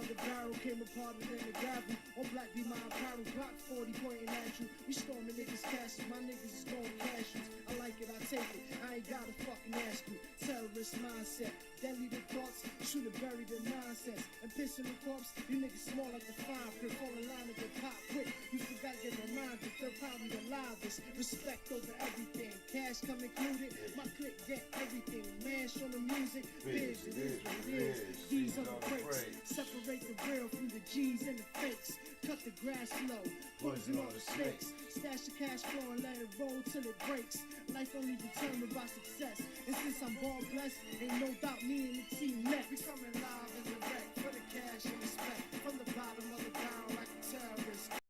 of the barrel came apart and then the gravel. All black be my apparel, Glock 40 pointing at you. We storming niggas' castles, my niggas is going cashews. I like it, I take it, I ain't gotta fucking ask you. Terrorist mindset, deadly the thoughts, shoot it, bury the nonsense. And piss in the corpse, you niggas small like the fine print. Fall in line and get pop quick. You forgot your reminder, they're probably the livest. Respect over everything, cash come included. My clique get everything, mash on the music. Biz, it is what it is. These are the breaks. Separate the real from the G's and the fakes. Cut the grass low, poison all the snakes. Stash the cash flow and let it roll till it breaks. Life only determined by success. And since I'm ball blessed, ain't no doubt me and the team next. We coming live and direct for the cash and respect. From the bottom of the barrel like a terrorist.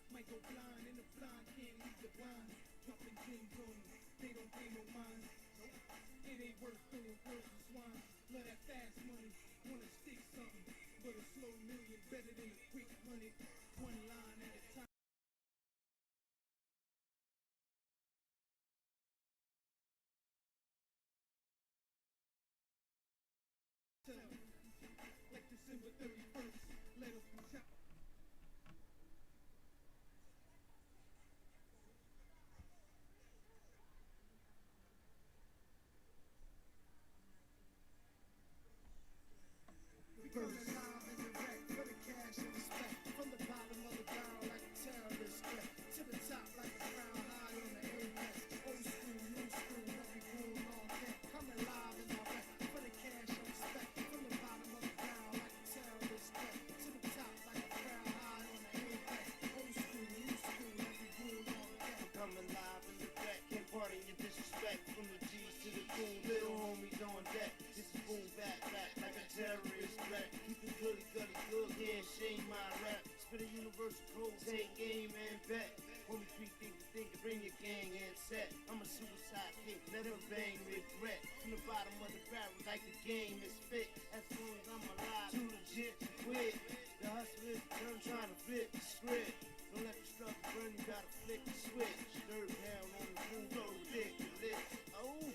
Might go blind and the blind can't leave the blind. Dropping things on them, they don't pay no mind. Nope. It ain't worth doing words and swine. Love that fast money, wanna stick something. But a slow million better than a quick money. One line at a time. Like December 31st, let us be shot. Coming live and direct for the cash and respect. From the bottom of the barrel like a terrorist threat. To the top like a crown high on the apex. Old school, new school, every cool all that. Coming live and direct for the cash and respect. From the bottom of the barrel like a terrorist threat. To the top like a crown high on the apex. Old school, new school, every cool all that. Coming live in the back, can't pardon your disrespect. From the G's to the cool, little homies on deck. This is boom back like a terrorist threat. Keep it gully good, yeah, shame my rap. Spit a universal code, take aim and bet. Homie, think, bring your gang and set. I'm a suicide kid, let her bang regret. From the bottom of the barrel, like the game is fit. As long as I'm alive, too legit to quit. The hustler is done trying to flip the script. Don't let the struggle burn, you gotta flick the switch. Third down on the roof, so ridiculous. Oh.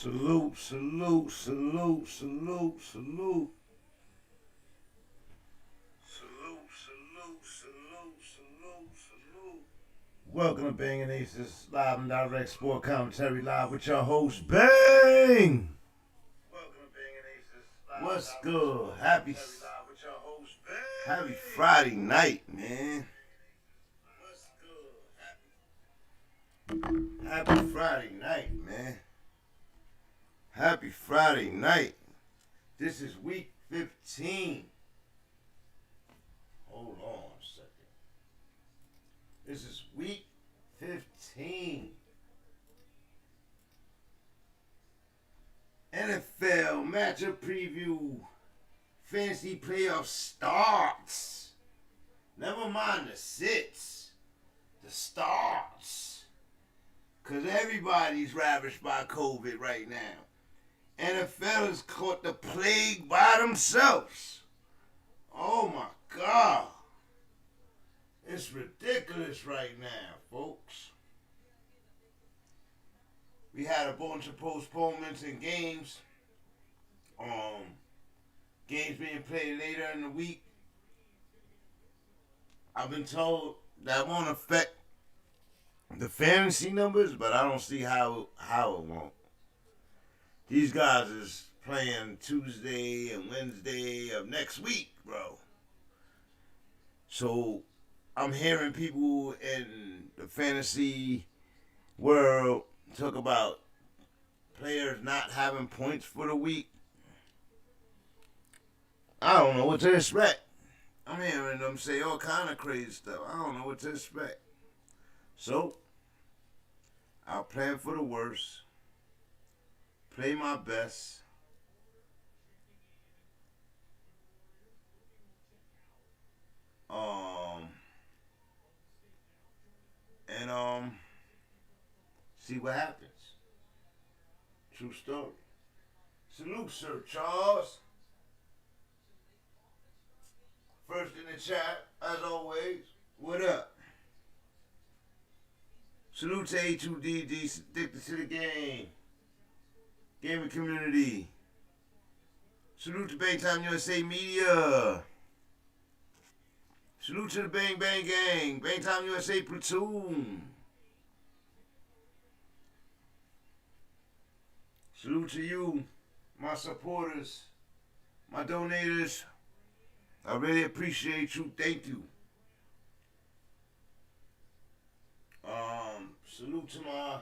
Salute, salute, salute, salute, salute. Salute, salute, salute, salute, salute. Welcome to BANGnACES Live and Direct Sport Commentary Live with your host, Bang! Welcome to BANGnACES Live. What's good? Happy Friday night, man. What's good? Happy Friday night, man. Happy Friday night. This is week 15. Hold on a second. This is week 15. NFL matchup preview. Fantasy playoff starts. Never mind the sits. The starts. Because everybody's ravished by COVID right now. NFL has caught the plague by themselves. Oh my God. It's ridiculous right now, folks. We had a bunch of postponements in games. Games being played later in the week. I've been told that won't affect the fantasy numbers, but I don't see how it won't. These guys is playing Tuesday and Wednesday of next week, bro. So I'm hearing people in the fantasy world talk about players not having points for the week. I don't know what to expect. I'm hearing them say all kind of crazy stuff. I don't know what to expect. So I'll plan for the worst. Play my best. And see what happens. True story. Salute, Sir Charles. First in the chat, as always. What up? Salute to A2DD, addicted to the game. Gaming community. Salute to Bang Time USA Media. Salute to the Bang Bang Gang. Bang Time USA Platoon. Salute to you, my supporters, my donators. I really appreciate you. Thank you. Salute to my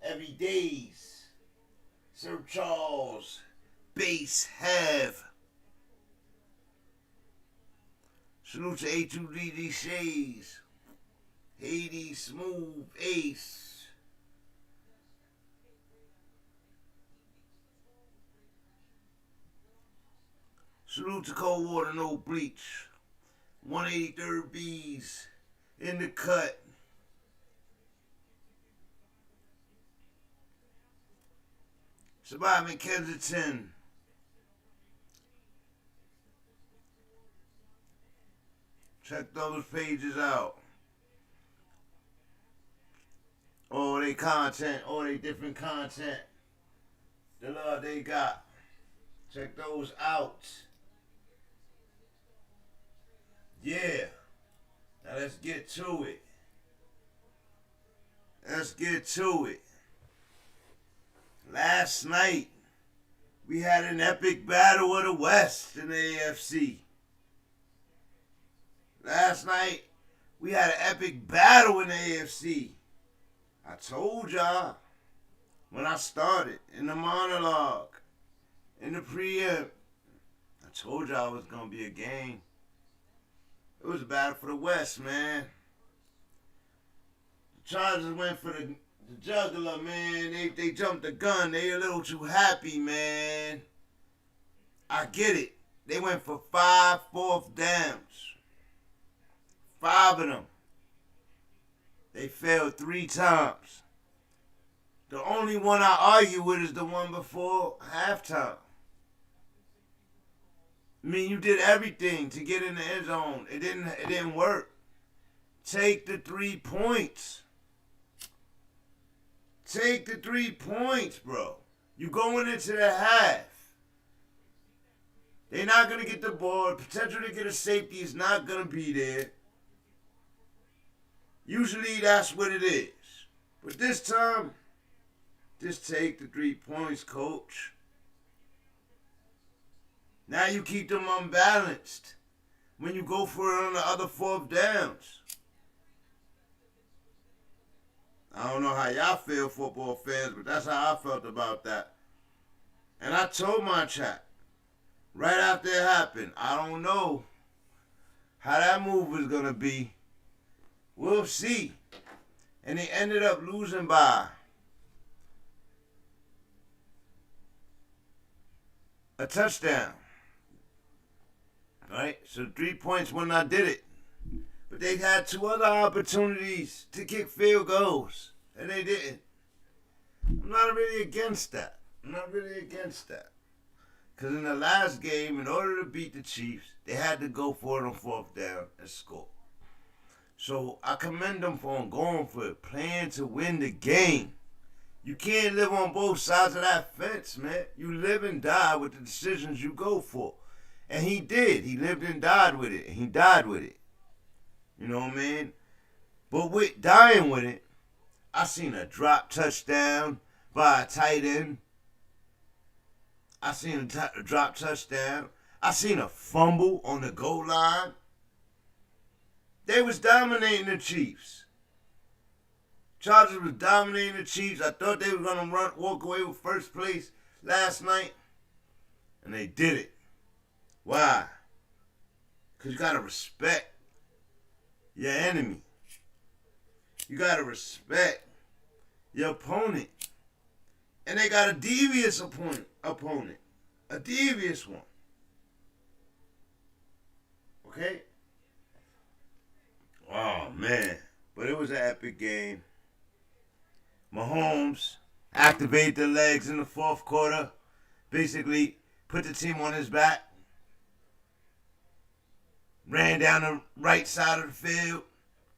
everydays. Sir Charles, Base Have. Salute to A2DD Shays, Hades, Smooth, Ace. Salute to Cold Water, No Bleach, 183rd B's, in the cut. Surviving Kensington. Check those pages out. All they content, all they different content. The love they got. Check those out. Yeah. Now let's get to it. Let's get to it. Last night, we had an epic battle of the West in the AFC. Last night, we had an epic battle in the AFC. I told y'all when I started in the monologue, in the preamp, I told y'all it was going to be a game. It was a battle for the West, man. The Chargers went for the juggler, man. They jumped the gun. They a little too happy, man. I get it. They went for 5 fourth downs. 5 of them. They failed 3 times. The only one I argue with is the one before halftime. I mean, you did everything to get in the end zone. It didn't work. Take the 3 points. Take the 3 points, bro. You going into the half. They're not going to get the ball. Potential to get a safety is not going to be there. Usually that's what it is. But this time, just take the 3 points, coach. Now you keep them unbalanced when you go for it on the other 4th downs. I don't know how y'all feel, football fans, but that's how I felt about that. And I told my chat, right after it happened, I don't know how that move was going to be. We'll see. And they ended up losing by a touchdown. Right? So 3 points when I did it. But they had 2 other opportunities to kick field goals, and they didn't. I'm not really against that. Because in the last game, in order to beat the Chiefs, they had to go for it on 4th down and score. So I commend them for going for it, playing to win the game. You can't live on both sides of that fence, man. You live and die with the decisions you go for. And he did. He lived and died with it. And he died with it. You know what I mean? But with dying with it, I seen a drop touchdown by a tight end. I seen a drop touchdown. I seen a fumble on the goal line. They was dominating the Chiefs. Chargers was dominating the Chiefs. I thought they were going to walk away with first place last night. And they did it. Why? Because you got to respect your enemy. You got to respect your opponent. And they got a devious opponent. A devious one. Okay? Oh, man. But it was an epic game. Mahomes activated the legs in the 4th quarter. Basically, put the team on his back. Ran down the right side of the field.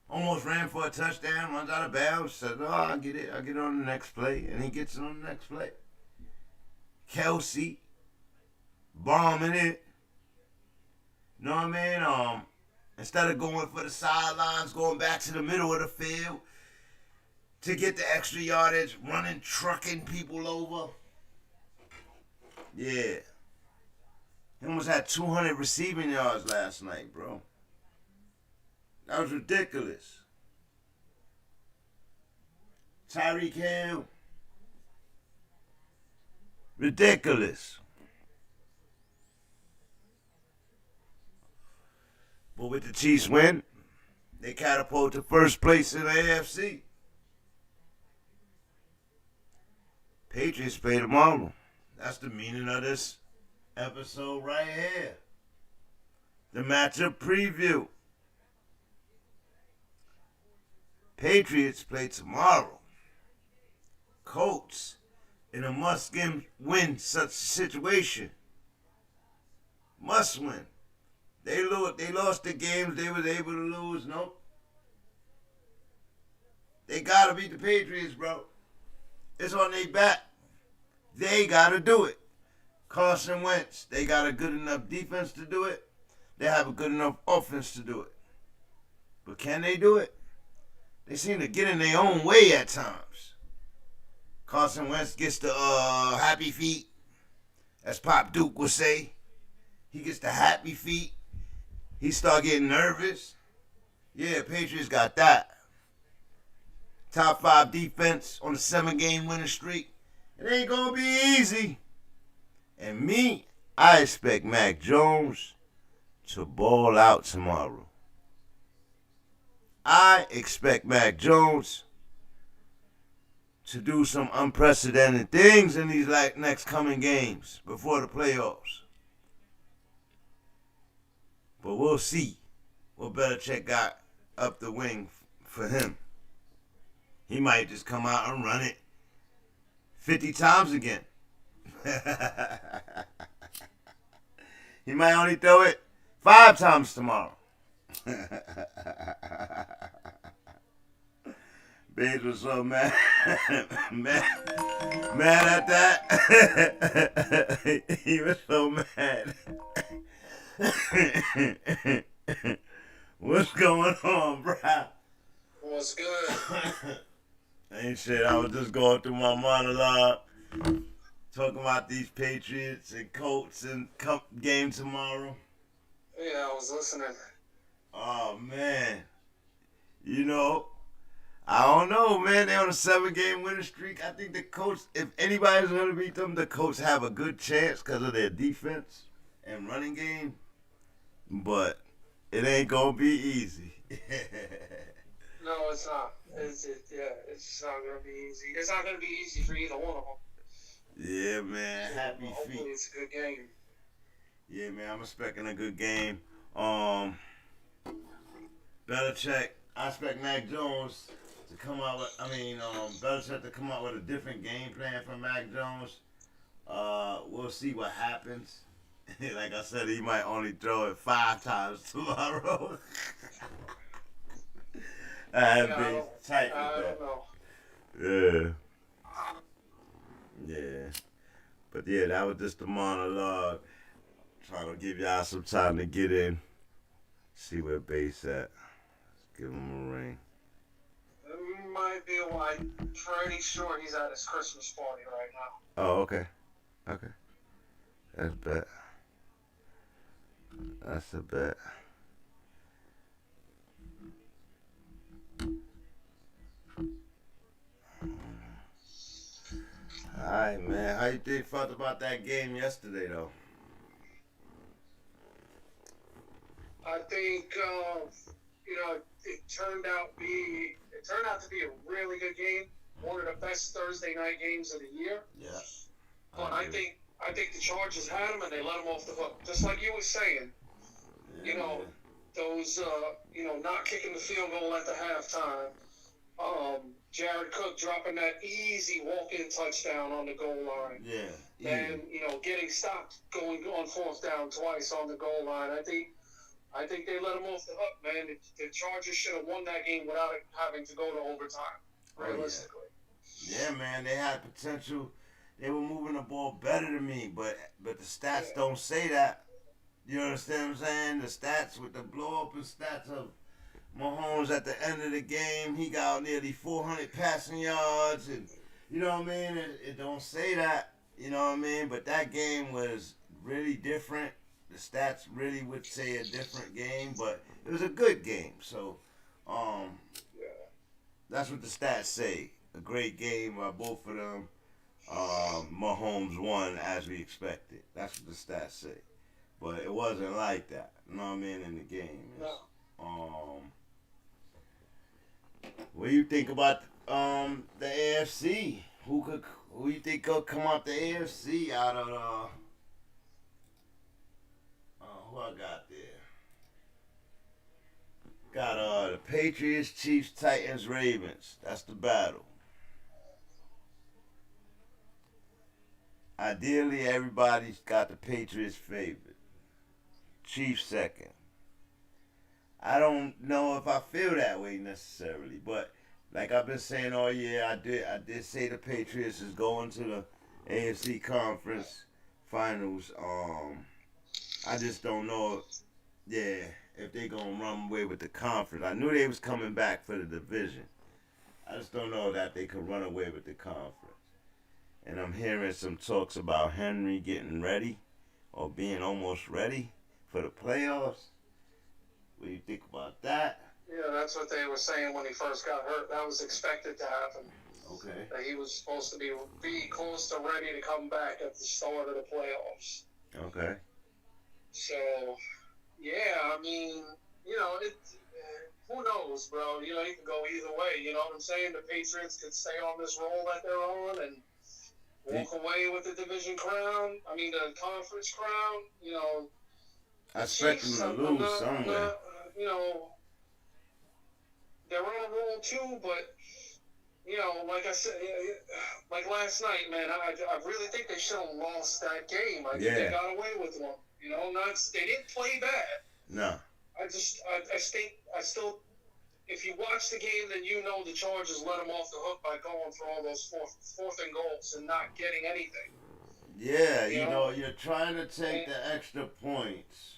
Almost ran for a touchdown. Runs out of bounds. Said, oh, I'll get it. I'll get it on the next play. And he gets it on the next play. Kelsey. Bombing it. You know what I mean? Instead of going for the sidelines, going back to the middle of the field to get the extra yardage, running, trucking people over. Yeah. He almost had 200 receiving yards last night, bro. That was ridiculous. Tyreek Hill. Ridiculous. But with the Chiefs win, they catapult to first place in the AFC. Patriots play tomorrow. That's the meaning of this episode right here. The matchup preview. Patriots play tomorrow. Colts in a must-win such situation. Must win. They lost the games they was able to lose, no? They gotta beat the Patriots, bro. It's on their back. They gotta do it. Carson Wentz, they got a good enough defense to do it. They have a good enough offense to do it. But can they do it? They seem to get in their own way at times. Carson Wentz gets the happy feet, as Pop Duke would say. He gets the happy feet. He start getting nervous. Yeah, Patriots got that. Top 5 defense on a 7-game winning streak. It ain't gonna be easy. And me, I expect Mac Jones to ball out tomorrow. I expect Mac Jones to do some unprecedented things in these next coming games before the playoffs. But we'll see what Belichick got up the wing for him. He might just come out and run it 50 times again. He might only throw it 5 times tomorrow. Babes was so mad. Mad at that? He was so mad. What's going on, bruh? What's good? Ain't shit. I was just going through my monologue, talking about these Patriots and Colts and game tomorrow. Yeah, I was listening. Oh, man. You know, I don't know, man. They're on a 7-game winning streak. I think the Colts, if anybody's going to beat them, the Colts have a good chance because of their defense and running game. But it ain't going to be easy. No, it's not. It's just not going to be easy. It's not going to be easy for either one of them. Yeah, man. Happy feet. Hopefully it's a good game. Yeah, man. I'm expecting a good game. Belichick, I expect Mac Jones to come out with, Belichick to come out with a different game plan for Mac Jones. We'll see what happens. Like I said, he might only throw it 5 times tomorrow. I'd be tight with that. I don't know. Yeah. But yeah, that was just the monologue. Trying to give y'all some time to get in. See where Bass at. Give him a ring. Might be. I'm pretty sure he's at his Christmas party right now. Oh, okay. Okay. That's bet. That's a bet. Alright, man. How you think felt about that game yesterday, though? I think it turned out to be a really good game. One of the best Thursday night games of the year. Yeah. But I think the Chargers had him and they let him off the hook. Just like you were saying. Yeah. Those not kicking the field goal at the halftime. Jared Cook dropping that easy walk-in touchdown on the goal line. Yeah. And, getting stopped going on 4th down twice on the goal line. I think they let him off the hook, man. The Chargers should have won that game without it having to go to overtime, realistically. Yeah, man. They had potential. They were moving the ball better than me, but the stats don't say that. You understand what I'm saying? The stats with the blow-up and stats of Mahomes at the end of the game, he got nearly 400 passing yards, and you know what I mean? It don't say that, you know what I mean? But that game was really different. The stats really would say a different game, but it was a good game. So, that's what the stats say. A great game by both of them. Mahomes won as we expected. That's what the stats say. But it wasn't like that. You know what I mean? In the game. No. What do you think about the AFC? Who you think could come out the AFC out of who I got there? Got the Patriots, Chiefs, Titans, Ravens. That's the battle. Ideally, everybody's got the Patriots favored. Chiefs second. I don't know if I feel that way necessarily, but like I've been saying all year, I did say the Patriots is going to the AFC Conference Finals. I just don't know, if they gonna run away with the conference. I knew they was coming back for the division. I just don't know that they could run away with the conference. And I'm hearing some talks about Henry getting ready or being almost ready for the playoffs. What do you think about that? Yeah, that's what they were saying when he first got hurt. That was expected to happen. Okay. That he was supposed to be close to ready to come back at the start of the playoffs. Okay. So, yeah, I mean, who knows, bro? You can go either way. You know what I'm saying? The Patriots could stay on this roll that they're on and walk away with the division crown. I mean, the conference crown. I expect them to lose somewhere. They're on a roll too, but like I said, like last night, man, I really think they should have lost that game. I think they got away with one. They didn't play bad. No. I still, if you watch the game, then you know the Chargers let them off the hook by going for all those fourth and goals and not getting anything. Yeah, you know, you're trying to take the extra points.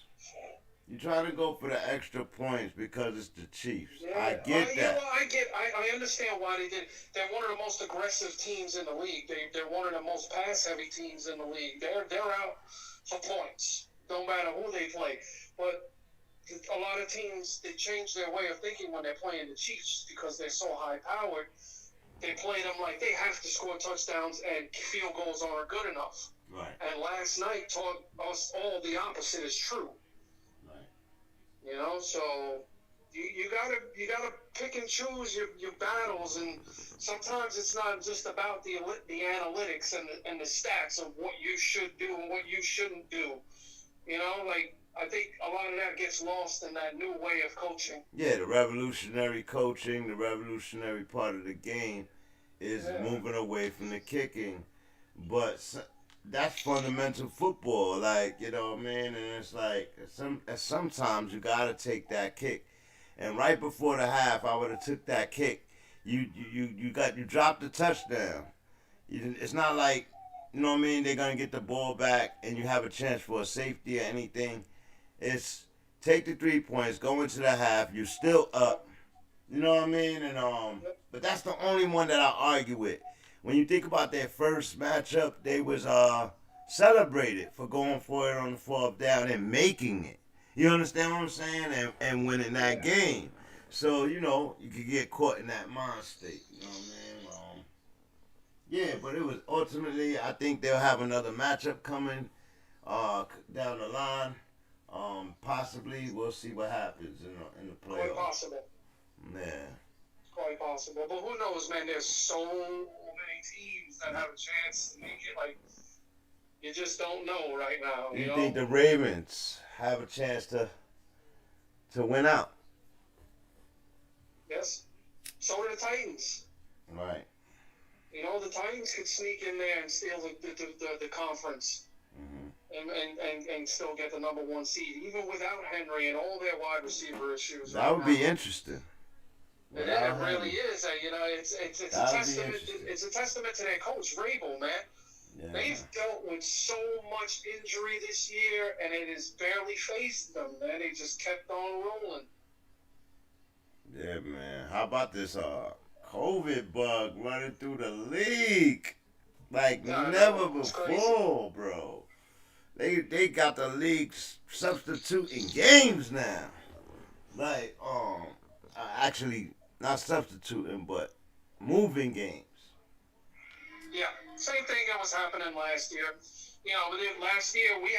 You're trying to go for the extra points because it's the Chiefs. Yeah, I get that. I understand why they did. They're one of the most aggressive teams in the league. They're one of the most pass-heavy teams in the league. They're out for points, no matter who they play. But a lot of teams, they change their way of thinking when they're playing the Chiefs because they're so high-powered. They play them like they have to score touchdowns and field goals aren't good enough. Right. And last night taught us all the opposite is true. Right. You know, so you gotta pick and choose your battles, and sometimes it's not just about the analytics and the stats of what you should do and what you shouldn't do. You know, like I think a lot of that gets lost in that new way of coaching. Yeah, the revolutionary coaching, the revolutionary part of the game is moving away from the kicking, but that's fundamental football, like, you know what I mean? And it's like sometimes you gotta take that kick. And right before the half, I would have took that kick. You dropped the touchdown. It's not like, you know what I mean, they're gonna get the ball back and you have a chance for a safety or anything. It's take the 3 points, go into the half, you're still up. You know what I mean? And but that's the only one that I argue with. When you think about their first matchup, they was celebrated for going for it on the 4th down and making it. You understand what I'm saying? And winning that game. So, you know, you could get caught in that mind state. You know what I mean? Yeah, but it was ultimately, I think they'll have another matchup coming down the line. Possibly, we'll see what happens in the playoffs. Quite possible. Yeah. Quite possible. But who knows, man? There's so many teams that have a chance to make it. Like, you just don't know right now. You think the Ravens have a chance to win out? Yes. So do the Titans. Right. You know, the Titans could sneak in there and steal the conference. Mm-hmm. And still get the number 1 seed, even without Henry and all their wide receiver issues. That would be interesting. And it really is. You know, it's a testament. It's a testament to their coach, Rabel, man. Yeah. They've dealt with so much injury this year, and it has barely faced them, man. They just kept on rolling. Yeah, man. How about this COVID bug running through the league like never before, bro? They got the league substituting games now. Like, actually not substituting, but moving games. Yeah, same thing that was happening last year. You know, last year we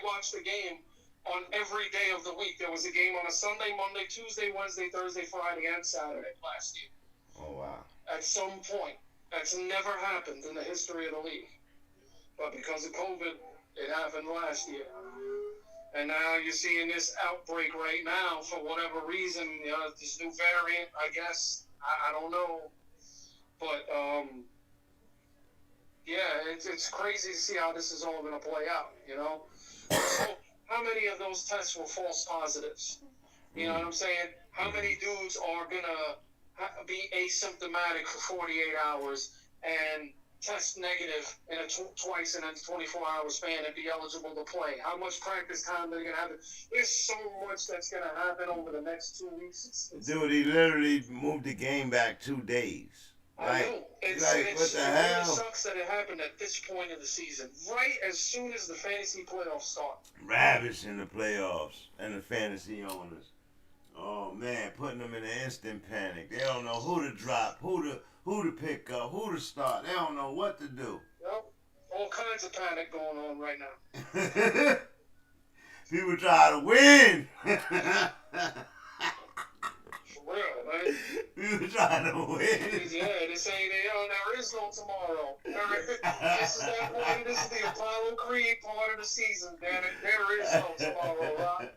watched the game on every day of the week. There was a game on a Sunday, Monday, Tuesday, Wednesday, Thursday, Friday, and Saturday last year. Oh, wow. At some point. That's never happened in the history of the league. But because of COVID, it happened last year. And now you're seeing this outbreak right now for whatever reason. You know, this new variant, I guess. I don't know. But, yeah, it's crazy to see how this is all going to play out, you know? So, how many of those tests were false positives? You know what I'm saying? How many dudes are going to be asymptomatic for 48 hours and test negative in twice in a 24-hour span and be eligible to play? How much practice time are they going to have? There's so much that's going to happen over the next 2 weeks. Dude, he literally moved the game back 2 days. I know. What the hell? It really sucks that it happened at this point of the season, right as soon as the fantasy playoffs start. Ravishing the playoffs and the fantasy owners. Oh man, putting them in an instant panic. They don't know who to drop, who to pick up, who to start. They don't know what to do. Yep. All kinds of panic going on right now. People try to win. For real, man. People trying to win. Yeah, they say there is no tomorrow. This is that one. This is the Apollo Creed part of the season. There is no tomorrow, right?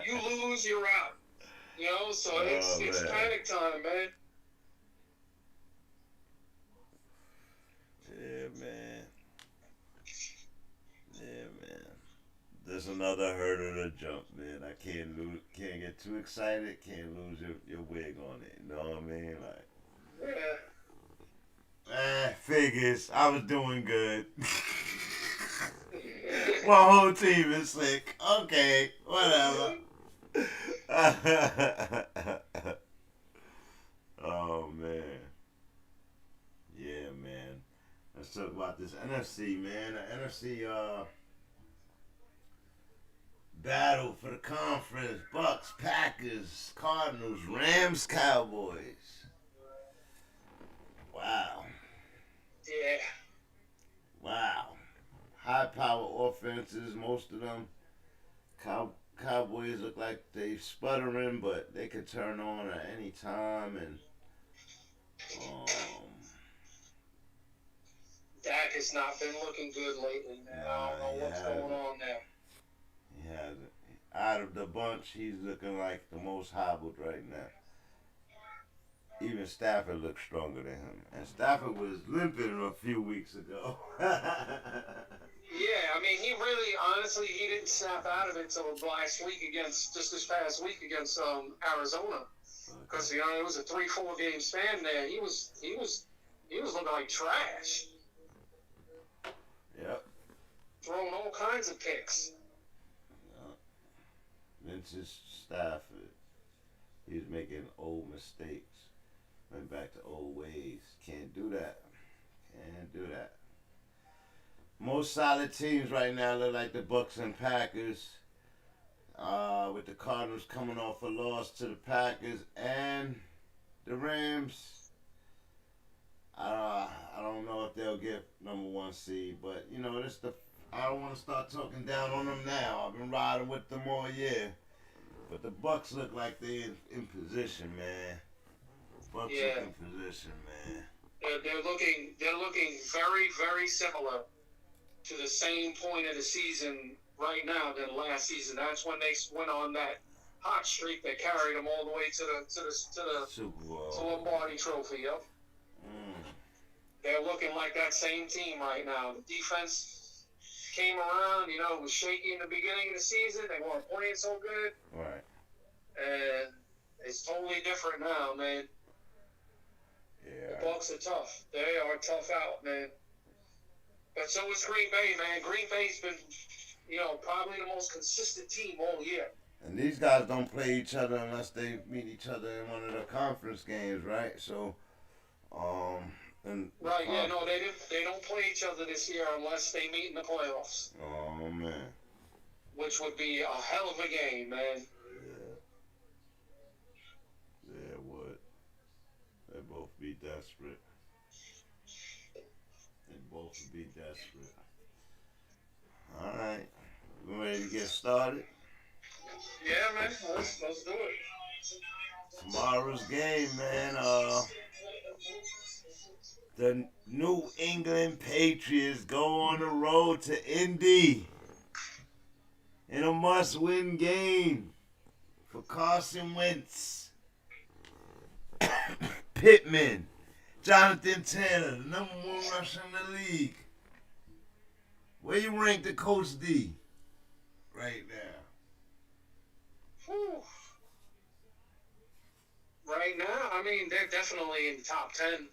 You lose, you're out. You know, so it's panic time, man. Yeah, man. Yeah, man. This just another hurdle to jump, man. I can't get too excited. Can't lose your wig on it. You know what I mean? Like, figures. I was doing good. My whole team is sick. Okay, whatever. Oh man. Yeah, man. Let's talk about this NFC, man. The NFC battle for the conference. BUCS, Packers, Cardinals, Rams, Cowboys. Wow. Yeah. Wow. High power offenses, most of them. Cowboys look like they sputtering, but they could turn on at any time. And Dak has not been looking good lately, man. I don't know what's going on there. He hasn't. Out of the bunch, he's looking like the most hobbled right now. Even Stafford looks stronger than him. And Stafford was limping a few weeks ago. Yeah, I mean, he really, honestly, he didn't snap out of it until last week just this past week against Arizona. Because, you know, it was a 3-4 game span there. He was looking like trash. Yep. Throwing all kinds of picks. Vince's Stafford. He's making old mistakes. Went back to old ways. Can't do that. Can't do that. Most solid teams right now look like the BUCS and Packers. With the Cardinals coming off a loss to the Packers and the Rams. I don't know if they'll get number 1 seed, but you know I don't want to start talking down on them now. I've been riding with them all year, but the BUCS look like they're in position, man. BUCS look in position, man. They're looking very, very similar to the same point of the season right now than last season. That's when they went on that hot streak that carried them all the way to the Super Bowl. to Lombardi Trophy. Yep. They're looking like that same team right now. The defense came around, you know, it was shaky in the beginning of the season. They weren't playing so good. Right. And it's totally different now, man. Yeah. The BUCS are tough. They are tough out, man. But so is Green Bay, man. Green Bay's been, you know, probably the most consistent team all year. And these guys don't play each other unless they meet each other in one of the conference games, right? So, they don't play each other this year unless they meet in the playoffs. Oh man. Which would be a hell of a game, man. Yeah, it would. They both be desperate. Be desperate. All right, we ready to get started? Yeah, man. Let's do it. Tomorrow's game, man. The New England Patriots go on the road to Indy in a must-win game for Carson Wentz, Pittman, Jonathan Taylor, the number 1 rusher in the league. Where you rank the Coach D right now? Whew. Right now, I mean, they're definitely in the top 10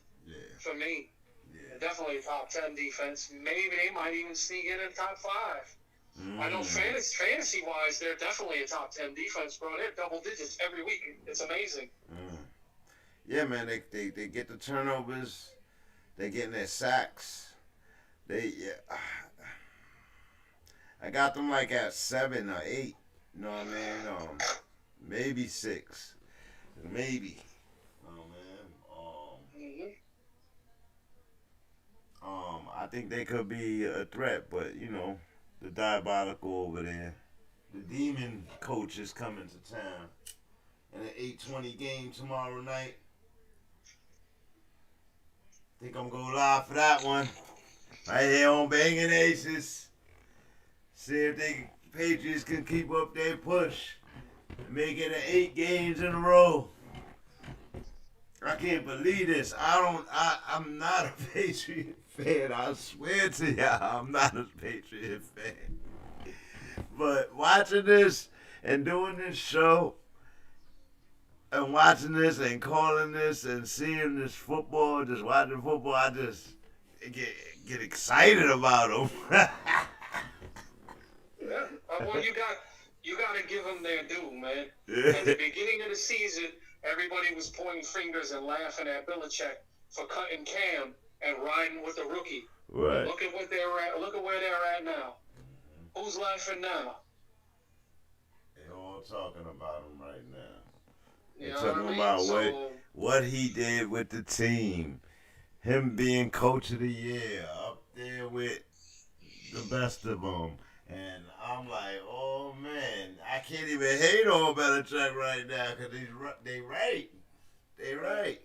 for me. Yeah. They're definitely top 10 defense. Maybe they might even sneak in the top 5. I know fantasy-wise, they're definitely a top 10 defense, bro. They're double digits every week. It's amazing. Yeah, man, they get the turnovers. They getting their sacks. I got them like at 7 or 8. You know what I mean? Maybe 6. Maybe. I think they could be a threat, but you know, the diabolical over there, the demon coach is coming to town in an 8:20 game tomorrow night. Think I'm gonna go live for that one. Right here on Banging Aces. See if the Patriots can keep up their push and make it 8 games in a row. I can't believe this. I'm not a Patriot fan. I swear to y'all, I'm not a Patriot fan. But watching this and doing this show and watching this and calling this and seeing this football, just watching football, I just get excited about them. Yeah. Well, you got to give them their due, man. Yeah. At the beginning of the season, everybody was pointing fingers and laughing at Belichick for cutting Cam and riding with the rookie. Right. Look at what they're at. Look at where they're at now. Who's laughing now? They're all talking about him right now. You They're know talking what I mean? about So, what he did with the team. Him being coach of the year, up there with the best of them. And I'm like, oh, man, I can't even hate on Belichick right now because they right. They right.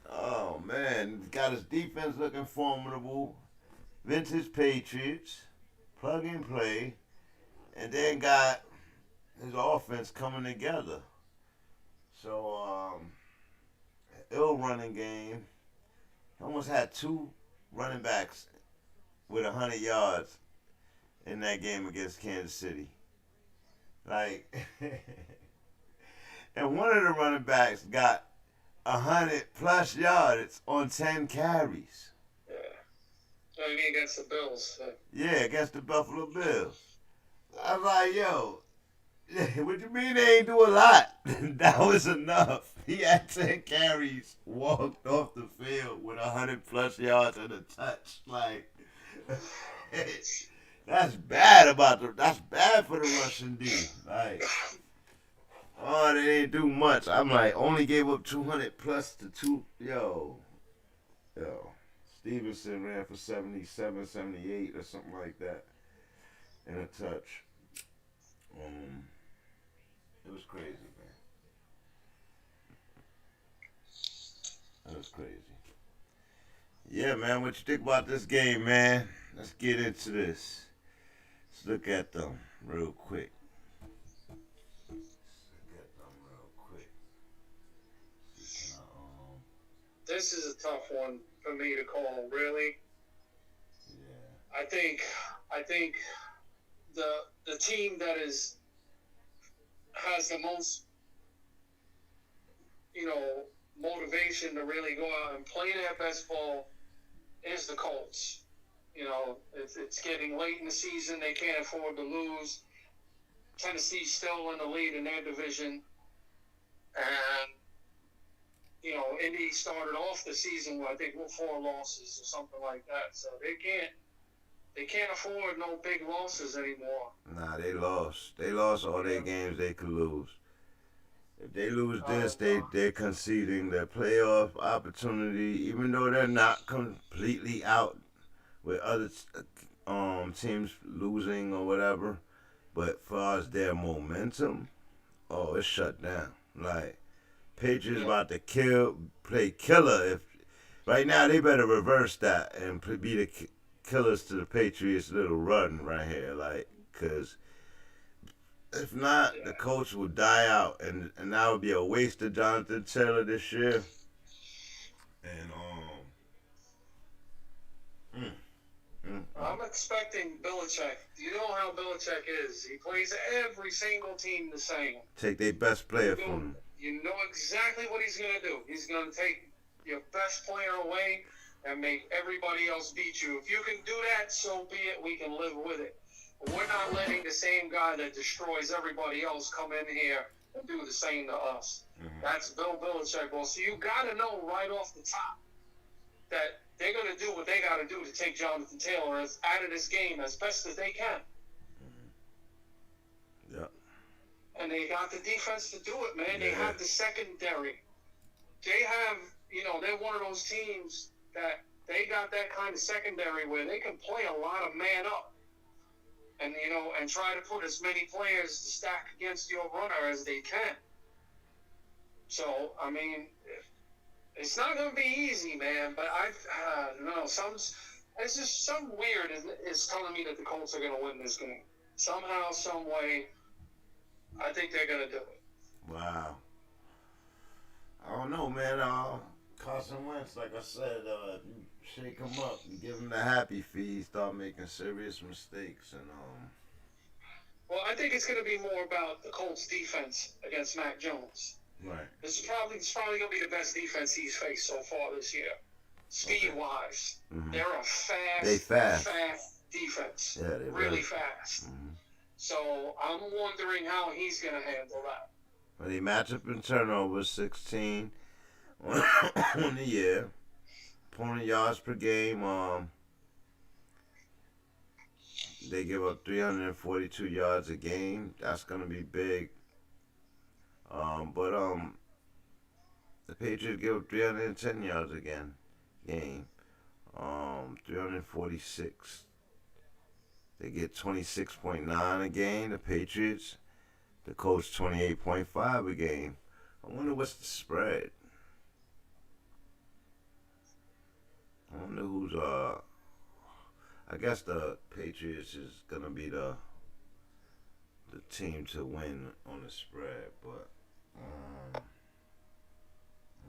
Oh, man. Got his defense looking formidable. Vintage Patriots. Plug and play. And then got his offense coming together. So, ill running game. He almost had 2 running backs with 100 yards in that game against Kansas City. Like, and one of the running backs got 100+ yards on 10 carries. yeah. I mean, against the Bills. Yeah, against the Buffalo Bills. I was like, yo, what you mean they ain't do a lot? That was enough. He had 10 carries, walked off the field with 100+ yards and a touch. Like, that's bad that's bad for the Russian D. Like, oh, they didn't do much. I'm like, only gave up 200+ to 2. Yo. Stevenson ran for 77, 78 or something like that and a touch. It was crazy, man. That was crazy. Yeah, man, what you think about this game, man? Let's get into this. Let's look at them real quick. This is a tough one for me to call, really. Yeah. I think the team that has the most, motivation to really go out and play their best ball is the Colts. It's getting late in the season. They can't afford to lose. Tennessee's still in the lead in their division. And, Indy started off the season with, I think, 4 losses or something like that. So they can't afford no big losses anymore. Nah, they lost. They lost all their games they could lose. If they lose this, they're conceding their playoff opportunity, even though they're not completely out with other teams losing or whatever. But as far as their momentum, it's shut down. Like, Patriots about to play killer. If right now, they better reverse that and be the killers to the Patriots' little run right here. Like, because if not, the coach will die out, and that would be a waste of Jonathan Taylor this year. And I'm expecting Belichick. You know how Belichick is. He plays every single team the same. Take their best player from him. You know exactly what he's going to do. He's going to take your best player away and make everybody else beat you. If you can do that, so be it. We can live with it. But we're not letting the same guy that destroys everybody else come in here and do the same to us. Mm-hmm. That's Bill Belichick. Well, so you got to know right off the top that they're going to do what they got to do to take Jonathan Taylor out of this game as best as they can. Mm-hmm. Yeah. And they got the defense to do it, man. Yeah. They have the secondary. They have, they're one of those teams that they got that kind of secondary where they can play a lot of man up. And, and try to put as many players to stack against your runner as they can. So, I mean, it's not going to be easy, man. But it's just some weird is telling me that the Colts are going to win this game. Somehow, some way, I think they're going to do it. Wow. I don't know, man. Carson Wentz, like I said, if you shake him up and give him the happy feet, start making serious mistakes. And Well, I think it's going to be more about the Colts' defense against Mac Jones. Right. This is probably going to be the best defense he's faced so far this year. Speed-wise, they're a fast defense. Yeah, they're really fast. So I'm wondering how he's going to handle that. Well, they match up in turnovers, 16 on the year. Opponent yards per game, they give up 342 yards a game. That's gonna be big. But the Patriots give up 310 yards a game. 346. They get 26.9 a game. The Patriots. The Colts 28.5 a game. I wonder what's the spread. I wonder who's I guess the Patriots is gonna be the team to win on the spread, but I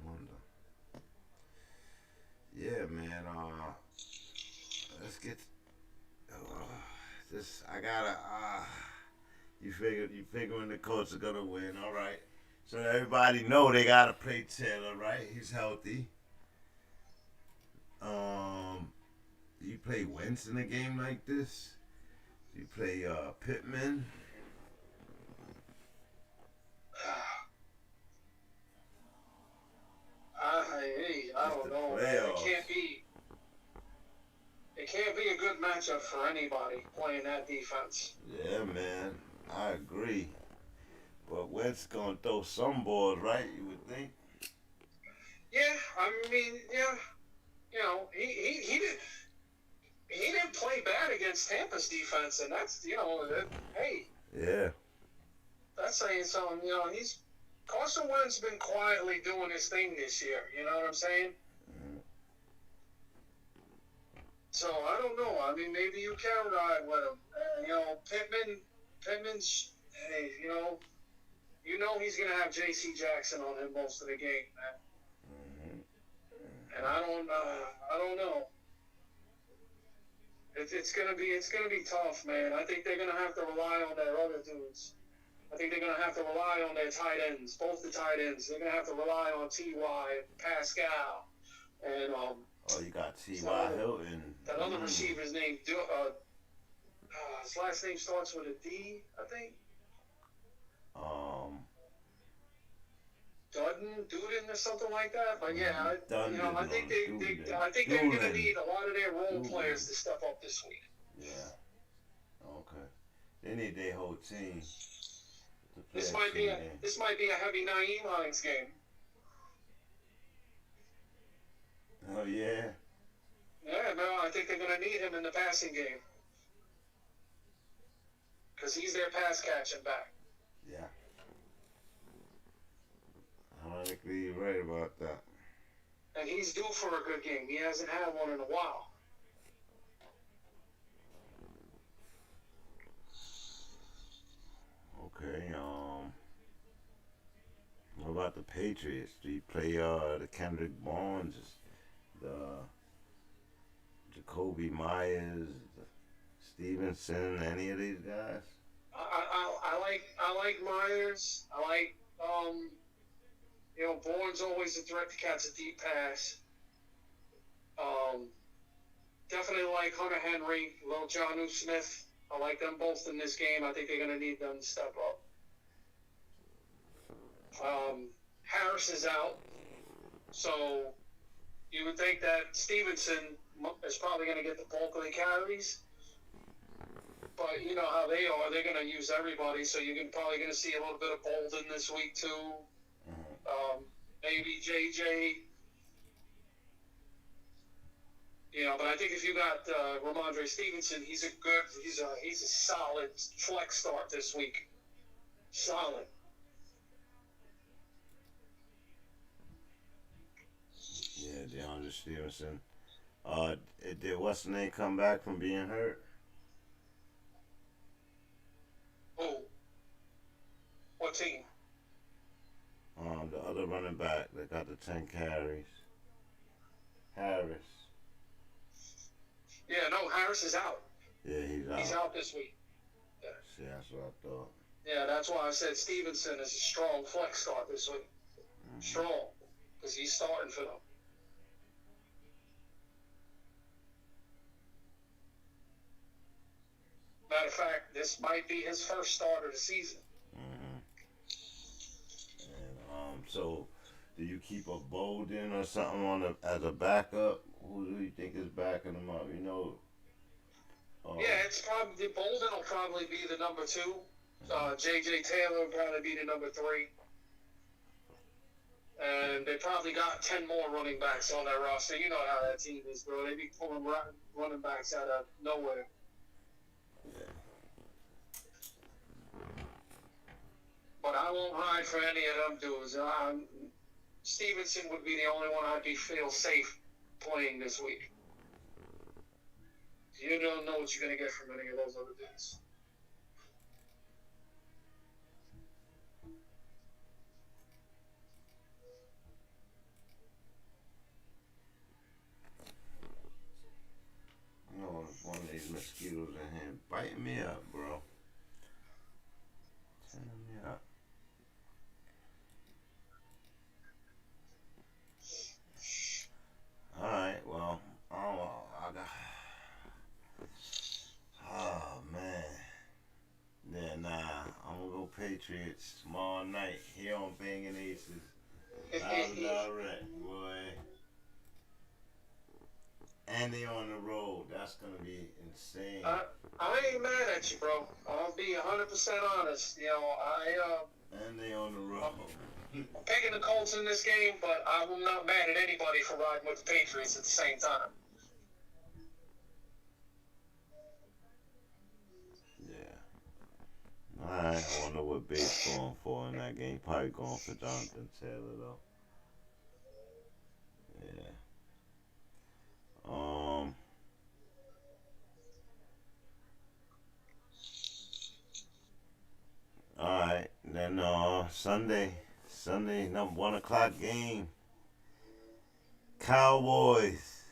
wonder. Yeah, man. Let's get this. I gotta. You figuring the Colts are gonna win? All right. So everybody know they gotta play Taylor, right? He's healthy. You play Wentz in a game like this? You play Pittman? I don't know. It can't be a good matchup for anybody playing that defense. Yeah, man. I agree. But Wentz gonna throw some balls, right? You would think. Yeah, I mean, yeah. You know, he didn't play bad against Tampa's defense, and that's, you know, hey. Yeah. That's saying something. You know, Carson Wentz been quietly doing his thing this year. You know what I'm saying? So I don't know. I mean, maybe you can ride with him. You know, Pittman's. Hey, you know he's gonna have J.C. Jackson on him most of the game, man. And I don't know. It's gonna be tough, man. I think they're gonna have to rely on their other dudes. I think they're gonna have to rely on their tight ends, both the tight ends. They're gonna have to rely on T.Y. and Pascal, and Oh, you got T.Y. Hilton. That other receiver's name, his last name starts with a D, I think. Duden or something like that. But yeah, I think they're gonna need a lot of their role players to step up this week. Yeah. Okay. They need their whole team. This might be a heavy Naeem Hines game. Oh yeah. Yeah, no, I think they're gonna need him in the passing game because he's their pass catching back. Yeah. I think you're right about that. And he's due for a good game. He hasn't had one in a while. Okay, what about the Patriots? Do you play the Kendrick Bournes, the Jacoby Myers, the Stevenson, any of these guys? I like Myers. I like Bourne's always a threat to catch a deep pass. Definitely like Hunter Henry, little Jonnu Smith. I like them both in this game. I think they're going to need them to step up. Harris is out, so you would think that Stevenson is probably going to get the bulk of the carries. But you know how they are. They're going to use everybody, so you're probably going to see a little bit of Bolden this week too. Maybe JJ. But I think if you got Ramondre Stevenson, he's a solid flex start this week. Solid. Yeah, DeAndre Stevenson. Did what's the name come back from being hurt? Oh. What team? The other running back that got the 10 carries. Harris. Yeah, no, Harris is out. Yeah, he's out. He's out this week. Yeah. Yeah, that's what I thought. Yeah, that's why I said Stevenson is a strong flex start this week. Strong. Because he's starting for them. Matter of fact, this might be his first start of the season. And so, do you keep a Bolden or something on as a backup? Who do you think is backing him up? You know. Yeah, it's probably Bolden will probably be the number 2. J.J. Taylor will probably be the number 3. And they probably got 10 more running backs on their roster. You know how that team is, bro. They be pulling running backs out of nowhere. But I won't ride for any of them dudes. Stevenson would be the only one I'd feel safe playing this week. You don't know what you're going to get from any of those other dudes. No, one of these mosquitoes in here biting me up, bro. Tearing me up. Alright, well, I got. Oh, man. Yeah, nah, I'm gonna go Patriots tomorrow night here on BANGnACES LivenDirect, boy. And they on the road. That's gonna be insane. I ain't mad at you, bro. I'll be 100% honest. You know, And they on the road. I'm picking the Colts in this game, but I'm not mad at anybody for riding with the Patriots at the same time. Yeah. Alright, I wonder what Bates going for in that game. Probably going for Jonathan Taylor, though. Yeah. Alright, then Sunday, no 1 o'clock game. Cowboys.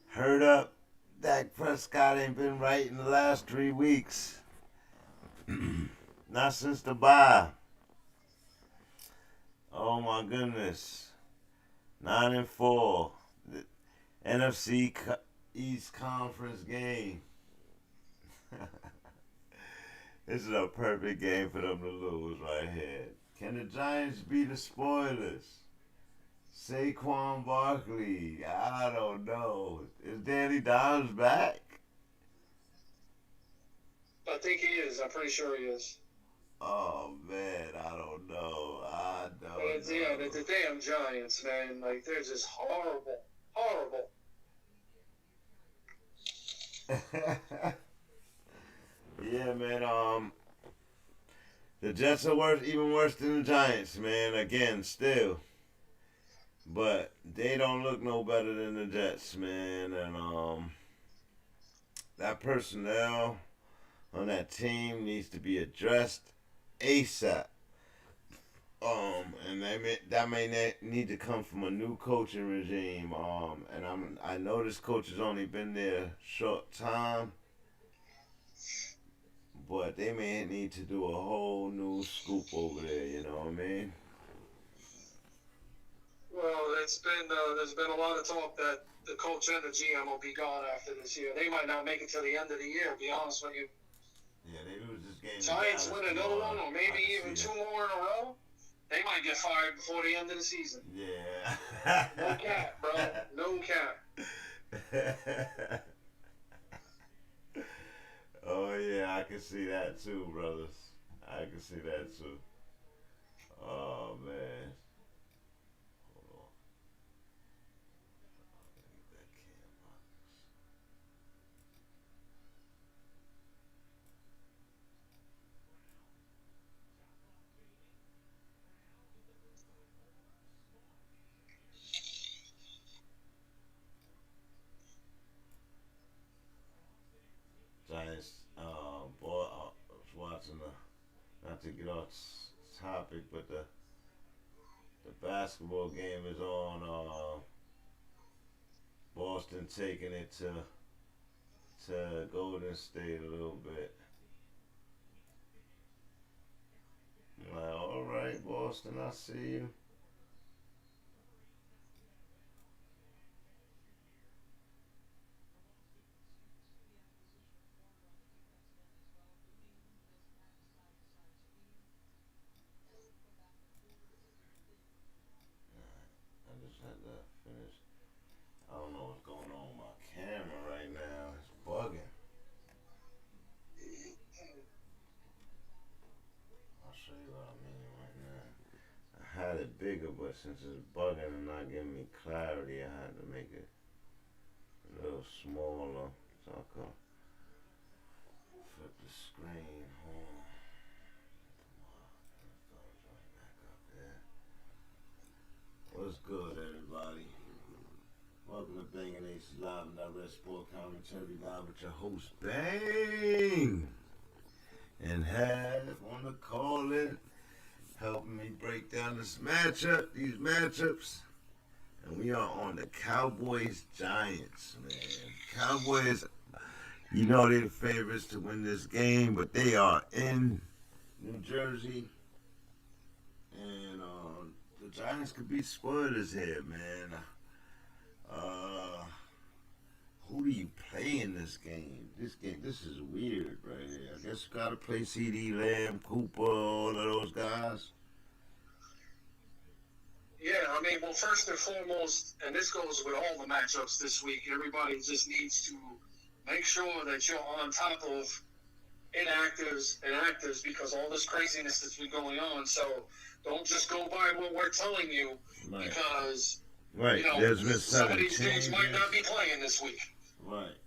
Heard up. Dak Prescott ain't been right in the last 3 weeks. Not since the bye. Oh my goodness. 9-4. The NFC East Conference game. This is a perfect game for them to lose right here. Can the Giants be the spoilers? Saquon Barkley, I don't know. Is Danny Dimes back? I think he is. I'm pretty sure he is. Oh, man, I don't know. Yeah, the damn Giants, man. Like, they're just horrible. Horrible. Yeah, man, the Jets are even worse than the Giants, man, again, still. But they don't look no better than the Jets, man, and, that personnel on that team needs to be addressed ASAP. And that may need to come from a new coaching regime. And I know this coach has only been there short time, but they may need to do a whole new scoop over there. You know what I mean? Well, there's been a lot of talk that the coach and the GM will be gone after this year. They might not make it to the end of the year, to be honest with you. Yeah, they lose this game. Giants win another one, or maybe even 2 more in a row. They might get fired before the end of the season. Yeah. No cap, bro. No cap. Oh, yeah, I can see that too, brothers. I can see that too. Oh, man. Hold on. Get that cam box. Giants, boy, I was watching not to get off topic, but the basketball game is on. Boston taking it to Golden State a little bit. Like, all right, Boston, I see you. I just had to finish. I don't know what's going on with my camera right now. It's bugging. I'll show you what I mean right now. I had it bigger, but since it's bugging and not giving me clarity, I had to make it a little smaller so I could flip the screen. Hold on. Right back up there. What's good, everybody? Welcome to BANGnACES LIVEnDIRECT Sport Commentary Live with your host, Bang! And Have on the call-in, helping me break down these matchups. And we are on the Cowboys-Giants, man. Cowboys, you know they're the favorites to win this game, but they are in New Jersey. And the Giants could be spoilers here, man. Who do you play in this game? This is weird right here. I guess you gotta play CD Lamb, Cooper, all of those guys. Yeah, I mean, well, first and foremost, and this goes with all the matchups this week, everybody just needs to make sure that you're on top of inactives and actives because all this craziness that's been going on. So don't just go by what we're telling you because, right. You know, There's been some of these changes. dudes might not be playing this week. Right.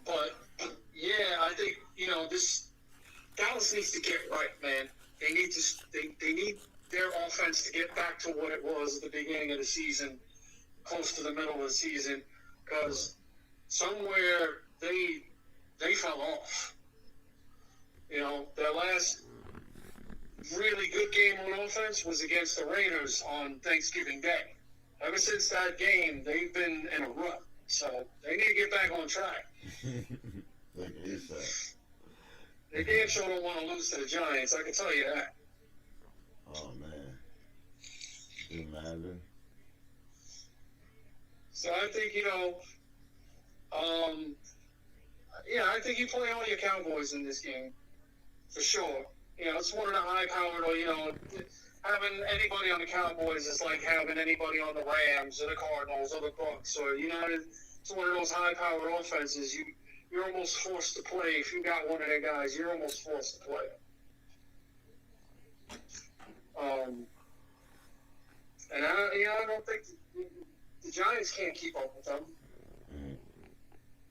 But, yeah, I think, you know, this Dallas needs to get right, man. They need to they need their offense to get back to what it was at the beginning of the season, close to the middle of the season, because somewhere they fell off. You know, their last really good game on offense was against the Raiders on Thanksgiving Day. Ever since that game, they've been in a rut. So they need to get back on track. Like ASAP. They damn sure don't want to lose to the Giants, I can tell you that. Oh, man. Imagine. So I think, you know, I think you play all your Cowboys in this game, for sure. You know, it's one of the high-powered, or, you know, having anybody on the Cowboys is like having anybody on the Rams or the Cardinals or the BUCS, or, you know, it's one of those high-powered offenses. You're almost forced to play. If you got one of their guys, you're almost forced to play. And I don't think the Giants can't keep up with them.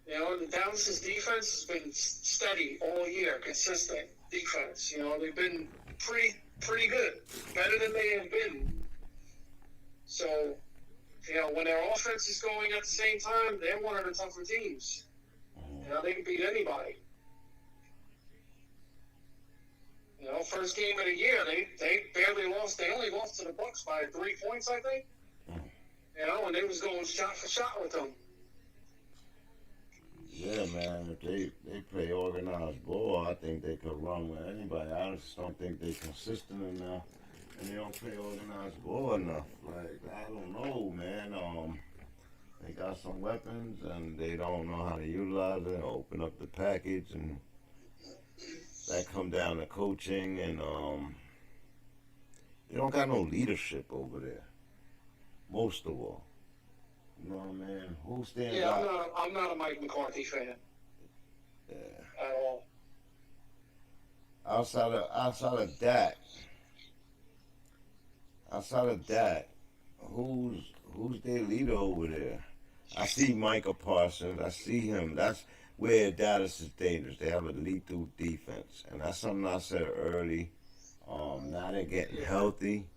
You know, the Dallas' defense has been steady all year, consistent defense. You know, they've been pretty good, better than they have been. So, you know, when their offense is going at the same time, they're one of the tougher teams. You know, they can beat anybody. You know, first game of the year, they barely lost. They only lost to the BUCS by 3 points, I think. You know, and they was going shot for shot with them. Yeah, man. If they play organized ball, I think they could run with anybody. I just don't think they're consistent enough, and they don't play organized ball enough. Like, I don't know, man. They got some weapons, and they don't know how to utilize it, open up the package, and that come down to coaching, and they don't got no leadership over there, most of all. You know what I mean? Who stands out? I'm not a Mike McCarthy fan. Yeah. At all. Outside of that, who's their leader over there? I see Micah Parsons. I see him. That's where Dallas is dangerous. They have a lethal defense, and that's something I said early. Now they're getting healthy.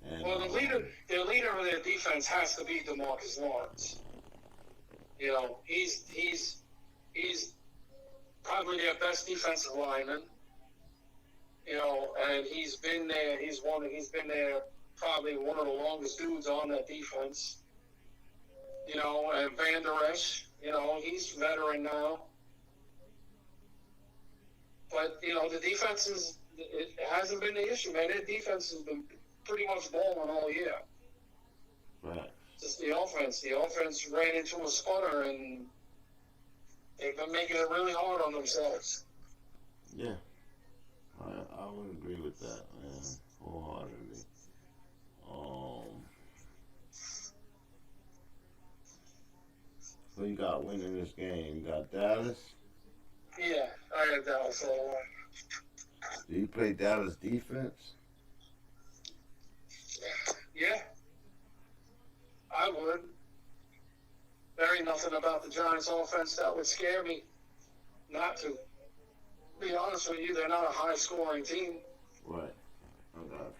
And, well, their leader of their defense has to be DeMarcus Lawrence. You know, he's probably their best defensive lineman. You know, and he's been there. He's been there probably one of the longest dudes on that defense. You know, and Van Der Esch, you know, he's veteran now. But, you know, the defense it hasn't been the issue, man. Their defense has been pretty much balling all year. Right. Just the offense. The offense ran into a sputter, and they've been making it really hard on themselves. Yeah. I would agree with that, man. Wholeheartedly. So you got winning this game. You got Dallas. Yeah, I had Dallas all along. Do you play Dallas defense? Yeah, I would. There ain't nothing about the Giants' offense that would scare me not to. Be honest with you, they're not a high-scoring team. Right. I got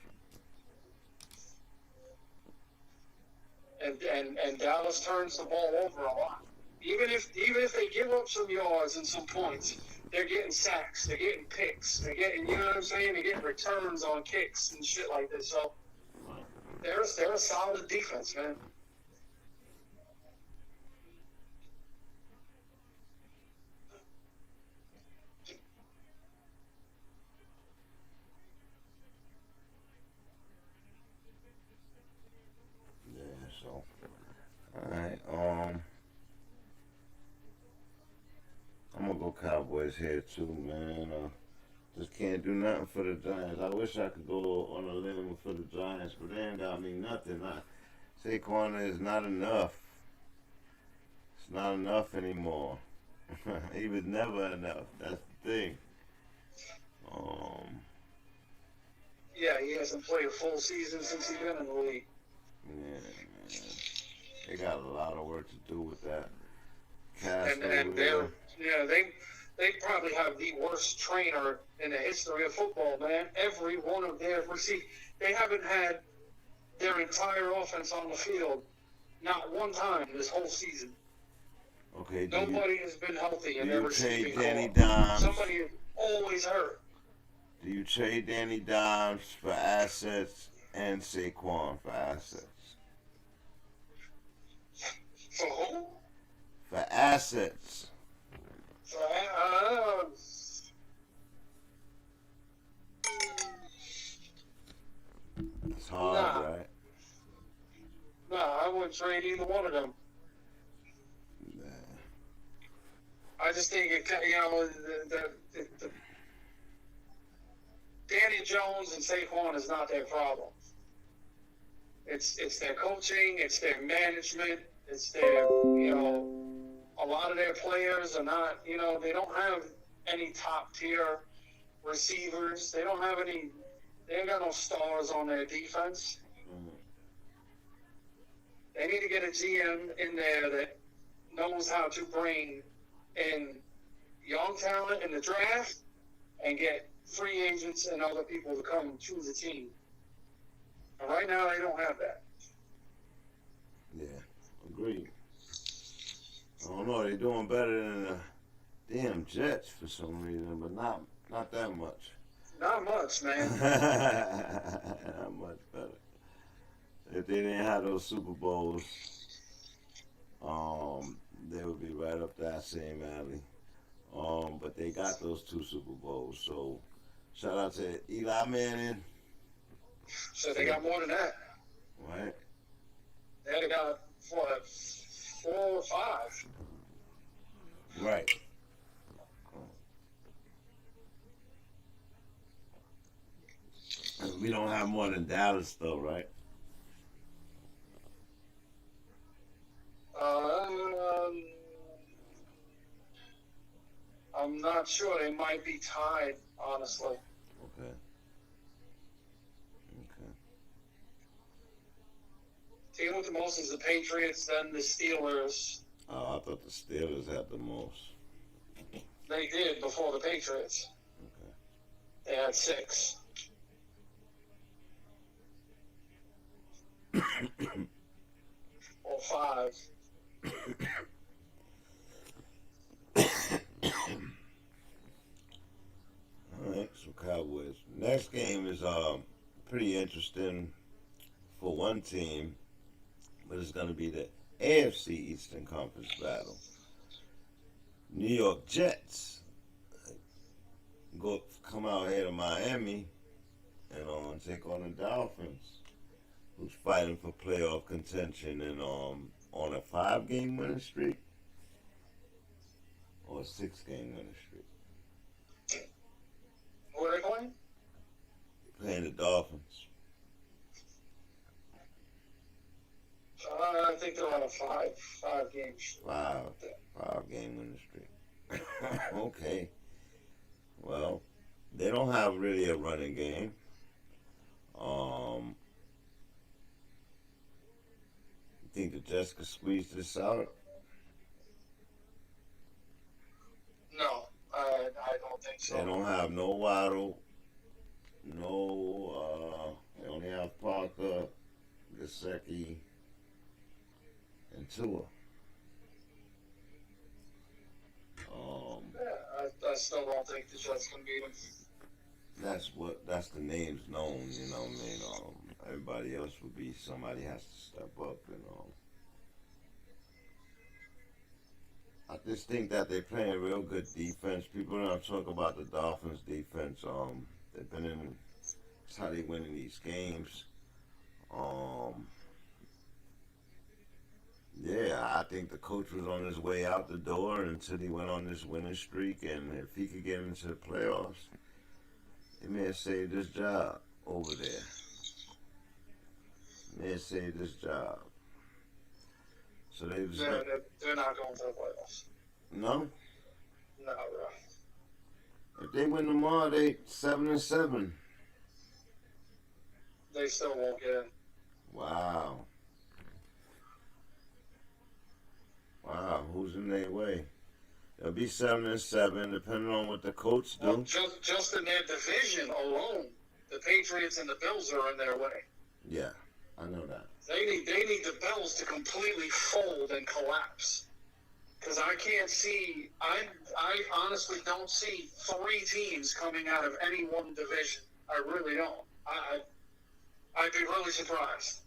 you. And Dallas turns the ball over a lot. Even if they give up some yards and some points, they're getting sacks, they're getting picks, they're getting, you know what I'm saying? They're getting returns on kicks and shit like this. So they're a solid defense, man. Yeah, so alright, I'm gonna go Cowboys here too, man. Just can't do nothing for the Giants. I wish I could go on a limb for the Giants, but they ain't got me nothing. Saquon is not enough. It's not enough anymore. He was never enough. That's the thing. Yeah, he hasn't played a full season since he's been in the league. Yeah, man. They got a lot of work to do with that. And they probably have the worst trainer in the history of football, man. Every one of their receivers, they haven't had their entire offense on the field not one time this whole season. Okay. Nobody has been healthy in their receiving Danny core. Dimes? Somebody is always hurt. Do you trade Danny Dimes for assets and Saquon for assets? For who? For assets. It's hard, right? No, I wouldn't trade either one of them. Nah. I just think the Danny Jones and Saquon is not their problem. It's their coaching, it's their management, it's their, a lot of their players are not, they don't have any top tier receivers. They ain't got no stars on their defense. Mm-hmm. They need to get a GM in there that knows how to bring in young talent in the draft and get free agents and other people to come choose a team. And right now, they don't have that. Yeah, agreed. I don't know, they're doing better than the damn Jets for some reason, but not that much. Not much, man. Not much better. If they didn't have those Super Bowls, they would be right up that same alley. But they got those 2 Super Bowls, so shout out to Eli Manning. So they got more than that. Right. They got, 4 or 5. Right. We don't have more than Dallas, though, right? I'm not sure. They might be tied, honestly. Okay. Team with the most is the Patriots, then the Steelers. Oh, I thought the Steelers had the most. They did before the Patriots. Okay. They had 6. Or 5. All right, so Cowboys. Next game is pretty interesting for one team, but it's going to be the AFC Eastern Conference battle. New York Jets. come out here to Miami and take on the Dolphins, who's fighting for playoff contention and on a 5-game winning streak or a 6-game winning streak. Who are they playing? Playing the Dolphins. I think they're on a five game streak. 5-game winning streak. Okay. Well, they don't have really a running game. You think the Jets could squeeze this out? No, I don't think so. They don't have no Waddle. No, they only have Parker, Gesicki, and Tua. I still don't think the Jets can beat them. That's the names known, you know what I mean? Everybody else would be somebody has to step up, and I just think that they're playing real good defense. People don't talk about the Dolphins defense. They've been in, that's how they win in these games. Yeah, I think the coach was on his way out the door until he went on this winning streak, and if he could get into the playoffs, he may have saved his job over there. May have saved his job. So they're not going to the playoffs. No? No, bro. If they win tomorrow, they 7-7. They still won't get in. Wow. Wow, who's in their way? They'll be 7-7, depending on what the coach do. Well, just in their division alone, the Patriots and the Bills are in their way. Yeah, I know that. They need the Bills to completely fold and collapse. Because I can't see, I honestly don't see 3 teams coming out of any one division. I really don't. I'd be really surprised.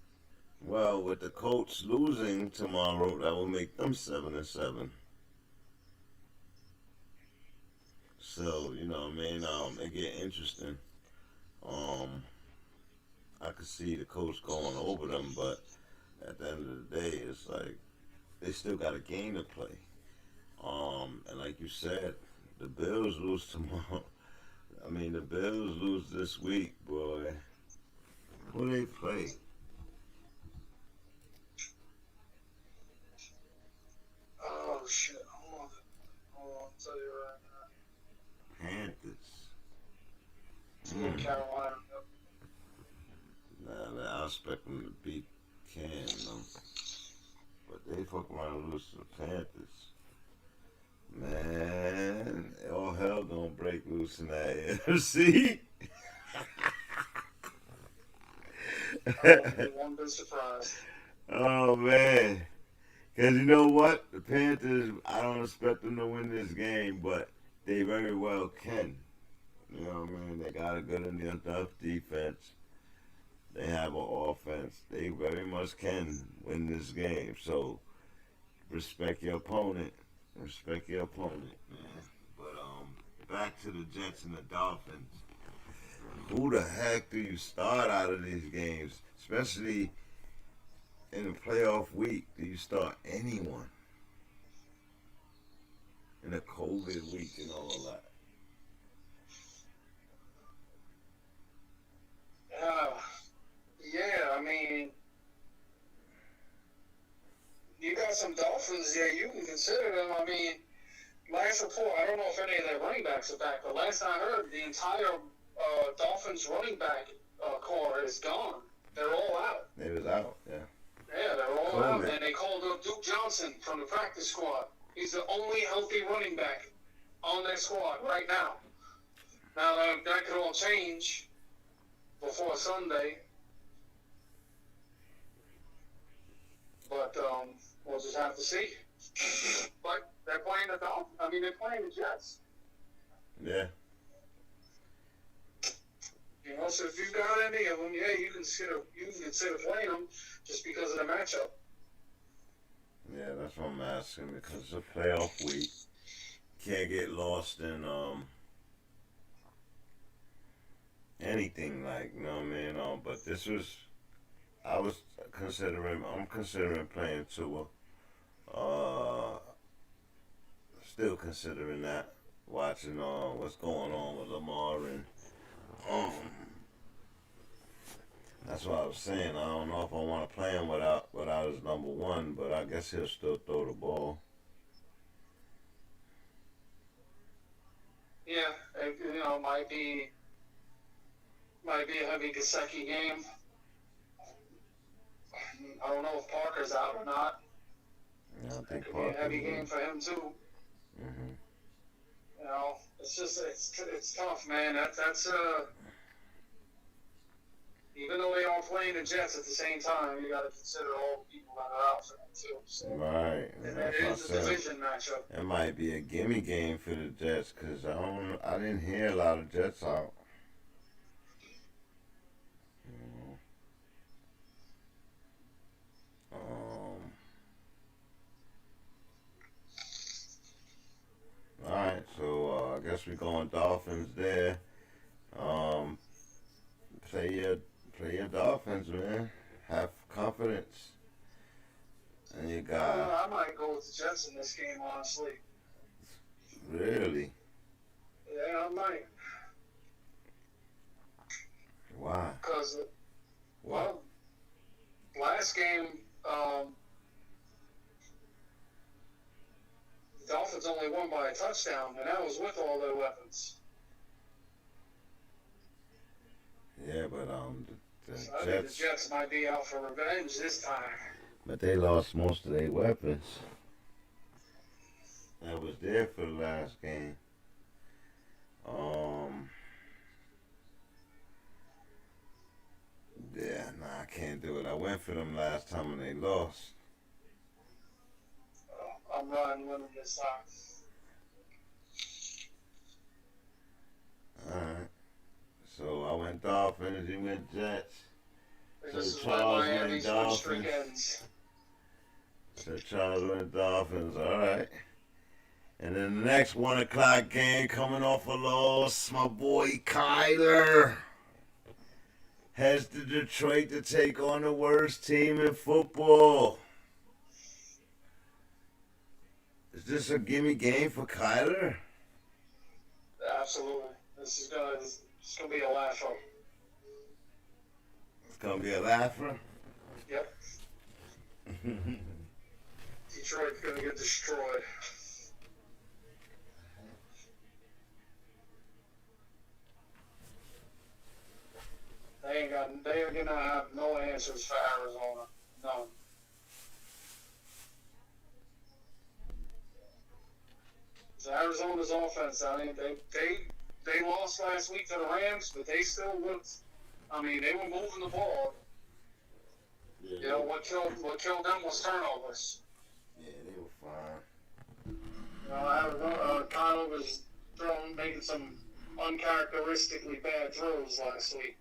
Well, with the Colts losing tomorrow, that will make them 7-7. So, you know what I mean? It get interesting. I could see the Colts going over them, but at the end of the day, it's like they still got a game to play. And like you said, the Bills lose tomorrow. I mean, the Bills lose this week, boy. Who they play? Oh, shit. Hold on, I'll tell you right now. Panthers. Carolina. Nah, I expect them to beat Cam, but they fuck around and lose to the Panthers. Man, all hell gonna break loose in that NFC. I won't be surprised. Oh, man. Because you know what? The Panthers, I don't expect them to win this game, but they very well can. You know what I mean? They got a good enough defense. They have an offense. They very much can win this game. So, respect your opponent. Respect your opponent, man. But, back to the Jets and the Dolphins. Who the heck do you start out of these games? Especially in the playoff week, do you start anyone? In a COVID week and all of that. Yeah, I mean, you got some Dolphins, yeah, you can consider them. I mean, last report, I don't know if any of their running backs are back, but last I heard, the entire Dolphins running back core is gone. They're all out. They was out, yeah. Yeah, they're all out. And they called up Duke Johnson from the practice squad. He's the only healthy running back on their squad right now. Now, that could all change before Sunday. But we'll just have to see. But they're playing the Dolphins. I mean, they're playing the Jets. Yeah. You know, so if you've got any of them, yeah, you can consider playing them just because of the matchup. Yeah, that's what I'm asking, because it's a playoff week. Can't get lost in anything like, you know what I mean? But this was, I'm considering playing Tua. Still considering that. Watching what's going on with Lamar and that's what I was saying. I don't know if I want to play him without his number one, but I guess he'll still throw the ball. Yeah, might be a heavy Gesicki game. I don't know if Parker's out or not. Yeah, I think it could be a heavy game for him too. Mm-hmm. It's just it's tough, man. That's even though they all playing the Jets at the same time, you got to consider all the people that are out for them too. So. Right. And that is a division matchup. It might be a gimme game for the Jets because I didn't hear a lot of Jets out. Alright, so I guess we're going Dolphins there. Play your Dolphins, man. Have confidence. And you got... I might go with the Jets in this game, honestly. Really? Yeah, I might. Why? Because, last game, the Dolphins only won by a touchdown, and that was with all their weapons. Yeah, but So I think the Jets might be out for revenge this time. But they lost most of their weapons that was there for the last game. Yeah, I can't do it. I went for them last time and they lost. I'm riding with them this time. Alright. So I went Dolphins, you went Jets. This is why Miami's win streak ends. So Charles went Dolphins, alright. And then the next 1 o'clock game coming off a loss, my boy Kyler heads to Detroit to take on the worst team in football. Is this a gimme game for Kyler? Absolutely. This is gonna be a laugher. It's gonna be a laugher? Yep. Detroit's gonna get destroyed. They're gonna have no answers for Arizona. None. It's Arizona's offense. I mean, they lost last week to the Rams, but they still looked. I mean, they were moving the ball. Yeah. What killed them was turnovers. Yeah, they were fine. Kyler was making some uncharacteristically bad throws last week.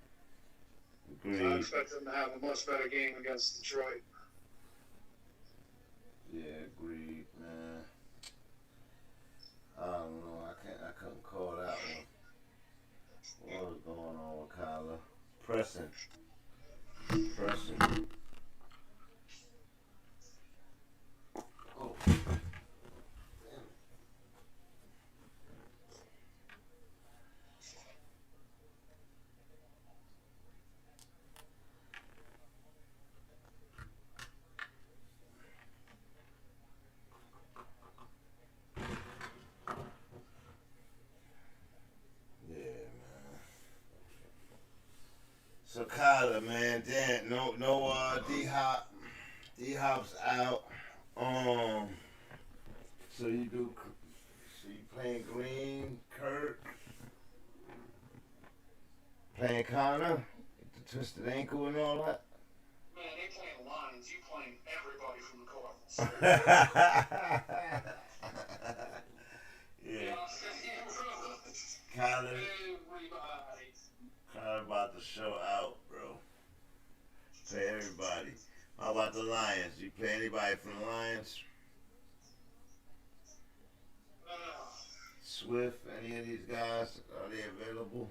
Agreed. So I expect them to have a much better game against Detroit. Yeah, agreed, man. I don't know. I couldn't call that one. What was going on with Kyler? Pressing. Oh. So Kyler, man, damn, no D-Hop. D-Hop's out. So you playing Green, Kirk, playing Connor, the twisted ankle and all that. Man, they playing Lions. You playing everybody from the Cardinals. Yeah. Kyler. Kyler about to show out, bro. Play everybody. How about the Lions? You play anybody from the Lions? No. Swift, any of these guys? Are they available?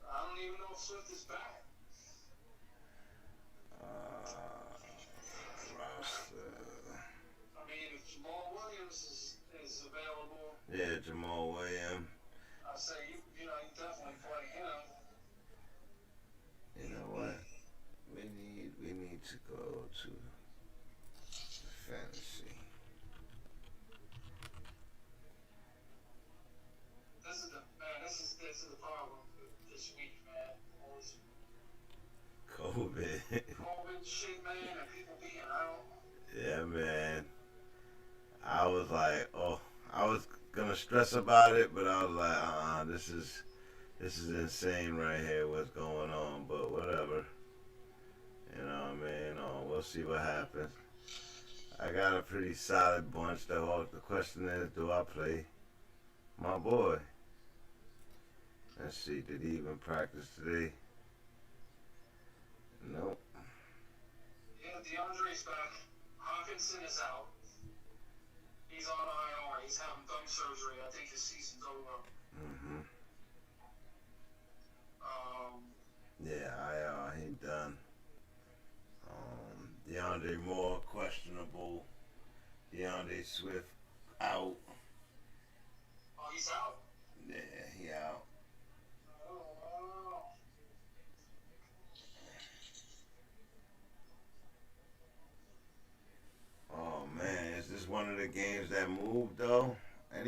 I don't even Swift is back. I mean, if Jamal Williams is available. Yeah, Jamal Williams. I say you definitely play him. You know what? We need to go to fantasy. This is the problem this week, man. COVID. COVID shit, man, and people being out. Yeah, man. I was like, I was gonna stress about it, but I was like, this is insane right here. What's going on? But whatever. You know what I mean? We'll see what happens. I got a pretty solid bunch, though. The question is, do I play my boy? Let's see. Did he even practice today? Nope. Yeah, DeAndre's back. Hawkinson is out. He's on IR. He's having thumb surgery. I think his season's over. Yeah, he done. DeAndre Moore, questionable. DeAndre Swift, out. Oh, he's out? Yeah, he out. Oh, wow. Oh, man, is this one of the games that moved, though? And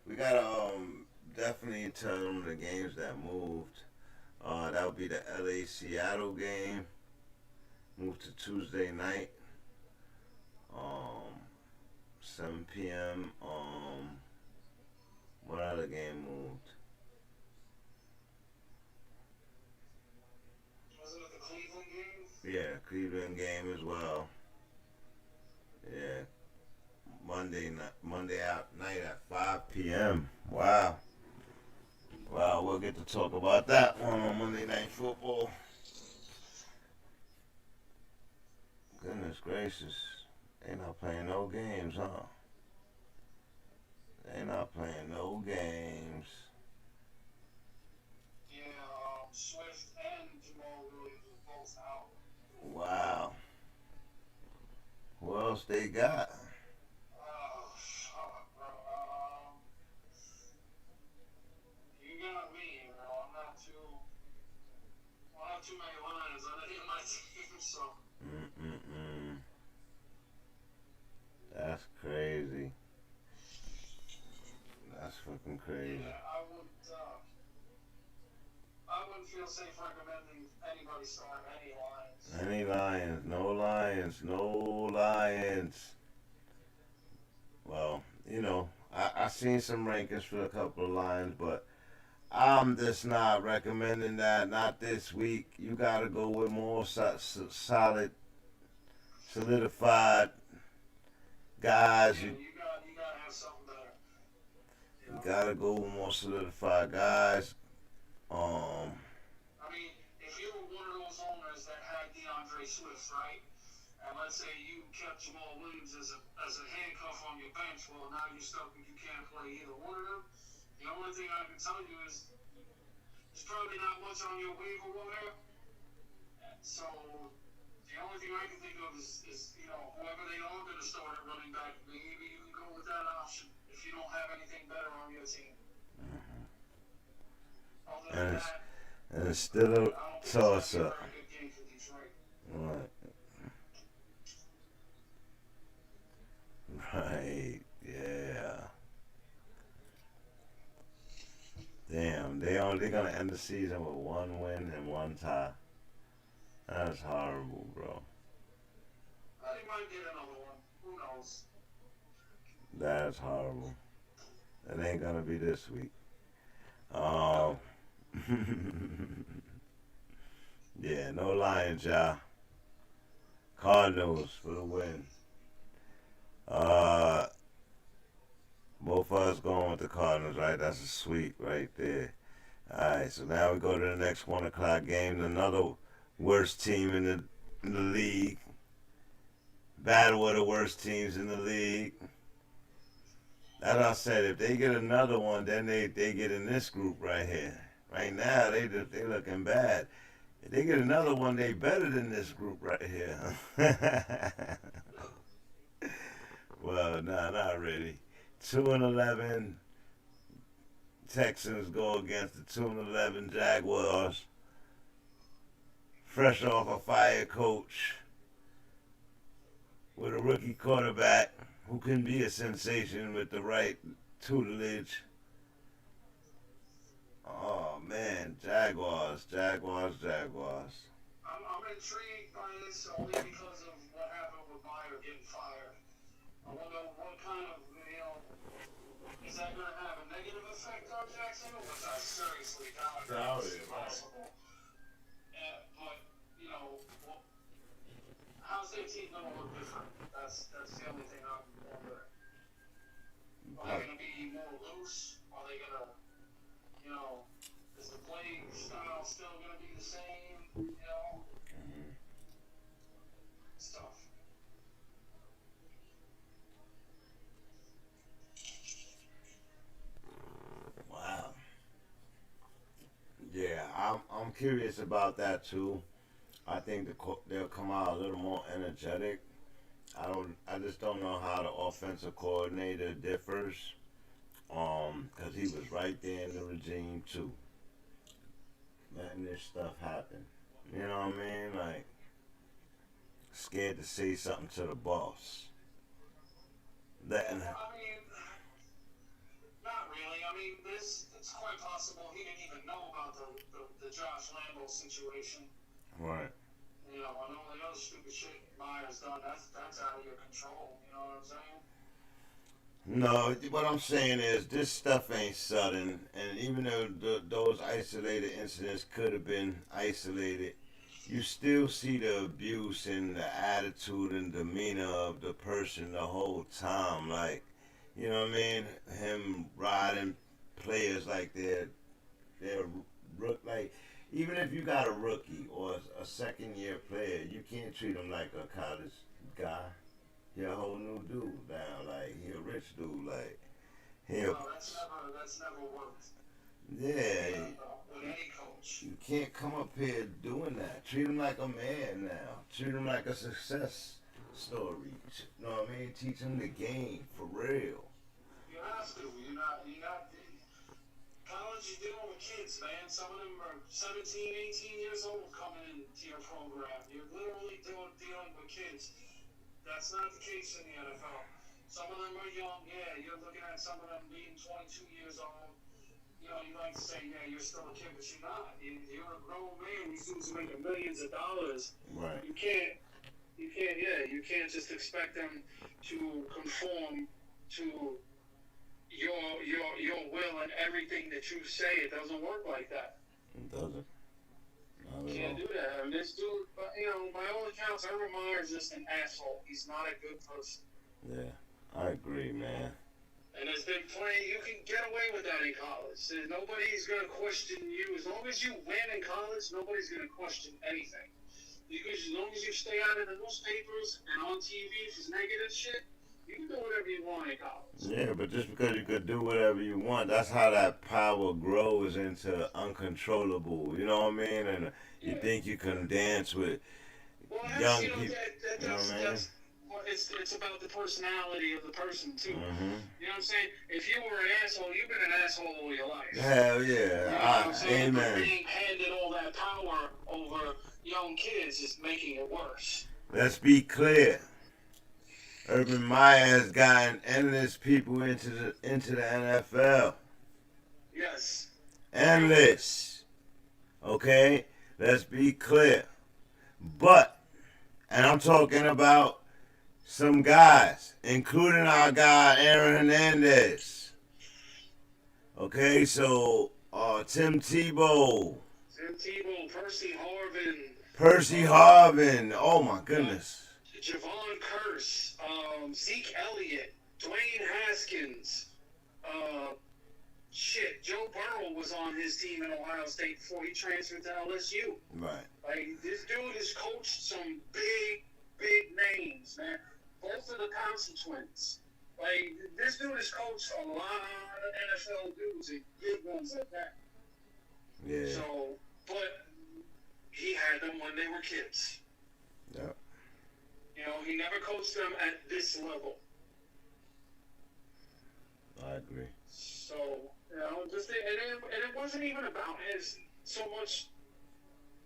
we gotta definitely tell them the games that moved. That would be the LA-Seattle game. Moved to Tuesday night. 7 p.m. What other game moved? Wasn't it the Cleveland game? Yeah, Cleveland game as well. Yeah. Monday night at 5 p.m. Wow. Wow, we'll get to talk about that one on Monday Night Football. Goodness gracious. They not playing no games, huh? They not playing no games. Yeah, Swift and Jamal Williams are both out. Wow. Who else they got? Oh, fuck, bro. You got me, bro. I don't have too many lines on any of my teams, so. That's crazy. That's fucking crazy. Yeah, I wouldn't feel safe recommending anybody start any Lions. Any Lions? No Lions. No Lions. Well, I seen some rankings for a couple of Lions, but I'm just not recommending that. Not this week. You gotta go with more solid, solidified guys. You gotta have something better. You gotta go with more solidified guys. I mean, if you were one of those owners that had DeAndre Swift, right? And let's say you kept Jamal Williams as a handcuff on your bench, well, now you're stuck and you can't play either one of them. The only thing I can tell you is there's probably not much on your waiver wire. So the only thing I can think of is whoever they are going to start at running back, maybe you can go with that option if you don't have anything better on your team. And it's still a toss-up. Right. Right. Yeah. Damn. They're gonna end the season with 1 win and 1 tie. That's horrible, bro. They might get another one. Who knows? That's horrible. It ain't gonna be this week. Yeah, no Lions, y'all. Cardinals for the win. Both of us going with the Cardinals, right? That's a sweep right there. Alright, so now we go to the next 1 o'clock game. Another worst team in the league. Battle of the worst teams in the league. As I said, if they get another one, then they get in this group right here. Right now, they looking bad. If they get another one, they better than this group right here. Well, nah, not really. 2-11 Texans go against the 2-11 Jaguars. Fresh off a fire coach with a rookie quarterback who can be a sensation with the right tutelage. Oh man, Jaguars. I'm intrigued by this only because of what happened with Meyer getting fired. I wonder what kind of, is that going to have a negative effect on Jacksonville? Which I seriously doubt it's possible. But, how's their team going to look different? That's the only thing I'm wondering. Are they going to be more loose? Are they going to, is the play style still going to be the same? Stuff. Wow. Yeah, I'm curious about that too. I think they'll come out a little more energetic. I just don't know how the offensive coordinator differs. Cause he was right there in the regime too, letting this stuff happen. You know what I mean? Like scared to say something to the boss. Letting. Not really. It's quite possible he didn't even know about the Josh Lambo situation. Right. And all the other stupid shit Meyer's done, that's out of your control. You know what I'm saying? No, what I'm saying is this stuff ain't sudden, and even though those isolated incidents could have been isolated, you still see the abuse and the attitude and demeanor of the person the whole time. Like, you know what I mean? Him riding players like they're like, even if you got a rookie or a second-year player, you can't treat him like a college guy. You're a whole new dude now. Like, he a rich dude. Like, no, that's never worked. Yeah. With any coach. You can't come up here doing that. Treat him like a man now. Treat him like a success story. You know what I mean? Teach him the game for real. You have to. You're not. College, you're dealing with kids, man. Some of them are 17, 18 years old coming into your program. You're literally dealing with kids. That's not the case in the NFL. Some of them are young. Yeah, you're looking at some of them being 22 years old. You like to say, yeah, you're still a kid, but you're not. You're a grown man. These dudes are making millions of dollars. Right. You can't just expect them to conform to your will and everything that you say. It doesn't work like that. It doesn't. You can't do that. This dude, by all accounts, Urban Meyer is just an asshole. He's not a good person. Yeah, I agree, man. And there's been plenty. You can get away with that in college. Nobody's going to question you. As long as you win in college, nobody's going to question anything. Because as long as you stay out of the newspapers and on TV for negative shit, you can do whatever you want in college. Yeah, but just because you could do whatever you want, that's how that power grows into uncontrollable. You know what I mean? And you think you can dance with young people. You know what I mean? It's about the personality of the person too. Mm-hmm. You know what I'm saying? If you were an asshole, you've been an asshole all your life. Hell yeah. You know what I'm saying? Amen. But being handed all that power over young kids is making it worse. Let's be clear. Urban Meyer has gotten endless people into the NFL. Yes. Endless. Okay? Let's be clear. But, and I'm talking about some guys, including our guy Aaron Hernandez. Okay, so Tim Tebow. Percy Harvin. Oh my goodness. Javon Curse, Zeke Elliott, Dwayne Haskins, Joe Burrow was on his team in Ohio State before he transferred to LSU. Right. Like, this dude has coached some big names, man. Both of the Thompson twins. Like, this dude has coached a lot of NFL dudes and good ones at that. Yeah. So, but he had them when they were kids. Yep. You know, he never coached them at this level. I agree. So, you know, just and it wasn't even about his so much.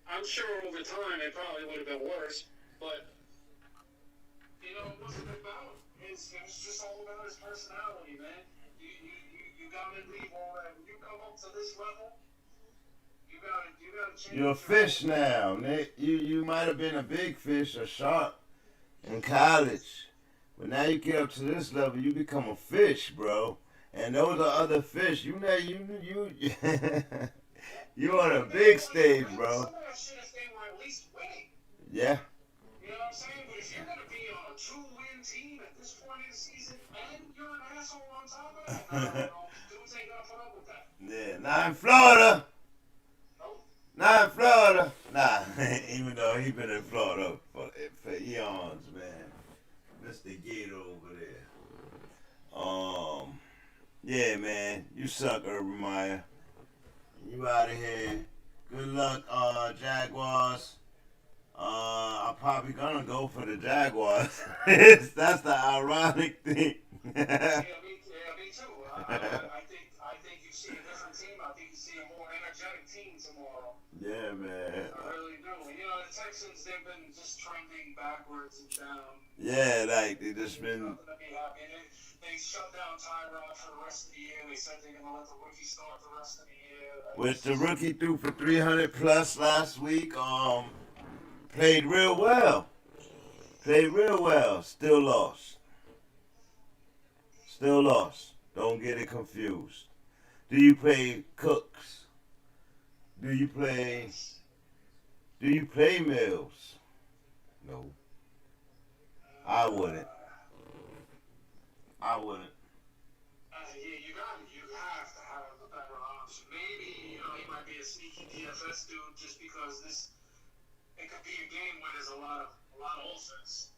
I'm sure over time it probably would have been worse, but you know, it wasn't about his. It was just all about his personality, man. You gotta leave all that. When you come up to this level, you gotta change. You're a fish now, Nick. You might have been a big fish or shark in college, but now you get up to this level, you become a fish, bro. And those are other fish. You know, you on a big stage, bro. Some of that shit if they were at least winning. Yeah. You know what I'm saying? But if you're gonna be on a 2-win team at this point in the season and you're an asshole on top of it, no, dudes ain't gonna put up with that. Yeah, not in Florida. Nope. Not in Florida. Nah, even though he been in Florida for eons, man. Mr. Gator over there. Yeah, man, you suck, Urban Meyer. You out of here. Good luck, Jaguars. I'm probably gonna go for the Jaguars. That's the ironic thing. Yeah, me too. I think you see a different team. I think you see a more energetic team tomorrow. Yeah, man. I really do. You know, the Texans, they've been just trending backwards and down. Yeah, like they just been. Nothing to be happy. They shut down Tyrod for the rest of the year. They said they're gonna let the rookie start the rest of the year. Which the rookie threw for 300 plus last week. Played real well. Still lost. Don't get it confused. Do you play Cooks? Do you play Mills? No. I wouldn't. You have to have a better option. Maybe, you know, he might be a sneaky DFS dude just because it could be a game where there's a lot of offense.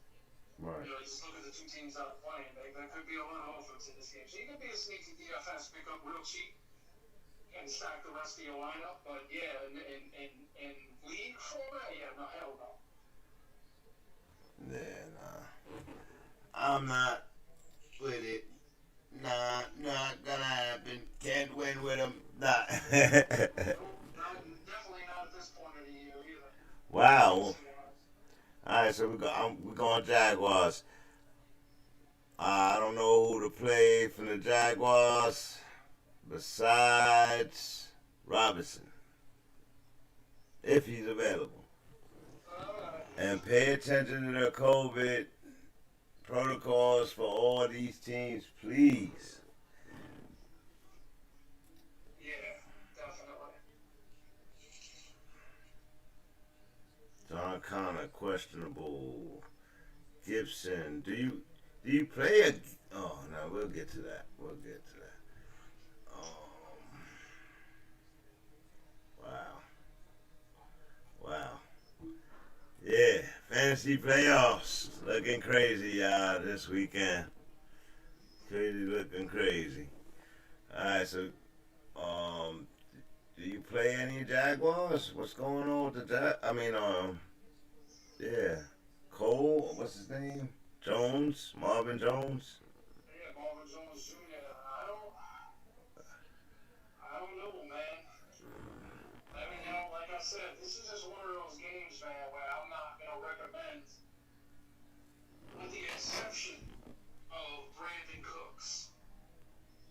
Right. You know, you just look at the two teams that are playing. There could be a lot of offense in this game. So you could be a sneaky DFS, pick up real cheap, and stack the rest of your lineup. But yeah, in league format, yeah, no, hell no. Yeah, nah. I'm not with it. Nah, not gonna happen. Can't win with him. Nah. Definitely not at this point of the year either. Wow. Alright, so we're going Jaguars. I don't know who to play from the Jaguars besides Robinson, if he's available. And pay attention to the COVID protocols for all these teams, please. Yeah, definitely. John Connor, questionable. Gibson, do you play a? Oh no, we'll get to that. Wow. Yeah, fantasy playoffs looking crazy, y'all, this weekend. Looking crazy. Alright, so, do you play any Jaguars? What's going on with the yeah. Cole, what's his name? Jones? Marvin Jones? Yeah, Marvin Jones Jr. I don't know, man. I mean, you know, like I said, this is just one of those games, man, where I'm not going to recommend, with the exception of Brandon Cooks,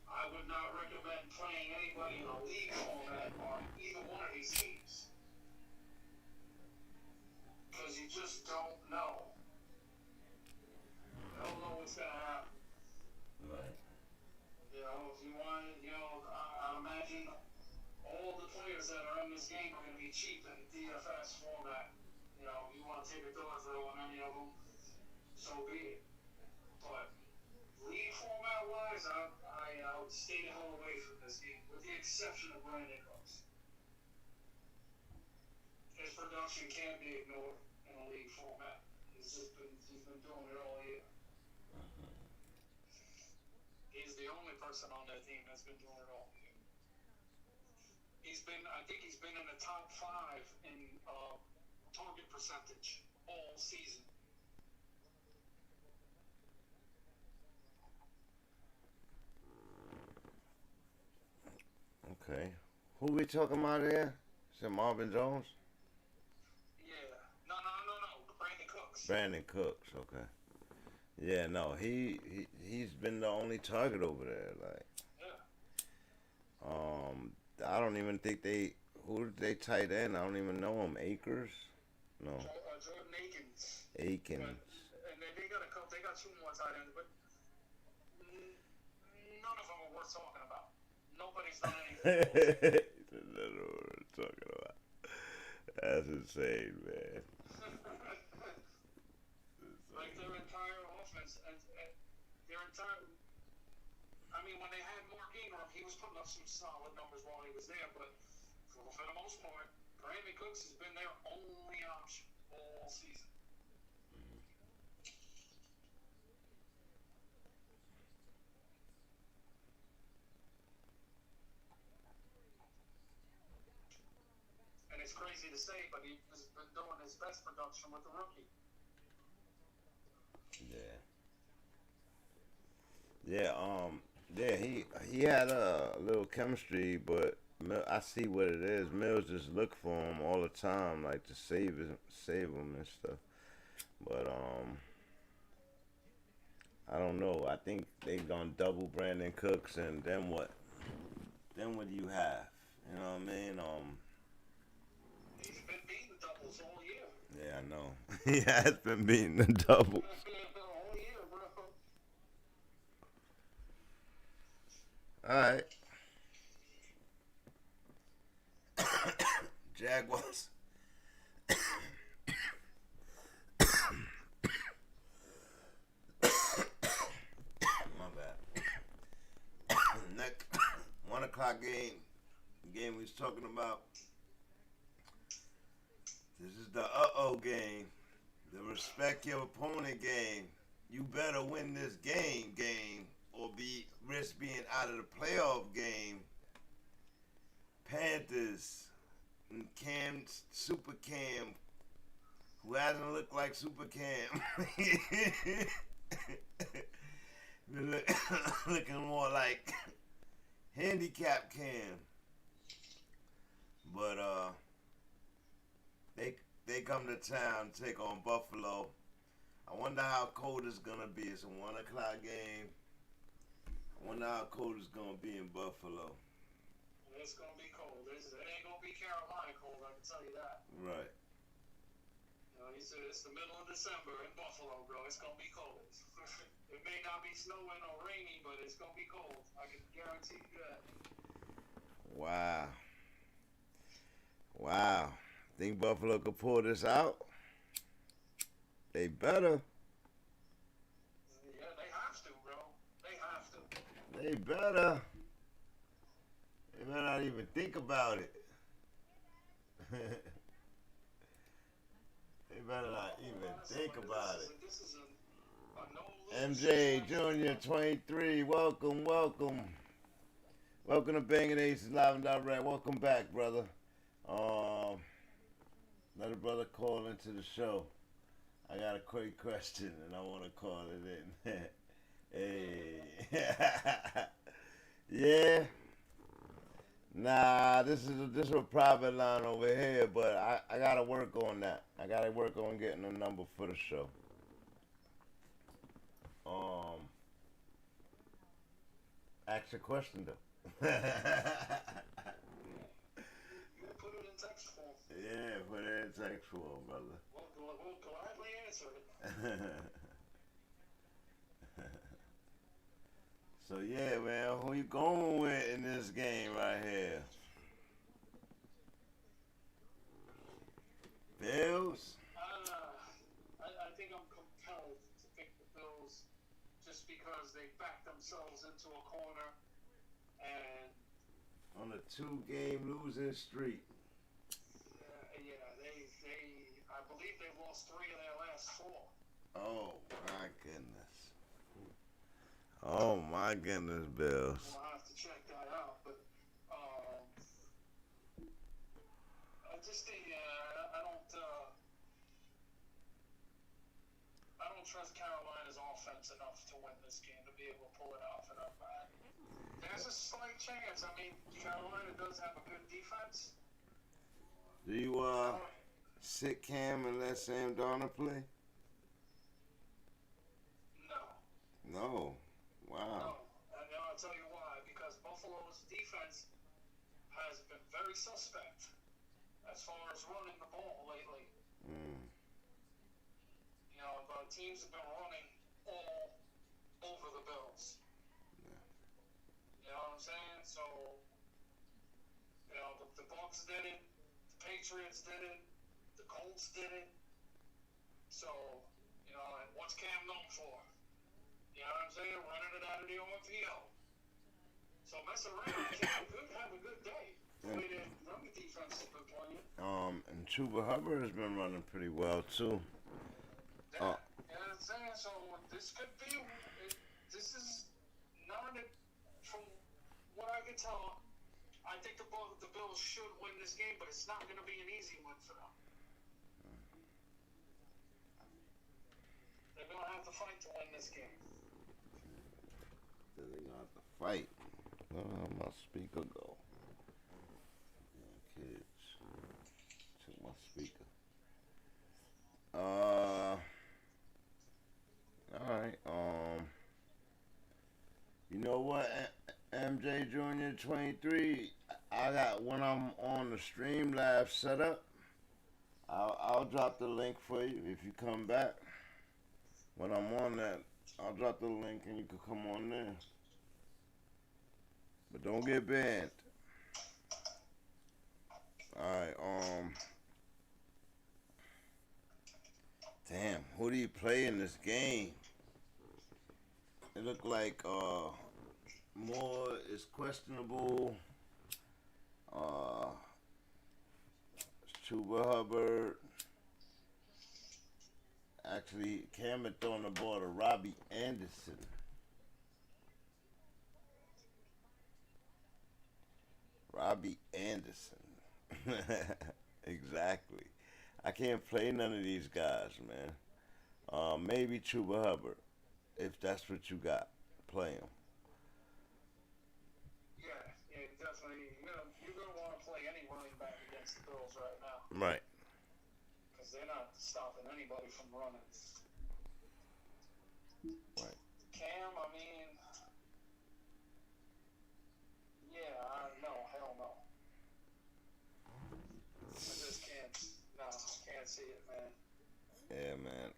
I would not recommend playing anybody in a league format on either one of these teams. Because you just don't know. You don't know what's going to happen. Right. You know, if you want, you know, I imagine all the players that are in this game are going to be cheap in DFS format. You know, you want to take a dart throw on any of them, so be it. But league format wise, I would stay the hell away from this game, with the exception of Brandon Cooks. His production can't be ignored in a league format. He's been doing it all year. He's the only person on that team that's been doing it all year. I think he's been in the top 5 in target percentage all season. Okay. Who we talking about here? Is it Marvin Jones? Yeah. No. Brandon Cooks. Brandon Cooks, okay. Yeah, no, he's been the only target over there. Like, yeah. I don't even think who did they tight end? I don't even know him. Akers? No. Jordan Akins. Akins. And they got a couple. They got 2 more tight ends, but none of them are worth talking about. Nobody's done anything. That's what we're talking about. That's insane, man. Like their entire offense, I mean, when they had Mark Ingram, he was putting up some solid numbers while he was there, but for the most part, Brandon Cooks has been their only option all season. And it's crazy to say, but he has been doing his best production with the rookie. Yeah. Yeah, he had a little chemistry, but I see what it is. Mills just look for him all the time, like to save him and stuff. But I don't know. I think they gonna double Brandon Cooks, and then what? Then what do you have? You know what I mean? He's been beating doubles all year. Yeah, I know. He has been beating the doubles. All year, bro. All right. Jaguars. My bad. Next 1 o'clock game. The game we was talking about. This is the game. The respect your opponent game. You better win this game, or risk being out of the playoff game. Panthers and Super Cam, who hasn't looked like Super Cam. Looking more like handicap Cam. But they come to town, take on Buffalo. I wonder how cold it's gonna be. It's a 1 o'clock game. I wonder how cold it's gonna be in Buffalo. It's gonna be cold. It ain't gonna be Carolina cold, I can tell you that. Right. You know, it's the middle of December in Buffalo, bro. It's gonna be cold. It may not be snowing or rainy, but it's gonna be cold. I can guarantee you that. Wow. Think Buffalo could pull this out? They better. Yeah, they have to, bro. They have to. They better. They better not even think about it. They better not even think about it. This is a no-lose MJ Jr. 23, welcome. Welcome to BANGnACES LIVEnDIRECT. Welcome back, brother. Let a brother call into the show. I got a quick question and I want to call it in. Hey. Yeah. Nah, this is a private line over here, but I gotta work on that. I gotta work on getting a number for the show. Ask a question though. You put it in text form. Yeah, put it in text form, brother. We'll gladly answer it. So yeah, man, who you going with in this game right here? Bills? I think I'm compelled to pick the Bills just because they backed themselves into a corner and On a 2-game losing streak. I believe they lost 3 of their last 4. Oh my goodness. Oh my goodness, Bills. We'll have to check that out, but just I don't trust Carolina's offense enough to win this game to be able to pull it off. And there's a slight chance. I mean, Carolina does have a good defense. Do you sit Cam and let Sam Darnold play? No. No. Wow. No. And I'll tell you why. Because Buffalo's defense has been very suspect as far as running the ball lately. You know, the teams have been running all over the Bills. Yeah. You know what I'm saying? So, you know, the BUCS did it, the Patriots did it, the Colts did it. So, you know, and what's Cam known for? You know what I'm saying? Running it out of the RPO. So mess around, Cam could have a good day. The way the run defense has been playing. And Chuba Hubbard has been running pretty well too. Yeah, you know what I'm saying? So this could be, this is not, from what I can tell, I think the Bills should win this game, but it's not going to be an easy win for them. They're going to have to fight to win this game. They're going to have to fight. Where did my speaker go? Yeah, kids. Took my speaker. Alright, you know what, MJ Jr. 23, I got, when I'm on the Streamlabs setup, I'll drop the link for you if you come back. When I'm on that, I'll drop the link and you can come on there. But don't get banned. Alright, damn, who do you play in this game? It looked like Moore is questionable. Chuba Hubbard. Actually, Cam had thrown the ball to Robbie Anderson. Robbie Anderson. Exactly. I can't play none of these guys, man. Maybe Chuba Hubbard, if that's what you got. Play him. Yeah, definitely. You're going to want to play any running back against the Bills right now. Right. Because they're not stopping anybody from running. Right. Cam, I mean, no, hell no. I just can't see it, man. Yeah, man.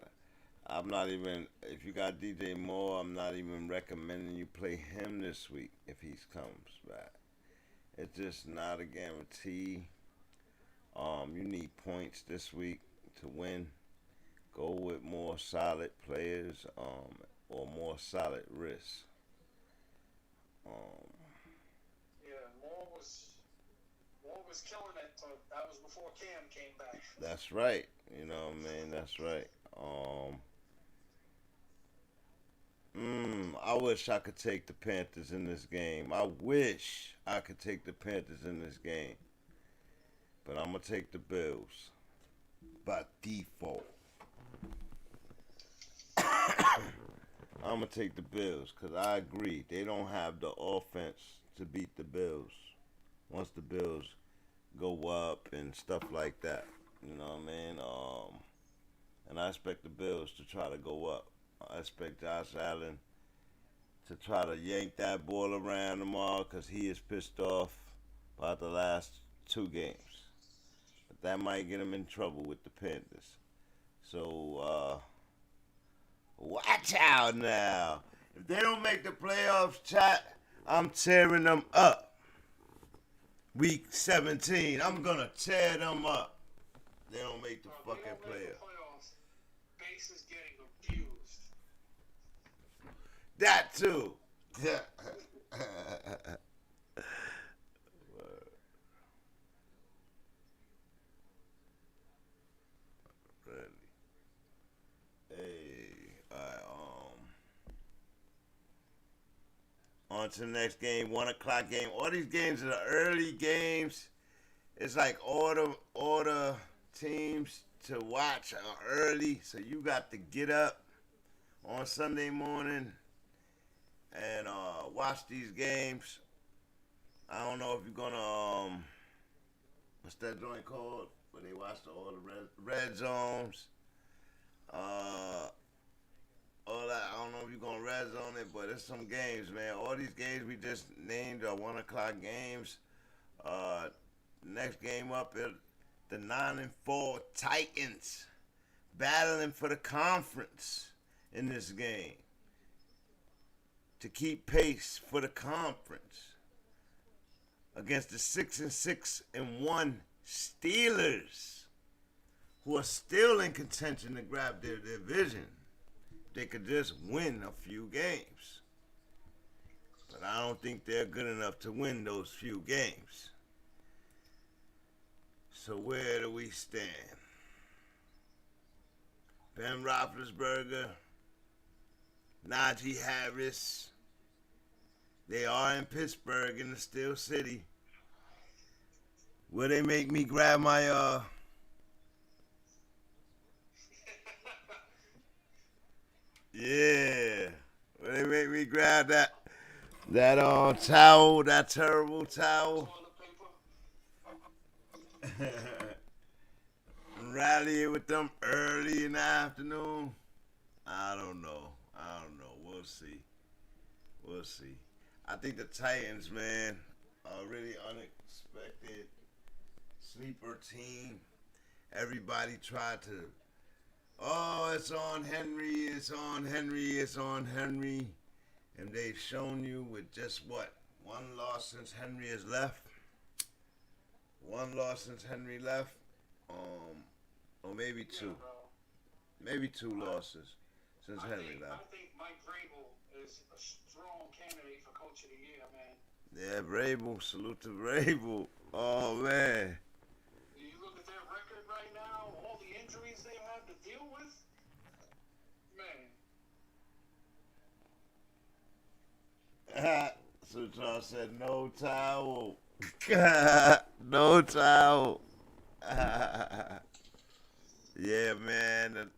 I'm not even, if you got DJ Moore, I'm not even recommending you play him this week if he comes back. It's just not a guarantee. You need points this week to win. Go with more solid players, or more solid risks. Moore was killing it. So that was before Cam came back. That's right. You know what I mean? That's right. I wish I could take the Panthers in this game. I wish I could take the Panthers in this game. But I'm going to take the Bills by default. I'm going to take the Bills because I agree. They don't have the offense to beat the Bills once the Bills go up and stuff like that. You know what I mean? And I expect the Bills to try to go up. I expect Josh Allen to try to yank that ball around tomorrow because he is pissed off about the last 2 games. But that might get him in trouble with the Panthers. So, watch out now. If they don't make the playoffs, chat, I'm tearing them up. Week 17, I'm going to tear them up. They don't make the fucking playoffs. Base is getting abused. That too. Really. Hey, on to the next game, 1 o'clock game. All these games are the early games. it's like all the teams to watch early, so you got to get up on Sunday morning and watch these games. I don't know if you're gonna what's that joint called? Where they watch all the red zones, all that. I don't know if you're gonna red zone it, but it's some games, man. All these games we just named are 1 o'clock games. Uh, Next game up is the 9-4 Titans battling for the conference in this game to keep pace for the conference against the 6-6-1 Steelers, who are still in contention to grab their division. They could just win a few games, but I don't think they're good enough to win those few games. So where do we stand? Ben Roethlisberger, Najee Harris. They are in Pittsburgh in the Steel City. Will they make me grab my yeah. Will they make me grab that towel, that terrible towel? Rally with them early in the afternoon. I don't know. We'll see. I think the Titans, man, are really unexpected sleeper team. Everybody tried to, it's on Henry. And they've shown you with just what? One loss since Henry has left. Or maybe two. Maybe 2 losses since Henry left. I think Mike Vrabel is a strong candidate for Coach of the Year, man. Yeah, Vrabel. Salute to Vrabel. Oh, man. You look at their record right now, all the injuries they have to deal with, man. So Charles said, no towel. No towel. Yeah, man.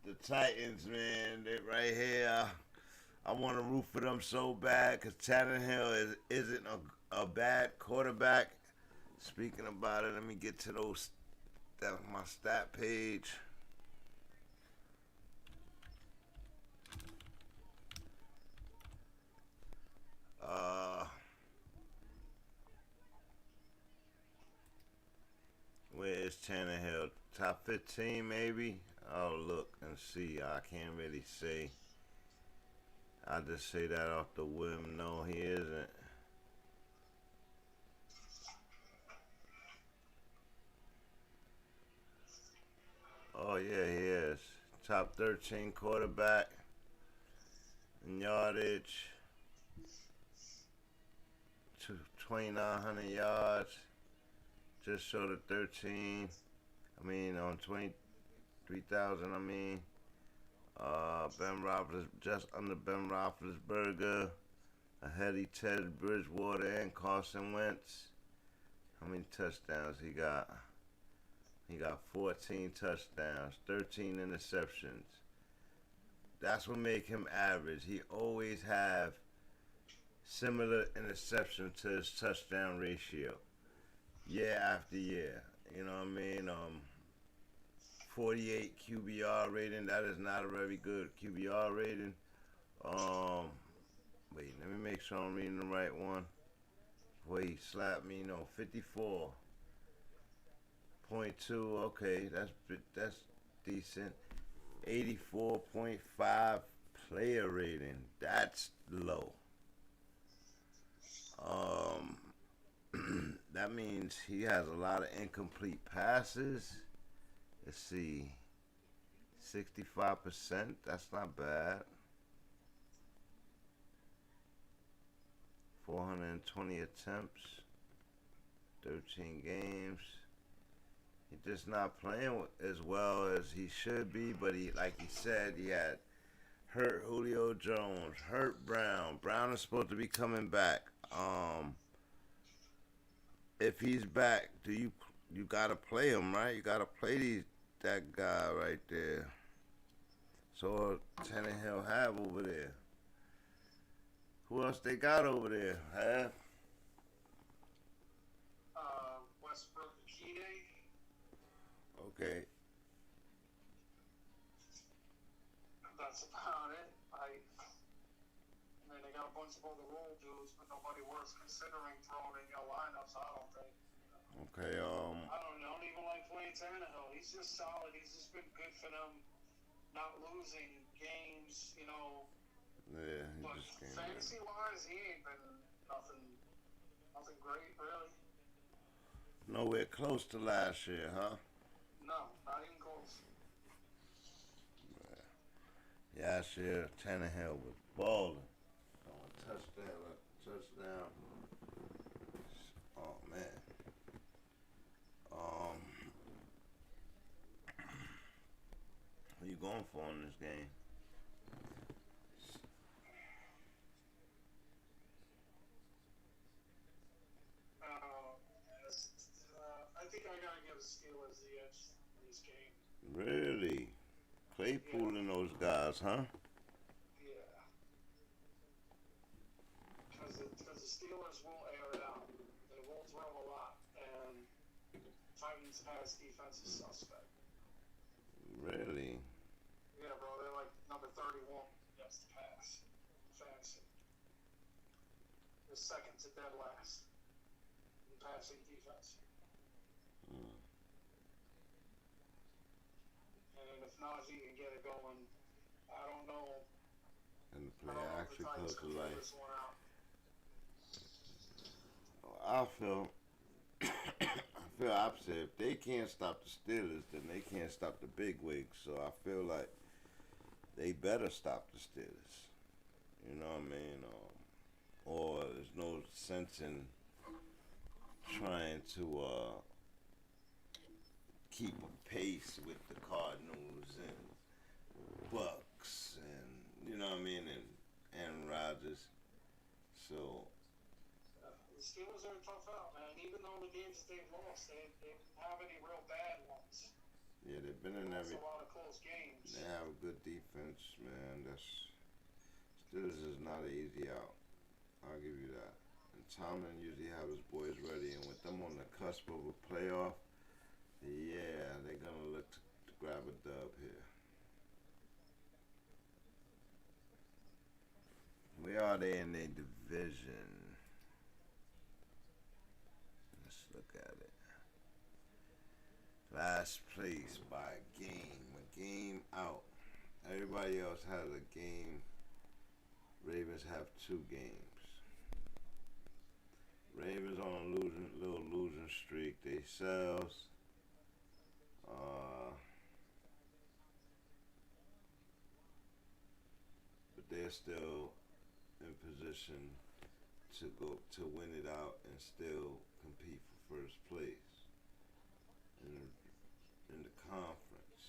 The Titans, man, they right here. I want to root for them so bad because Tannehill isn't a bad quarterback. Speaking about it, let me get to my stat page. Where is Tannehill? Top 15 maybe? I'll look and see. I can't really say. I'll just say that off the whim. No, he isn't. Oh, yeah, he is. Top 13 quarterback in yardage. 2,900 yards. Just short of 13. On 23,000, just under Ben Roethlisberger. Ahead of Ted Bridgewater and Carson Wentz. How many touchdowns he got? He got 14 touchdowns, 13 interceptions. That's what make him average. He always have similar interception to his touchdown ratio. Year after year. You know what I mean? 48 QBR rating. That is not a very good QBR rating. Wait, let me make sure I'm reading the right one. Wait, slap me. No, 54.2. Okay, that's decent. 84.5 player rating. That's low. That means he has a lot of incomplete passes. Let's see. 65%. That's not bad. 420 attempts. 13 games. He's just not playing as well as he should be, but like he said, he had hurt Julio Jones, hurt Brown. Brown is supposed to be coming back. if he's back, you gotta play him, right? You gotta play that guy right there. So Tannehill have over there. Who else they got over there? Have? Westbrook, Keeney. Okay. That's about it. I mean, they got a bunch of other role dudes, but nobody worth considering throwing in your lineups, I don't think. Okay, I don't even like playing Tannehill. He's just solid. He's just been good for them, not losing games, you know. Yeah, he But just came fantasy-wise, he ain't been nothing great, really. nowhere close to last year, huh? No, not even close. Yeah, last year Tannehill was balling. Touchdown. Oh man. Who you going for in this game? I think I gotta give the Steelers the edge in this game. Really? Claypool and those guys, huh? Yeah. Because the Steelers will air it out. They will throw a lot. And Titans' pass defense is suspect. Really? Yeah, bro. They're like number 31 against the pass. Fantasy. They're second to dead last in passing defense. And if Najee can get it going, I don't know. And the I play don't know if actually the Titans comes to can figure life. this one out. I feel opposite. If they can't stop the Steelers, then they can't stop the big wigs. So I feel like they better stop the Steelers. You know what I mean? Or there's no sense in trying to keep a pace with the Cardinals and BUCS and, you know what I mean, and Aaron Rodgers. So The Steelers are tough out, man. Even though the games that they've lost, they didn't have any real bad ones. yeah, they've been in There's every. a lot of close games. They have a good defense, man. Steelers is not an easy out. I'll give you that. And Tomlin usually have his boys ready, and with them on the cusp of a playoff, yeah, they're gonna look to grab a dub here. Where are they in their division? Let's look at it. Last place by a game out. Everybody else has a game. Ravens have 2 games. Ravens on a little losing streak. They sells. But they're still in position to win it out and still compete for first place in the conference.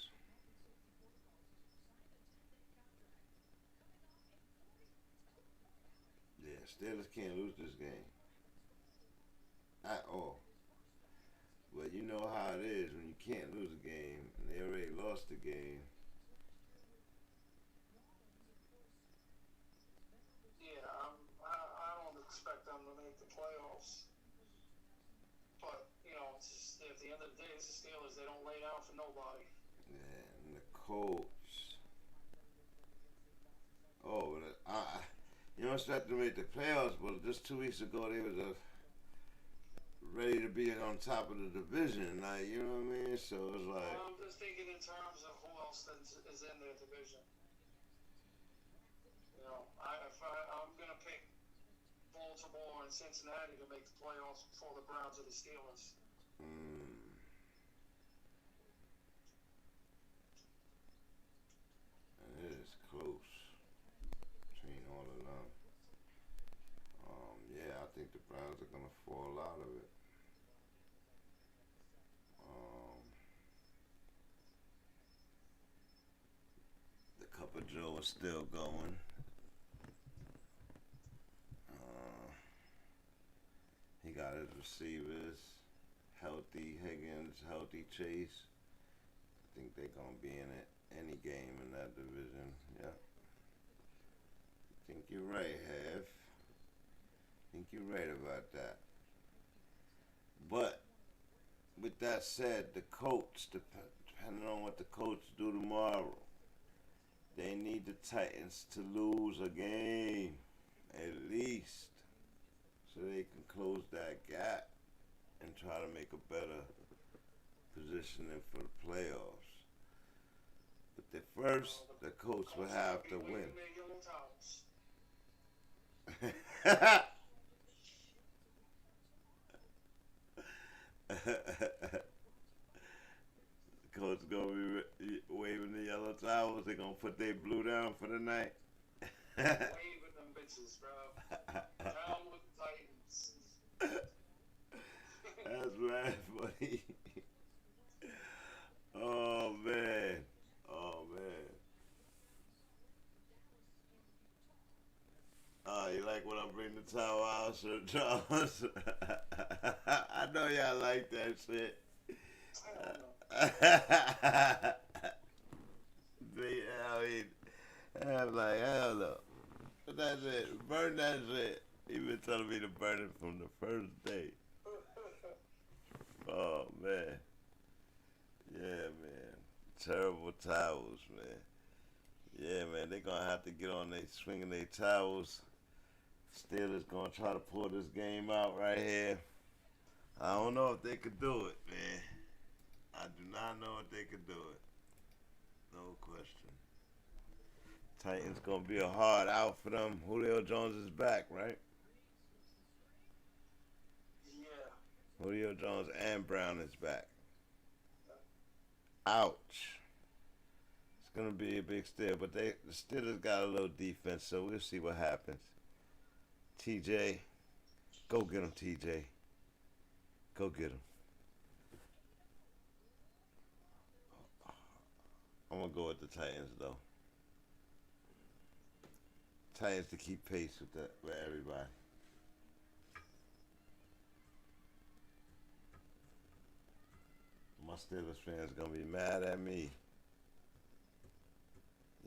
Yeah, Steelers can't lose this game at all. But you know how it is when you can't lose a game and they already lost the game. Yeah, I don't expect them to make the playoffs. But, you know, it's just, at the end of the day, it's the Steelers. They don't lay down for nobody. Yeah, and the Colts. Oh, you don't expect them to make the playoffs, but just 2 weeks ago they was ready to be on top of the division. Like, you know what I mean? So it's like. Well, I'm just thinking in terms of who else is in their division. You know, I'm going to pick Baltimore and Cincinnati to make the playoffs before the Browns or the Steelers. And it is close between all of them. Yeah, I think the Browns are going to fall out of it. The Cup of Joe is still going. He got as receivers. Healthy Higgins, healthy Chase. I think they're going to be in it any game in that division. Yeah. I think you're right, Hev. I think you're right about that. But with that said, the coach, depending on what the coach do tomorrow, they need the Titans to lose a game at least, so they can close that gap and try to make a better positioning for the playoffs. But first, the coach will have to win. Coach gonna be waving the yellow towels. They gonna put their blue down for the night. Waving them bitches, bro. Down with the Titans. That's right, buddy. Oh man. Oh man. Oh, you like when I bring the towel out, Sir Charles? I know y'all like that shit. I'm like, hell no. But that's it. Burn that shit. He been telling me to burn it from the first day. Oh, man. Yeah, man. Terrible towels, man. Yeah, man. They're going to have to get on their swinging their towels. Steelers going to try to pull this game out right here. I don't know if they could do it, man. I do not know if they could do it. No question. Titans going to be a hard out for them. Julio Jones is back, right? Yeah. Julio Jones and Brown is back. Ouch. It's going to be a big steal, but the Steelers got a little defense, so we'll see what happens. TJ, go get him, TJ. Go get him. I'm going to go with the Titans, though. Titans to keep pace with everybody. My Steelers fans going to be mad at me.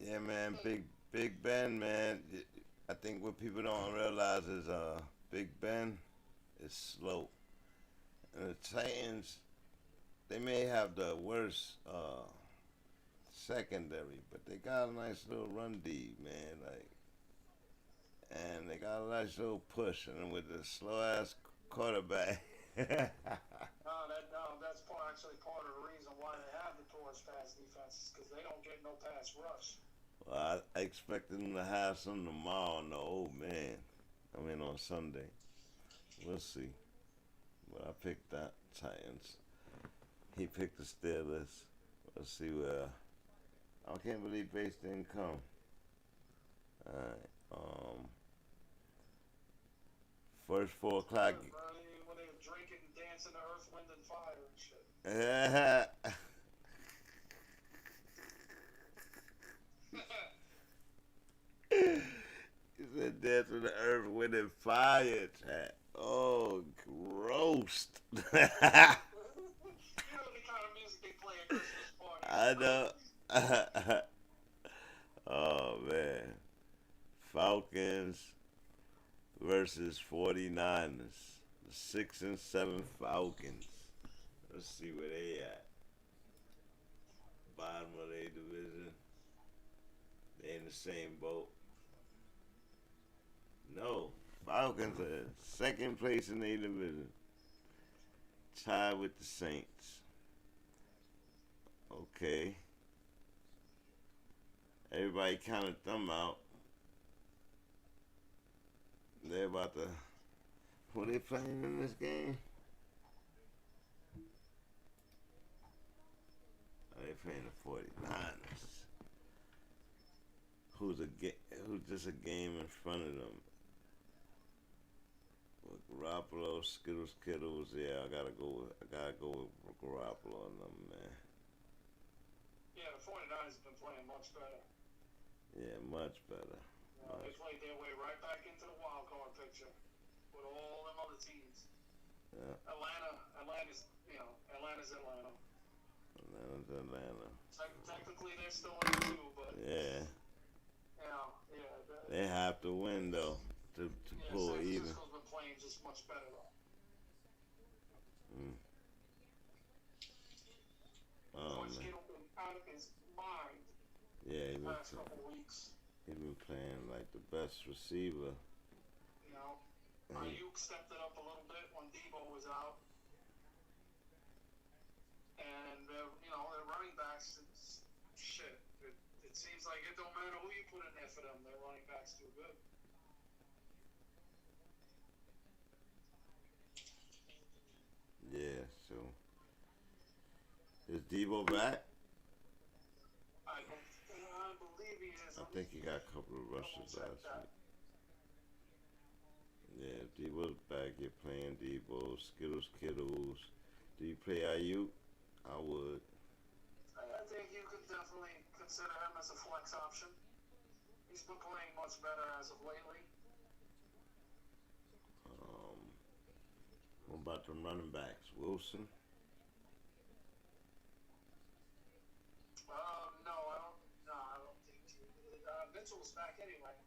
Yeah, man, Big Ben, man. I think what people don't realize is Big Ben is slow. And the Titans, they may have the worst secondary, but they got a nice little run D, man. And they got a nice little push, and with a slow ass quarterback. That's actually part of the reason why they have the poorest pass defenses, because they don't get no pass rush. Well, I expected them to have some tomorrow on the old man. I mean, on Sunday. We'll see. But I picked that Titans. He picked the Steelers. Let's see where. I can't believe Bates didn't come. Alright. First 4 o'clock. When they were drinking and dancing to Earth, Wind, and Fire and shit. He said dancing to Earth, Wind, and Fire, chat. Oh, gross. You know the kind of music they play at Christmas parties. I know. Oh, man. Falcons versus 49ers. The 6 and 7 Falcons. Let's see where they at. Bottom of their division. They in the same boat. No. Falcons are second place in their division. Tied with the Saints. Okay. Everybody counted them out. They're about to. Who are they playing in this game? Are they playing the 49ers? Who's just a game in front of them? With Garoppolo, Skittles, yeah, I gotta go with Garoppolo on them, man. Yeah, the 49ers have been playing much better. Yeah, much better. They played their way right back into the wild card picture with all them other teams. Yeah. Atlanta's, Atlanta's Atlanta. Atlanta's Atlanta. Technically, they're still in it too, but Yeah. yeah. They have to win though to pull San even. Francisco's been playing just much better though. Oh George man. Kittle been out of his mind Yeah, the past couple weeks. he been playing like the best receiver. Ayuk stepped it up a little bit when Debo was out. And, their running backs, shit. It seems like it don't matter who you put in there for them. Their running backs too good. Yeah, so. Is Debo back? I believe he is. I think he got a couple of rushes last week. Yeah, if Debo's back, you're playing Debo, Kittles. Do you play Ayuk? I would. I think you could definitely consider him as a flex option. He's been playing much better as of lately. What about the running backs? Wilson? I don't think Mitchell's back anyway.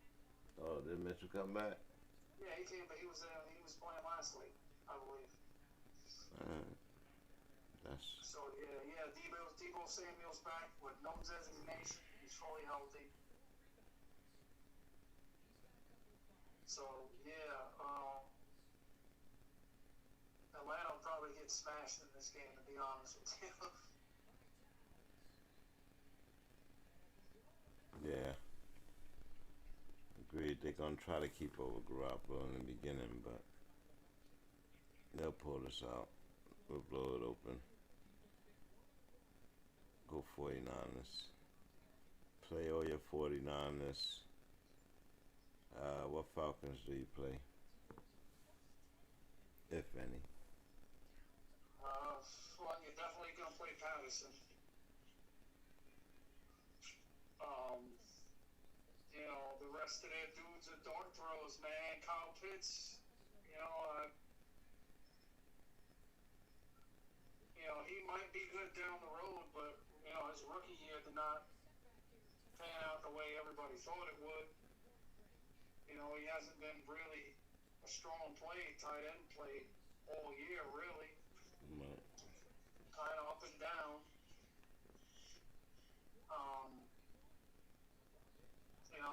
Oh, did Mitchell come back? Yeah, he came, but he was playing last week, I believe. So Debo Samuel's back with no designation. He's fully healthy. So Atlanta will probably get smashed in this game, to be honest with you. Yeah. Agreed. They're going to try to keep over Garoppolo in the beginning, but they'll pull this out. We'll blow it open. Go 49ers. Play all your 49ers. What Falcons do you play? If any. Well, you're definitely going to play Patterson. The rest of their dudes are dart throws, man. Kyle Pitts, he might be good down the road, but, his rookie year did not pan out the way everybody thought it would. He hasn't been really a strong tight end play all year, really. Right. Kind of up and down.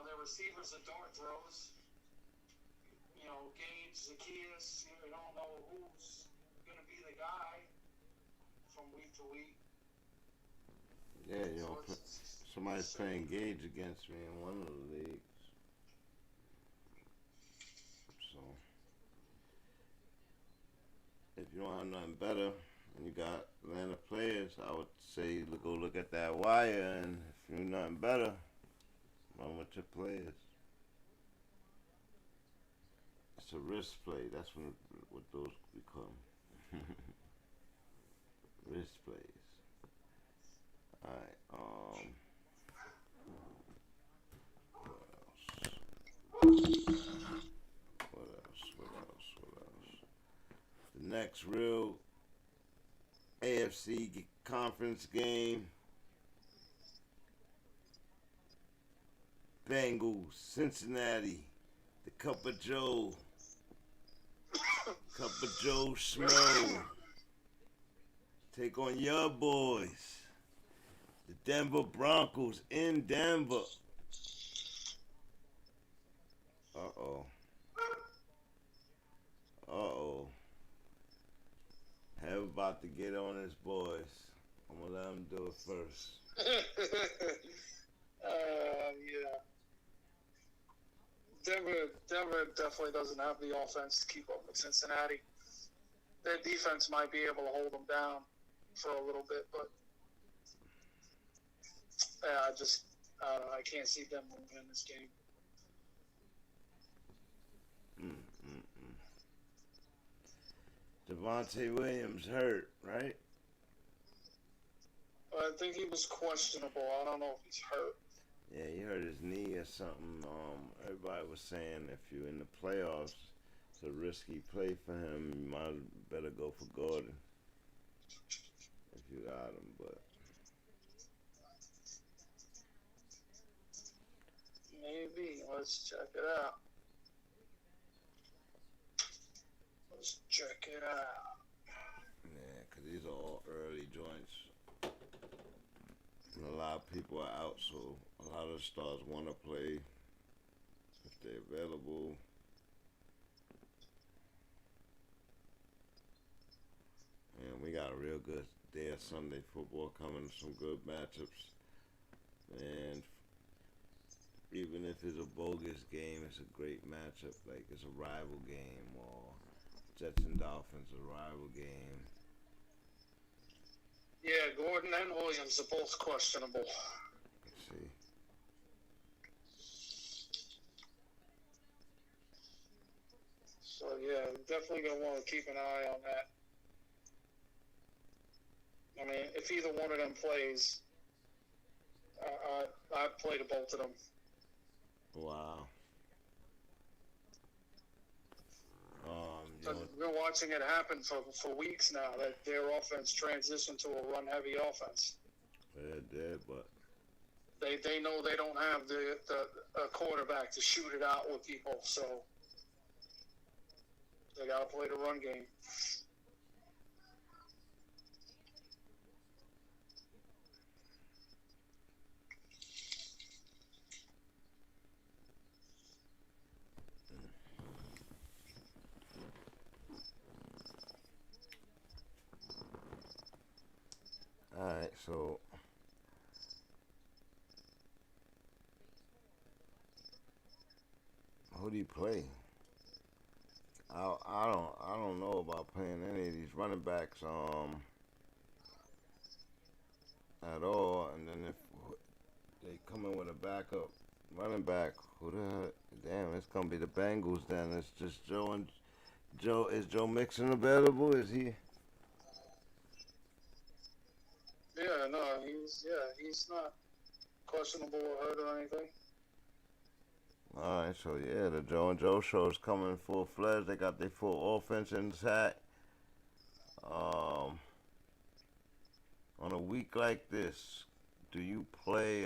Their receivers are dart throws. Gage, Zacchaeus, you don't know who's going to be the guy from week to week. Yeah, somebody's playing Gage against me in one of the leagues. So, if you don't have nothing better and you got Atlanta players, I would say go look at that wire, and if you're nothing better, run with your players. It's a risk play. That's what those become. Risk plays. Alright, what else? The next real AFC conference game. Bengals, Cincinnati, the Cup of Joe Schmo. Take on your boys, the Denver Broncos in Denver. Have about to get on his boys. I'm gonna let him do it first. Yeah. Denver definitely doesn't have the offense to keep up with Cincinnati. Their defense might be able to hold them down for a little bit, but I can't see them winning this game. Davonte Williams hurt, right? I think he was questionable. I don't know if he's hurt. Yeah, he hurt his knee or something. Everybody was saying if you're in the playoffs, a risky play for him. You might better go for Gordon if you got him, but maybe. Let's check it out. Let's check it out. yeah, because these are all early joints. And a lot of people are out, so a lot of stars want to play if they're available. And we got a real good day of Sunday football coming, some good matchups. And even if it's a bogus game, it's a great matchup. Like it's a rival game, or Jets and Dolphins, a rival game. Yeah, Gordon and Williams are both questionable. Let's see. So, yeah, definitely going to want to keep an eye on that. I mean, if either one of them plays, I'd play the both of them. Wow. We're watching it happen for weeks now, that their offense transitioned to a run-heavy offense. Yeah, it did, but They know they don't have a quarterback to shoot it out with people, so they got to play the run game. alright, so who do you play? I don't know about playing any of these running backs at all, and then if they come in with a backup running back, who the hell? Damn, it's gonna be the Bengals then. It's just Joe and Joe. Is Joe Mixon available? Is he? Yeah, no, he's not questionable or hurt or anything. Alright, so yeah, the Joe and Joe show is coming full fledged. They got their full offense intact. On a week like this, do you play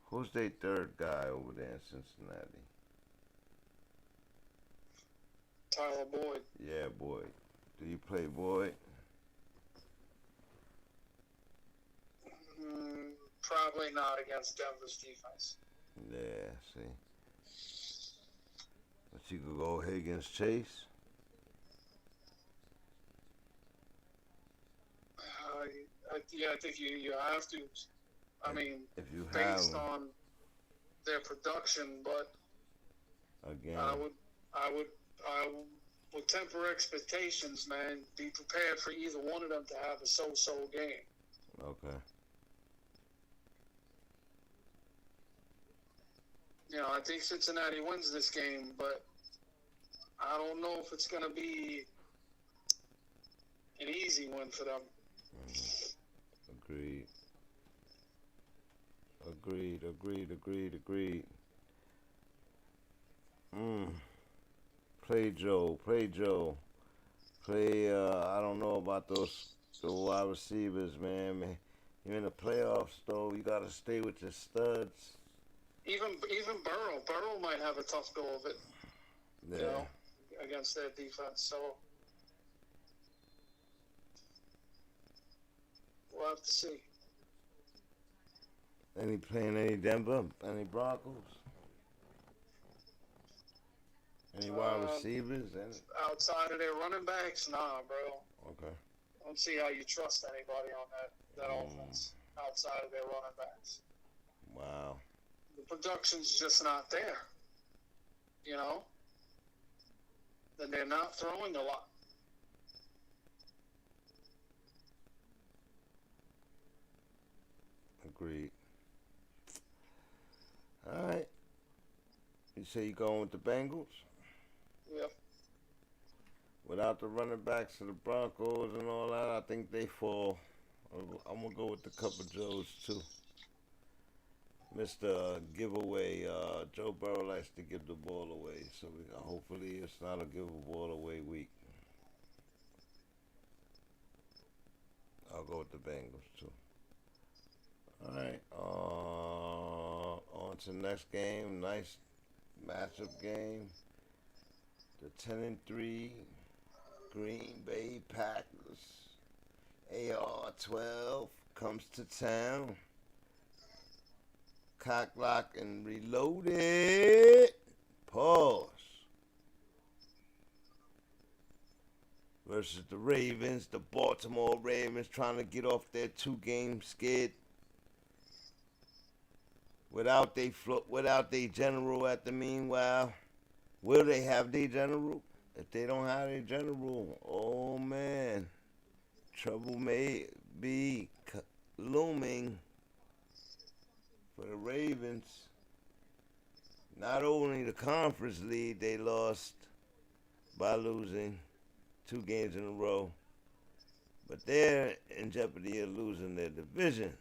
who's their third guy over there in Cincinnati? Tyler Boyd. Yeah, Boyd. Do you play Boyd? Probably not against Denver's defense. Yeah, see. But you could go Higgins Chase. I think you have to. I mean, if you based have on their production, but again, I would temper expectations, man. Be prepared for either one of them to have a so-so game. okay. You know, I think Cincinnati wins this game, but I don't know if it's going to be an easy win for them. Agreed. Play Joe. Play, I don't know about the wide receivers, man. You're in the playoffs, though. You got to stay with your studs. Even Burrow. Burrow might have a tough go of it, Yeah. you know, against their defense. So we'll have to see. Playing any Denver? Any Broncos? Any wide receivers? Outside of their running backs, nah, bro. Okay. I don't see how you trust anybody on that offense outside of their running backs. Wow. The production's just not there, you know? And they're not throwing a lot. Agreed. All right. You say you going with the Bengals? Yep. Without the running backs of the Broncos and all that, I think they fall. I'm going to go with the Cup of Joes, too. Mr. Giveaway. Joe Burrow likes to give the ball away, so hopefully it's not a give a ball away week. I'll go with the Bengals too. All right. On to the next game. Nice matchup game. The 10-3 Green Bay Packers. AR-12 comes to town. Cock, lock, and reloaded. Pause. Versus the Ravens, the Baltimore Ravens trying to get off their 2-game skid. Without their general at the meanwhile. Will they have their general? If they don't have their general, oh man. Trouble may be looming for the Ravens. Not only the conference lead they lost by losing 2 games in a row, but they're in jeopardy of losing their division.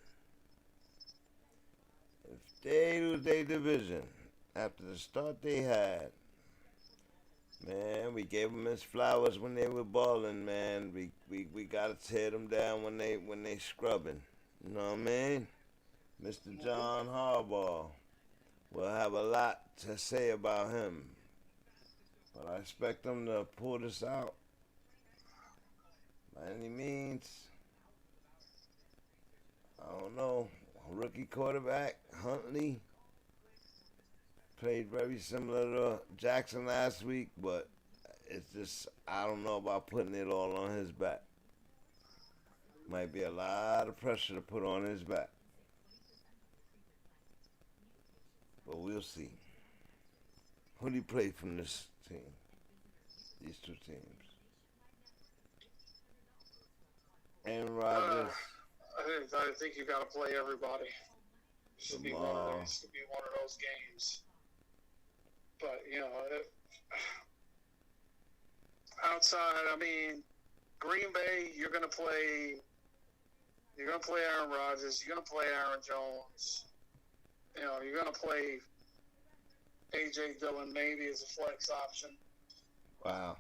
If they lose their division after the start they had, man, we gave them his flowers when they were balling, man. We gotta tear them down when they scrubbing. You know what I mean? Mr. John Harbaugh will have a lot to say about him, but I expect him to pull this out by any means. I don't know. Rookie quarterback Huntley played very similar to Jackson last week, but it's just, I don't know about putting it all on his back. Might be a lot of pressure to put on his back. But we'll see. Who do you play from this team? These 2 teams. Aaron Rodgers. I think you got to play everybody. It should be one of those games. But outside, I mean, Green Bay, you're gonna play Aaron Rodgers. You're gonna play Aaron Jones. You're gonna play AJ Dillon maybe as a flex option. Wow.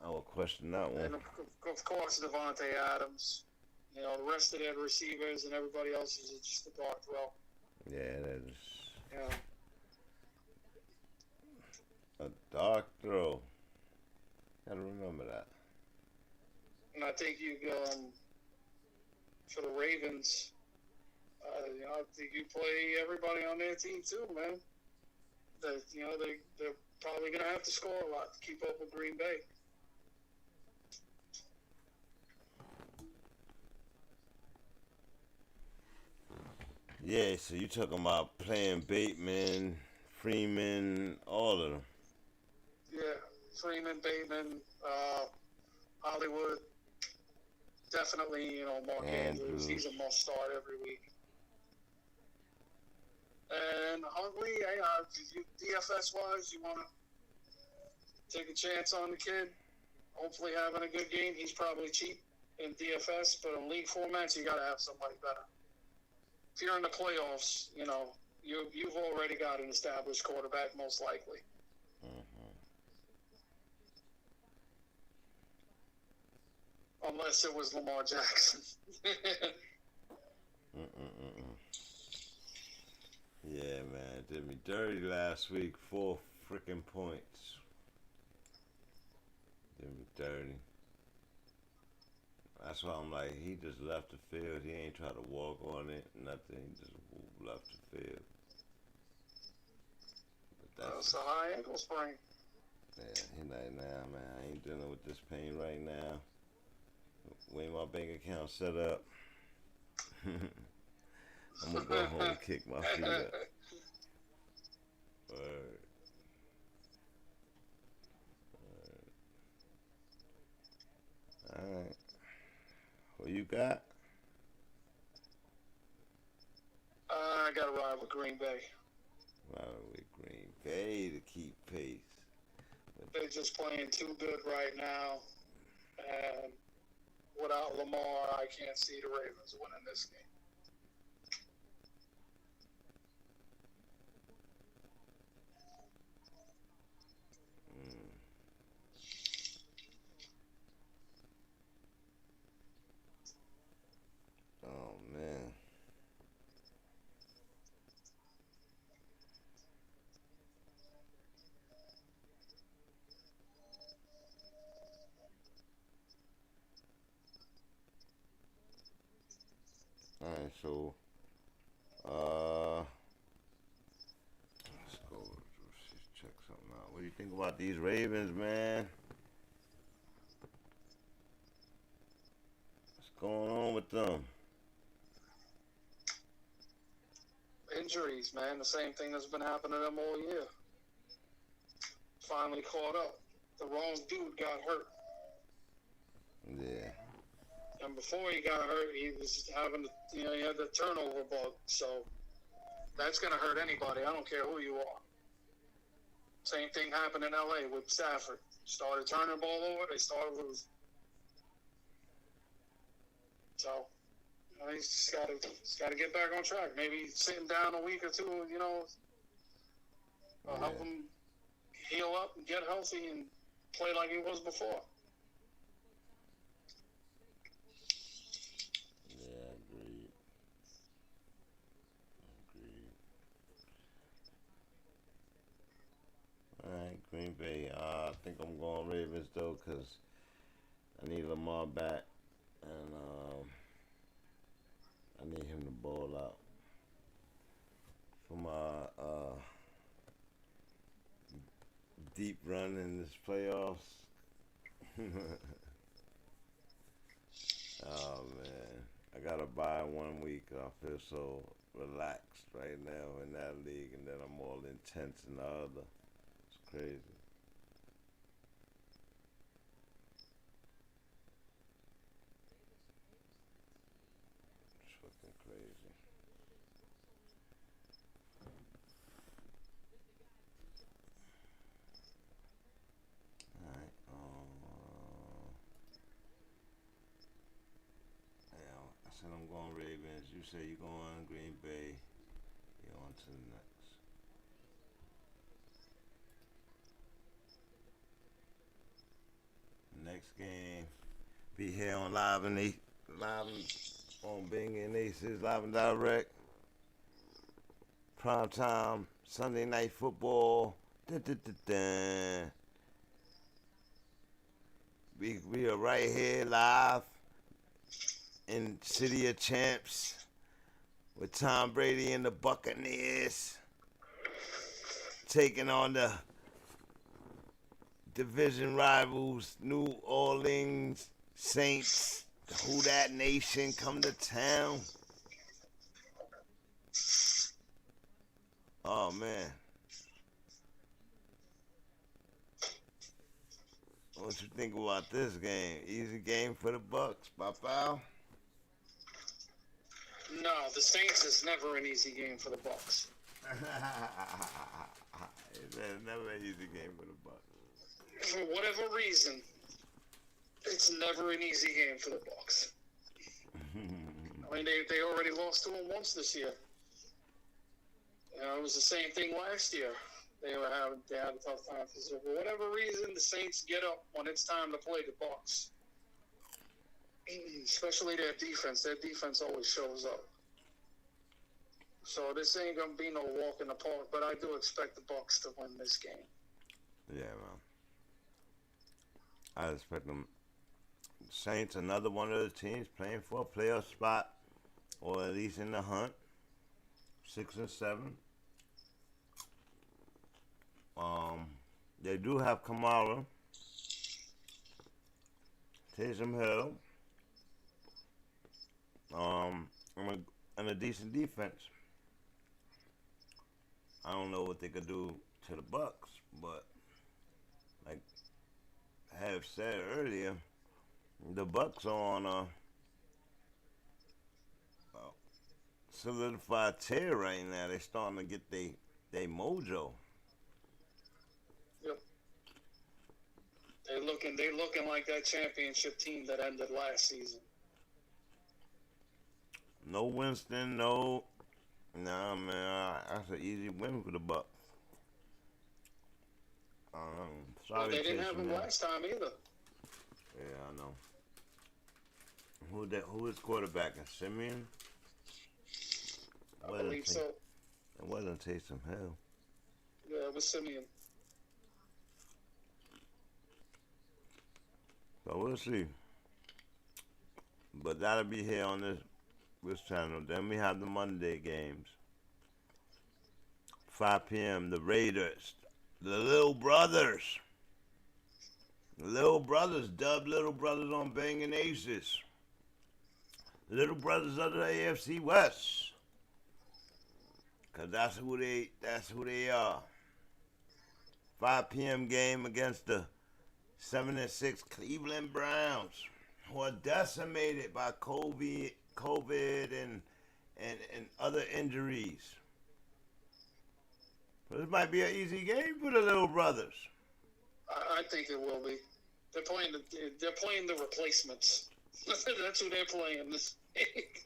I will question that one. And of course, Davonte Adams. The rest of their receivers and everybody else is just a dart throw. Yeah, that is. Yeah. A dark throw. Gotta remember that. And I think for the Ravens, I think you play everybody on their team too, man. They're probably gonna have to score a lot to keep up with Green Bay. Yeah, so you talking about playing Bateman, Freeman, all of them. Yeah, Freeman, Bateman, Hollywood. Definitely, Mark Andrews. He's a must start every week. And Huntley, DFS wise, you want to take a chance on the kid. Hopefully, having a good game. He's probably cheap in DFS, but in league formats, you got to have somebody better. If you're in the playoffs, you've already got an established quarterback, most likely. Unless it was Lamar Jackson. Yeah, man, did me dirty last week. 4 freaking points. Did me dirty. That's why I'm like, he just left the field. He ain't try to walk on it, nothing. He just left the field. But that's a high ankle sprain. Yeah, he like, nah, man, I ain't dealing with this pain right now. Way my bank account set up. I'm gonna go home and kick my feet up. Word. Alright. What you got? I got to ride with Green Bay. Ride with Green Bay to keep pace. They're just playing too good right now. And without Lamar, I can't see the Ravens winning this game. man. So, let's go. Let's check something out. What do you think about these Ravens, man? What's going on with them? Injuries, man. The same thing that's been happening to them all year. Finally caught up. The wrong dude got hurt. Yeah. And before he got hurt, he was having, he had the turnover bug. So that's going to hurt anybody. I don't care who you are. Same thing happened in L.A. with Stafford. Started turning the ball over, they started losing. So he's just got to get back on track. Maybe sitting down a week or two, help him heal up and get healthy and play like he was before. Yeah, agreed. All right, Green Bay. I think I'm going Ravens though, cause I need Lamar back, and I need him to ball out for my deep run in this playoffs. Oh man, I gotta buy 1 week. I feel so relaxed right now in that league, and then I'm all intense in the other. It's crazy. It's fucking crazy. Alright, I said I'm going Ravens. You say you're going Green Bay. You're on to the next. Next game, be here on live on BANGnACES Live and Direct. Prime time Sunday night football. Dun, dun, dun, dun. We are right here live in City of Champs with Tom Brady and the Buccaneers taking on the division rivals, New Orleans Saints. Who that nation come to town? Oh man. What you think about this game? Easy game for the Bucks, Papa? No, the Saints is never an easy game for the Bucks. It's never an easy game for the Bucks. For whatever reason, it's never an easy game for the Bucks. I mean, they already lost to them once this year. It was the same thing last year. They had a tough time. For whatever reason, the Saints get up when it's time to play the Bucks. Especially their defense. Their defense always shows up. So this ain't gonna be no walk in the park, but I do expect the Bucks to win this game. Yeah, man. I expect them. Saints, another one of the teams playing for a playoff spot, or at least in the hunt. 6 and 7. They do have Kamara, Taysom Hill, and a decent defense. I don't know what they could do to the Bucks, but like I have said earlier, the Bucks are on a solidified tear right now. They're starting to get they mojo. Yep. They looking like that championship team that ended last season. No Winston, no. Nah, man, that's an easy win for the Bucks. Sorry, well, they didn't have him last time either. Yeah, I know. Who is quarterbacking? Simeon? I believe so. It wasn't Taysom Hill. Yeah, it was Simeon. So we'll see. But that'll be here on this This channel. Then we have the Monday games. 5 p.m. The Raiders. The Little Brothers. The Little Brothers. Dubbed Little Brothers on Banging Aces. Little Brothers of the AFC West. Cause that's who they are. 5 p.m. game against the 7-6 Cleveland Browns, who are decimated by COVID and other injuries. But this might be an easy game for the Little Brothers. I think it will be. They're playing the replacements. That's who they're playing this week.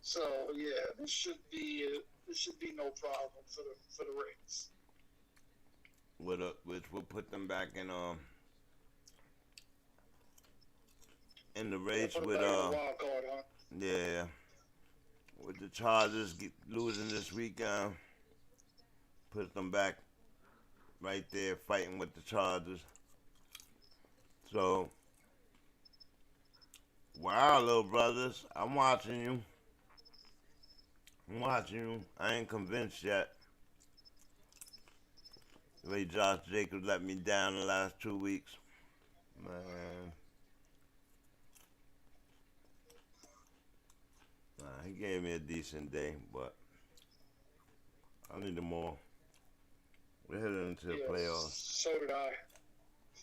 So yeah, this should be no problem for the Raiders. Which will put them back in the race with wild card, huh? Yeah, with the Chargers losing this week, put them back right there fighting with the Chargers. So, wow, Little Brothers, I'm watching you. I ain't convinced yet. The way Josh Jacobs let me down the last 2 weeks. Man. He gave me a decent day, but I need more. We're heading into the playoffs. So did I.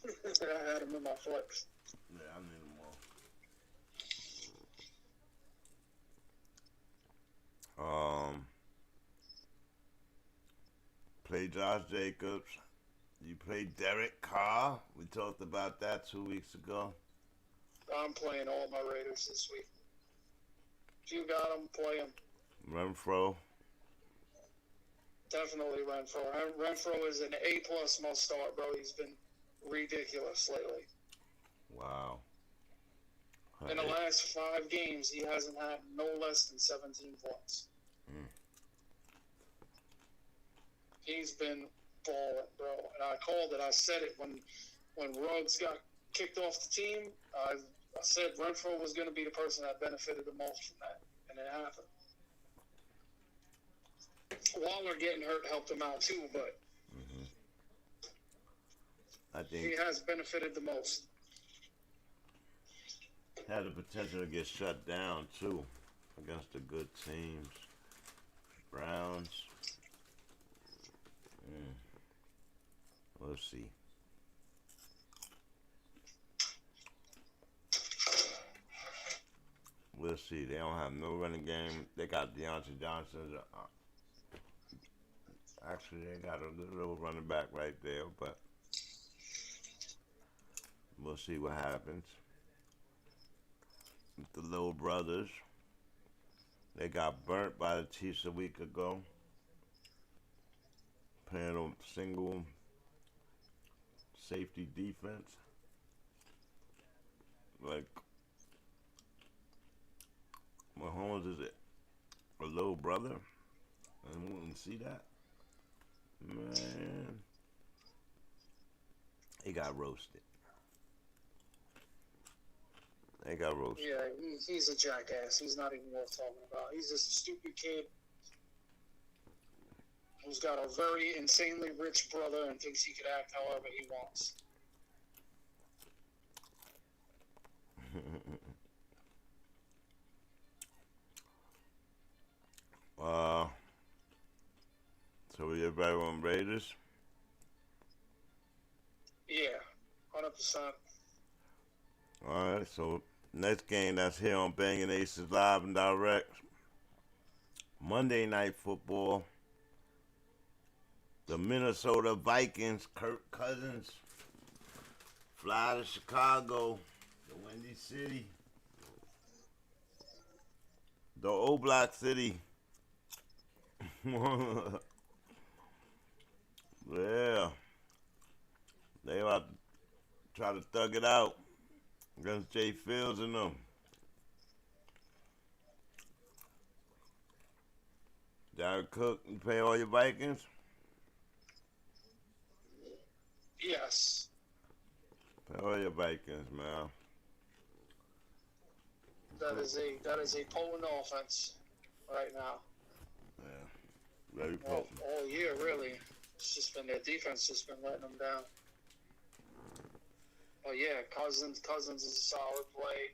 I had him in my flex. Yeah, I need more. Play Josh Jacobs. You play Derek Carr. We talked about that 2 weeks ago. I'm playing all my Raiders this week. If you got them, play them. Renfro. Definitely Renfro. Renfro is an A+ must start, bro. He's been ridiculous lately. Wow. In the last 5 games, he hasn't had no less than 17 points. He's been balling, bro. And I called it. I said it when Ruggs got kicked off the team. I said Renfro was going to be the person that benefited the most from that, and it happened. Waller getting hurt helped him out too, but I think he has benefited the most. Had the potential to get shut down too against the good teams. Browns. We'll see. We'll see. They don't have no running game. They got Deontay Johnson. Actually, they got a little running back right there, but we'll see what happens. With the Little Brothers, they got burnt by the Chiefs a week ago. Playing a single safety defense. Like, Mahomes is a little brother. I wouldn't see that. Man. He got roasted. They got roasted. Yeah, he's a jackass. He's not even worth talking about. He's just a stupid kid who's got a very insanely rich brother and thinks he could act however he wants. So we get back on Raiders? Yeah, 100%. Alright, so next game that's here on Banging Aces Live and Direct. Monday Night Football. The Minnesota Vikings, Kirk Cousins, fly to Chicago, the Windy City, the old Black City. Yeah. They about to try to thug it out against Jay Fields and them. Jared Cook, you play all your Vikings? Yes. Play all your Vikings, man. That is a potent offense right now. Yeah, very potent. All year, really. It's just been their defense just been letting them down. Oh yeah, Cousins is a solid play.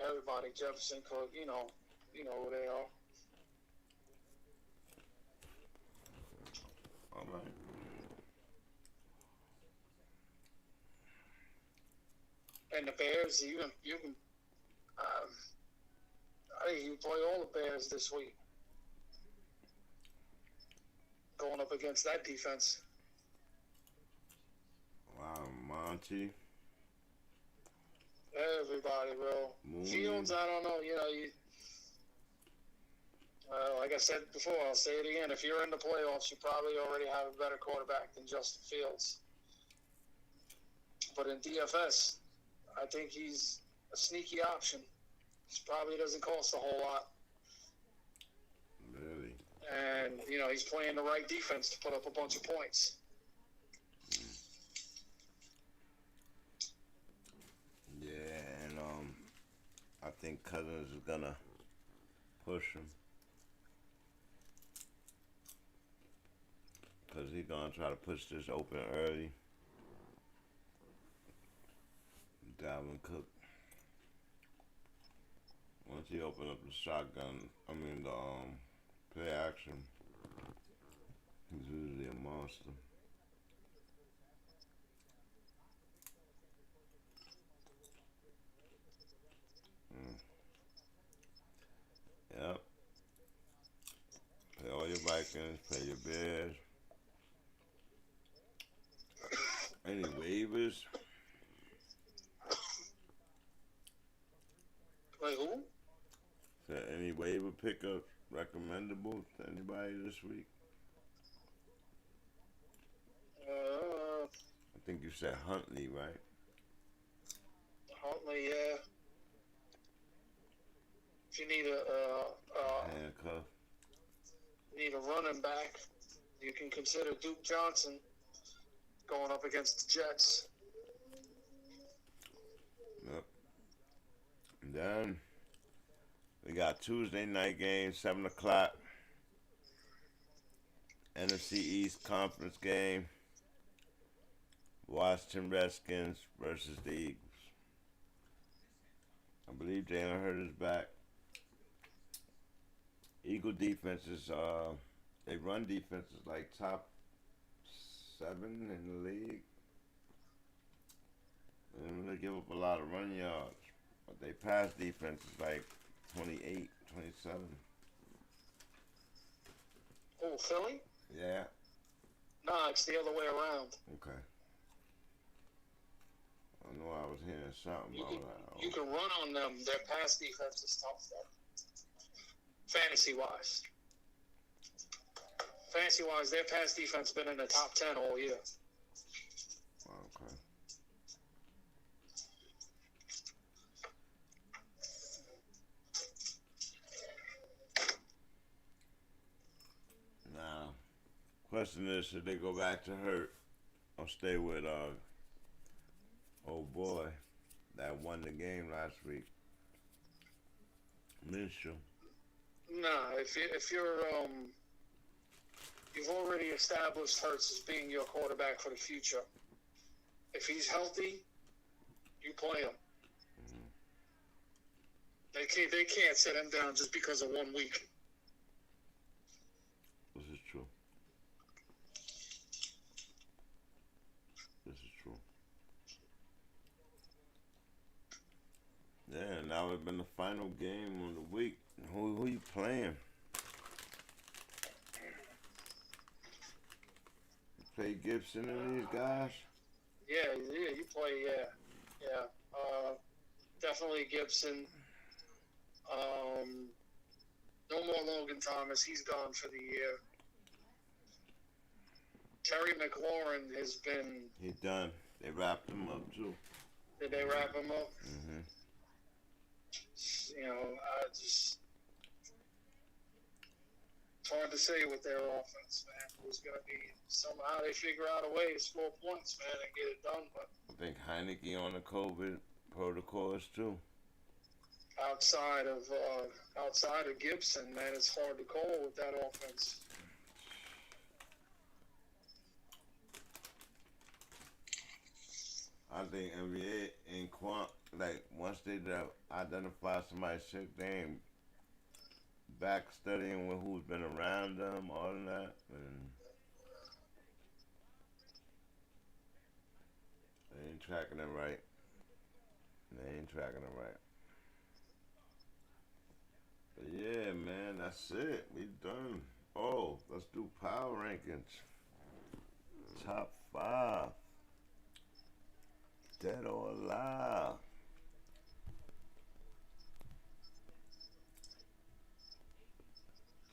Everybody, Jefferson, Cook, you know who they are. All right. And the Bears, you can I think you play all the Bears this week. Going up against that defense. Wow, Monty. Everybody, bro. Fields, I don't know. Like I said before, I'll say it again. If you're in the playoffs, you probably already have a better quarterback than Justin Fields. But in DFS, I think he's a sneaky option. He probably doesn't cost a whole lot. Really? And, he's playing the right defense to put up a bunch of points. Yeah, and I think Cousins is gonna push him. Because he's gonna try to push this open early. Dalvin Cook. Once he open up the shotgun, the play action, he's usually a monster. Yep. Play all your Vikings, play your Bears. Any waivers? Play who? So any waiver pickup recommendable to anybody this week? I think you said Huntley, right? Huntley, yeah. If you need a handcuff, need a running back, you can consider Duke Johnson going up against the Jets. Yep. And then we got Tuesday night game, 7 o'clock. NFC East Conference game. Washington Redskins versus the Eagles. I believe Jalen Hurts is back. Eagle defense is, they run defense is like top 7 in the league. And they give up a lot of run yards. But they pass defense is like 28, 27. Oh, Philly? Yeah. Nah, it's the other way around. Okay. I know I was hearing something about that. You can run on them. Their pass defense is tough, though. Fantasy-wise. Fantasy-wise, their pass defense been in the top 10 all year. Okay. Now, question is, should they go back to Hurt or stay with old boy that won the game last week, Minshew? Nah, if you're you've already established Hurts as being your quarterback for the future. If he's healthy, you play him. Mm-hmm. They can't set him down just because of 1 week. This is true. This is true. Yeah, now it's been the final game of the week. Who you playing? You play Gibson and these guys? Yeah, you play, yeah. Definitely Gibson. No more Logan Thomas. He's gone for the year. Terry McLaurin has been... He's done. They wrapped him up, too. Did they wrap him up? Mm-hmm. It's hard to say with their offense, man. It's going to be somehow they figure out a way to score points, man, and get it done. But I think Heineke on the COVID protocols, too. outside of Gibson, man, it's hard to call with that offense. I think NBA and like once they identify somebody sick, they ain't back studying with who's been around them, all of that, and they ain't tracking it right. They ain't tracking it right. But yeah, man, that's it. We done. Oh, let's do power rankings. Top 5. Dead or alive.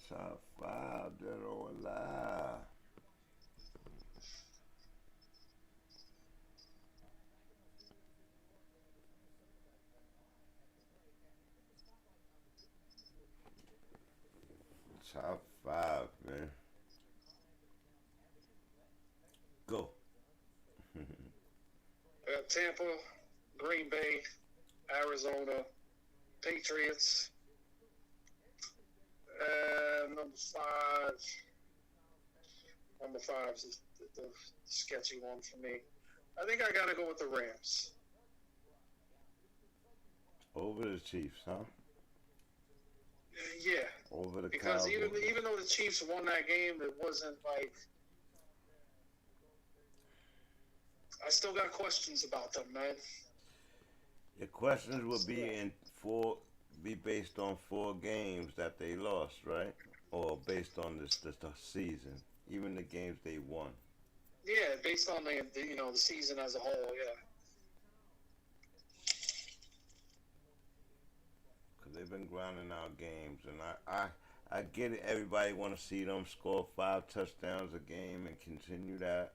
Top 5, dead or alive. Top 5, man. Go. Tampa, Green Bay, Arizona, Patriots. Number 5. Number 5 is the sketchy one for me. I think I gotta go with the Rams. Over the Chiefs, huh? Yeah. Over the because Cowboys. even though the Chiefs won that game, it wasn't like. I still got questions about them, man. The questions will be based on 4 games that they lost, right? Or based on the season, even the games they won. Yeah, based on the season as a whole, yeah. Because they've been grinding out games, and I get it. Everybody want to see them score 5 touchdowns a game and continue that.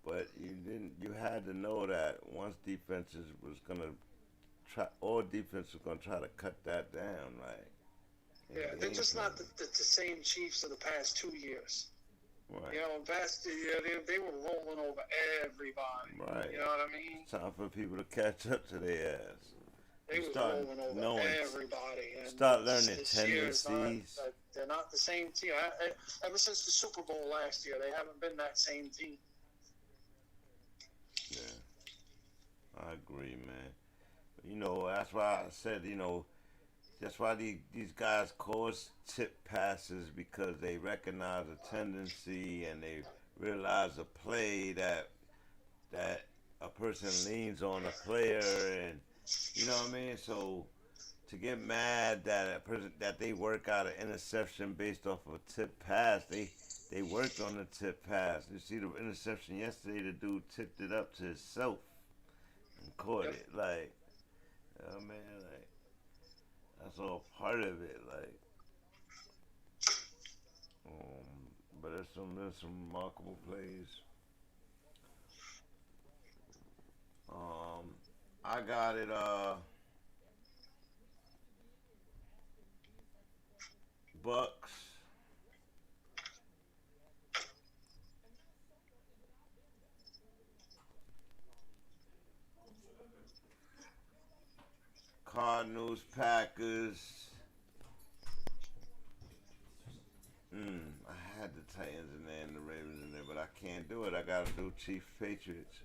But you had to know that once defenses was gonna try, all defense was gonna try to cut that down, like. Yeah, they're just not the same Chiefs of the past 2 years. Right. You know, past they were rolling over everybody. Right. You know what I mean? It's time for people to catch up to their ass. They were rolling over everybody. And start learning tendencies. They're not the same team. Ever since the Super Bowl last year, they haven't been that same team. Yeah, I agree, man. You know, that's why I said, that's why these guys cause tip passes, because they recognize a tendency and they realize a play that a person leans on a player, and you know what I mean. So to get mad that that they work out an interception based off of a tip pass, they worked on the tip pass. You see the interception yesterday, the dude tipped it up to himself and caught it. Like, oh man, like, that's all part of it. Like, but there's some remarkable plays. I got it, BUCS. Cardinals, Packers. I had the Titans in there and the Ravens in there, but I can't do it. I gotta do Chiefs, Patriots.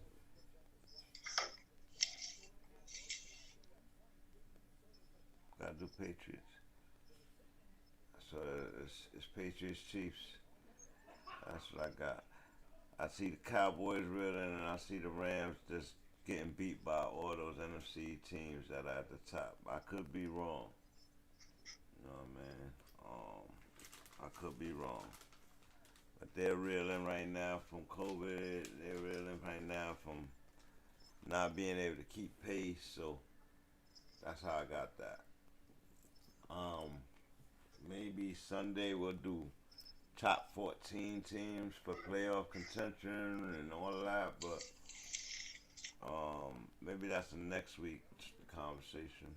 Gotta do Patriots. So it's Patriots, Chiefs. That's what I got. I see the Cowboys reeling, and I see the Rams just getting beat by all those NFC teams that are at the top. I could be wrong. You know what I mean? I could be wrong. But they're reeling right now from COVID. They're reeling right now from not being able to keep pace. So that's how I got that. Maybe Sunday we'll do top 14 teams for playoff contention and all of that, but maybe that's the next week conversation.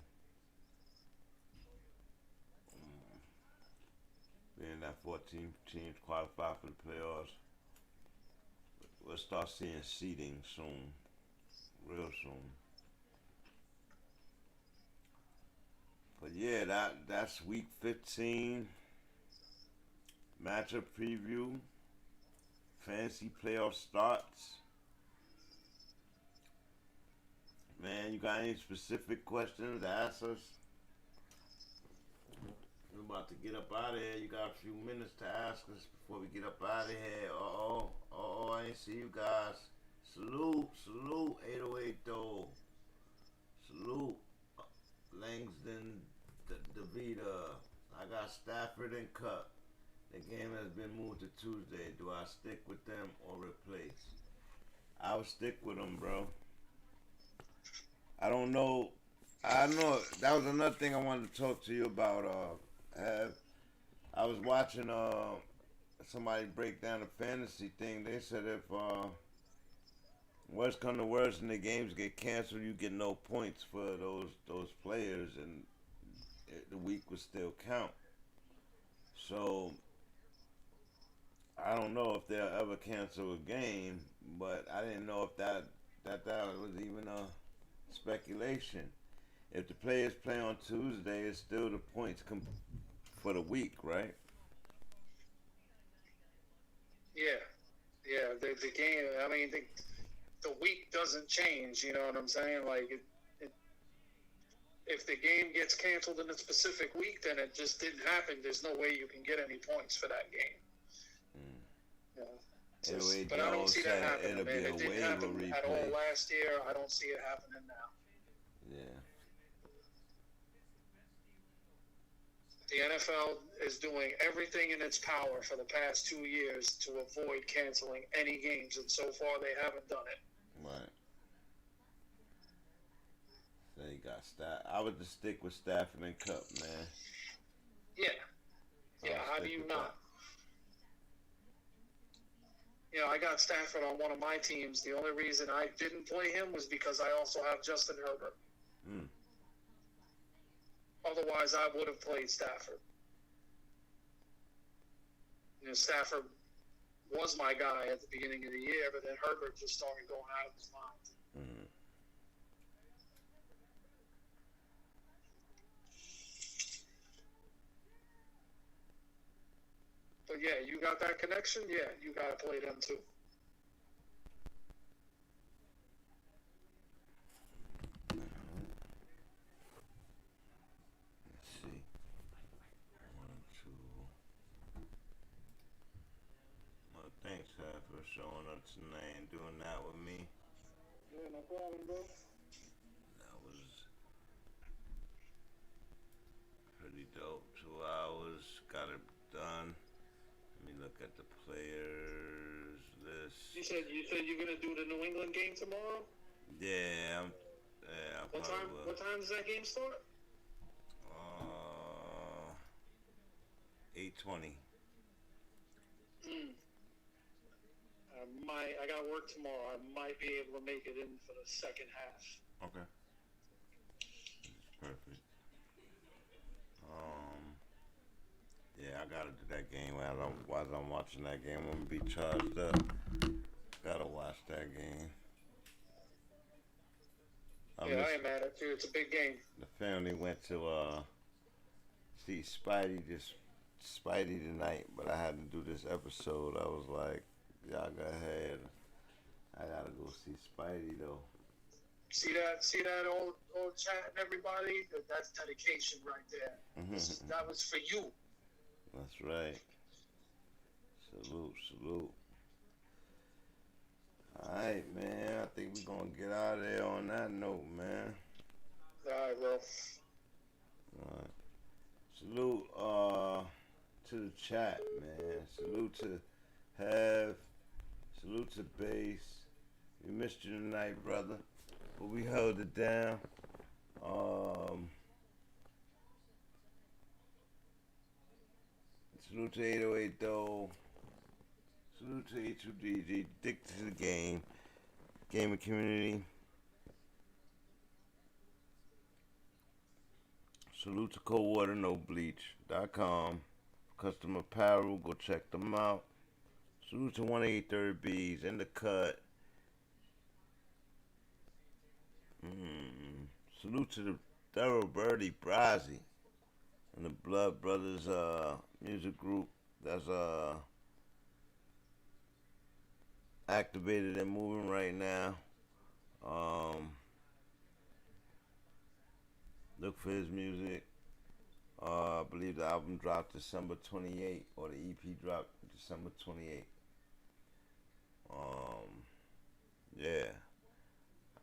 Being that 14 teams qualify for the playoffs, we'll start seeing seeding soon, real soon. But yeah, that's week 15. Matchup preview. Fantasy playoff starts. Man, you got any specific questions to ask us? We're about to get up out of here. You got a few minutes to ask us before we get up out of here. I ain't see you guys. Salute, 808 though. Salute, Langston, Davita. I got Stafford and Cup. The game has been moved to Tuesday. Do I stick with them or replace? I would stick with them, bro. I don't know. I know that was another thing I wanted to talk to you about. I was watching somebody break down the fantasy thing. They said if worst come to worst and the games get canceled, you get no points for those players, and the week would still count. So I don't know if they'll ever cancel a game, but I didn't know if that was even a speculation. If the players play on Tuesday, it's still the points for the week, right? Yeah. The game. I mean, the week doesn't change. You know what I'm saying? Like, if the game gets canceled in a specific week, then it just didn't happen. There's no way you can get any points for that game. Yeah. But I don't see that happening, man. It didn't happen at all last year. I don't see it happening now. Yeah. The NFL is doing everything in its power for the past 2 years to avoid canceling any games, and so far they haven't done it. Right. So you got Stafford. I would just stick with Stafford and Cup, man. Yeah. How do you not? You know, I got Stafford on one of my teams. The only reason I didn't play him was because I also have Justin Herbert. Otherwise, I would have played Stafford. You know, Stafford was my guy at the beginning of the year, but then Herbert just started going out of his mind. But yeah, you got that connection? Yeah, you got to play them too. Thanks, for showing up tonight and doing that with me. Yeah, no problem, bro. That was pretty dope. 2 hours, got it done. Let me look at the players list. You said you're gonna do the New England game tomorrow? Yeah, What time? will. What time does that game start? 8:20. I got work tomorrow. I might be able to make it in for the second half. Okay. Perfect. Yeah, I gotta do that game while I'm watching that game. I'm gonna be charged up. Gotta watch that game. I ain't mad at you. It's a big game. The family went to see Spidey tonight, but I had to do this episode. I was like, y'all go ahead. I gotta go see Spidey though. See that old chat, everybody? That's dedication right there. That was for you. That's right. Salute. Alright, man. I think we're gonna get out of there on that note, man. Alright, bro. Alright. Salute to the chat, man. Salute to Hev. Salute to Base. We missed you tonight, brother. But we held it down. Salute to 808 though. Salute to E2DG. Dick to the game. Gaming community. Salute to coldwaternobleach.com. Custom apparel. Go check them out. Salute to 183rd B's in the cut. Salute to the thorough Birdie Brazzy. and the Blood Brothers music group that's activated and moving right now. Look for his music. I believe the album dropped December 28th, or the EP dropped December 28th. Yeah,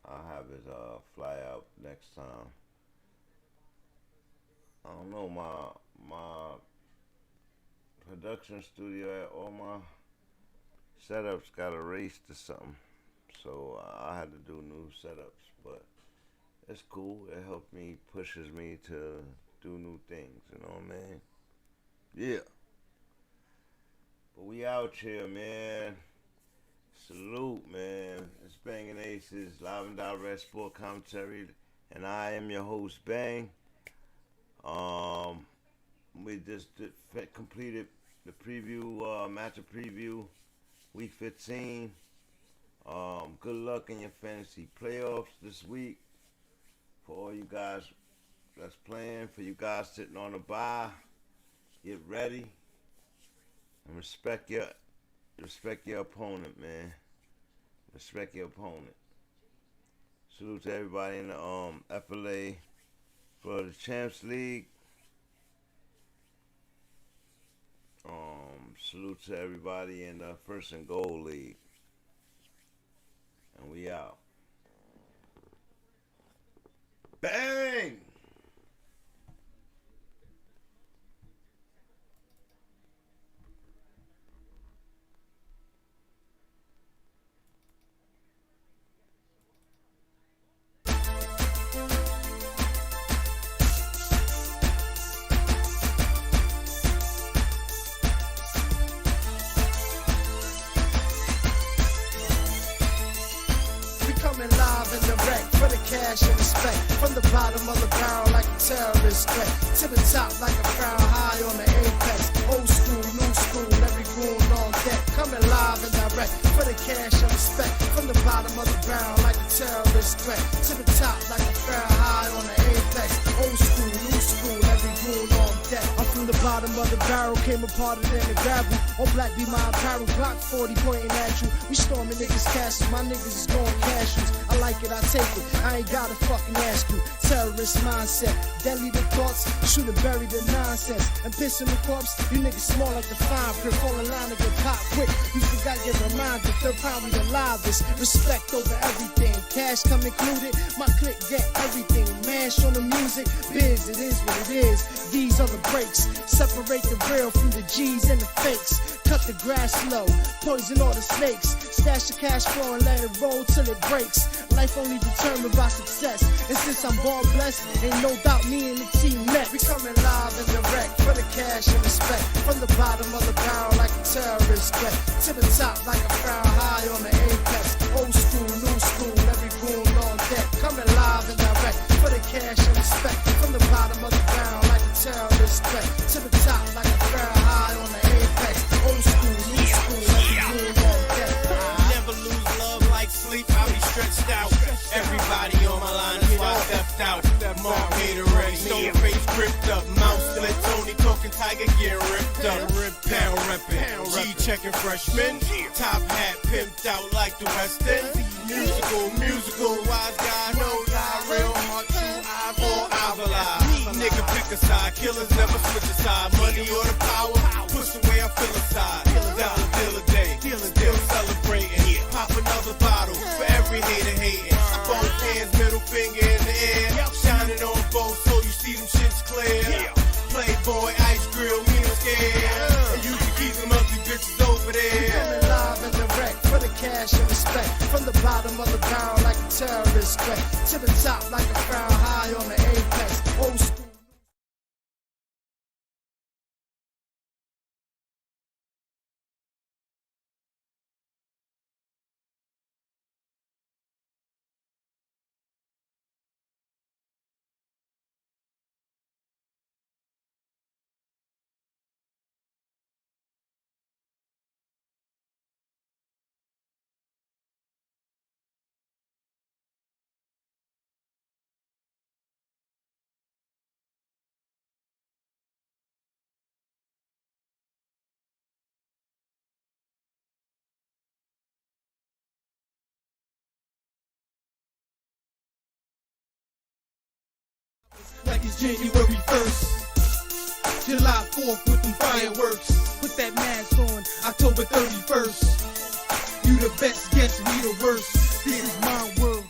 I'll have his fly out next time. I don't know, my production studio, all my setups got erased or something, so I had to do new setups, but it's cool. It helped me, pushes me to do new things, you know what I mean? Yeah. But we out here, man. Salute, man. It's Bangin' Aces, live and direct sport commentary, and I am your host, Bang. We just completed the preview, matchup preview, week 15. Good luck in your fantasy playoffs this week. For all you guys that's playing, for you guys sitting on the bye, get ready and respect your opponent, man. Respect your opponent. Salute to everybody in the FLA for the Champs League. Salute to everybody in the First and Goal League. And we out. Bang! Coming live and direct for the cash and respect. From the bottom of the barrel like a terrorist threat. To the top like a crown high on the apex. Old school, new school, every goon on deck. Coming live and direct for the cash and respect. From the bottom of the barrel like a terrorist threat. To the top like a crown high on the apex. Old school, new school, every goon on deck. I'm from the bottom of the barrel, came apart it in the gravel. All black be my apparel, Glock 40 pointing at you. We storming niggas' castles, my niggas is going cash. I like it, I take it, I ain't gotta fucking ask you. Terrorist mindset, deadly the thoughts, shoot and bury the nonsense. And piss in the corpse, you niggas small like the fine print. Fall in line to get pop quick, you forgot your reminder. Third pound we the livest, respect over everything. Cash come included, my clique get everything. Mash on the music, biz, it is what it is. These are the breaks, separate the real from the G's and the fakes. Cut the grass low, poison all the snakes. Stash the cash flow and let it roll till it breaks. Life only determined by success. And since I'm ball blessed, ain't no doubt me and the team next. We coming live and direct for the cash and respect. From the bottom of the barrel like a terrorist threat. To the top like a crown high on the apex. Old school, new school, every goon on deck. Coming live and direct for the cash and respect. From the bottom of the barrel like a terrorist threat. To the top like a crown high on the apex. Old school, new school, every goon on deck. Never lose love like sleep, I'll be stretched out. Everybody on my line is why I stepped out. Mark Haterade, stone face gripped up. Mouse split, Tony talking Tiger gear ripped up. Pound reppin', G checking freshman. Top hat pimped out like the West End. Musical, wise guy, no lie. Real heart, true eye for Avila. Nigga pick a side, killers never switch a side. Money or the power, push the way I feel inside. Deal a day, still celebrating. Pop another bottle for every hater hating. Both hands, middle finger in the air. Shining on both so you see them shits clear. Playboy, ice grill, me no scared. And you can keep them ugly bitches over there. Coming live and direct for the cash and respect. From the bottom of the barrel like a terrorist threat. To the top like a crown high on the apex. Old school. like it's January 1st. July 4th with them fireworks. Put that mask on, October 31st. You the best, guess we the worst. This is my world.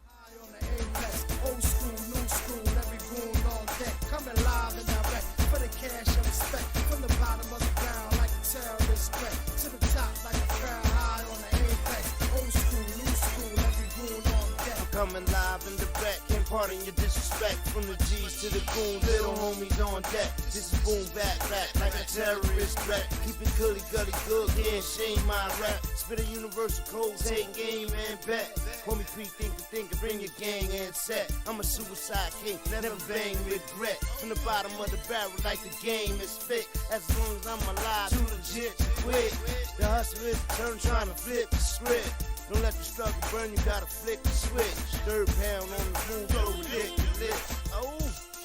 High on the apex, old school, new school, every goon on deck. Coming live and direct for the cash and respect. From the bottom of the ground like a terrorist threat. To the top like a crowd high on the apex. Old school, new school, every goon on deck. Coming live in the back, can't pardon your disrespect. From the G's to the goon, little homies on deck. This is boom back like a terrorist threat. Keep it gully good, can't shame my rap. Spit a universal code, take game and bet. Homie free think, bring your gang and set. I'm a suicide king, never bang regret. From the bottom of the barrel like the game is fit. As long as I'm alive, too legit to quit. The hustle is the turn, trying to flip the script. Don't let the struggle burn, you gotta flick the switch. Third pound on the room, so ridiculous. Oh.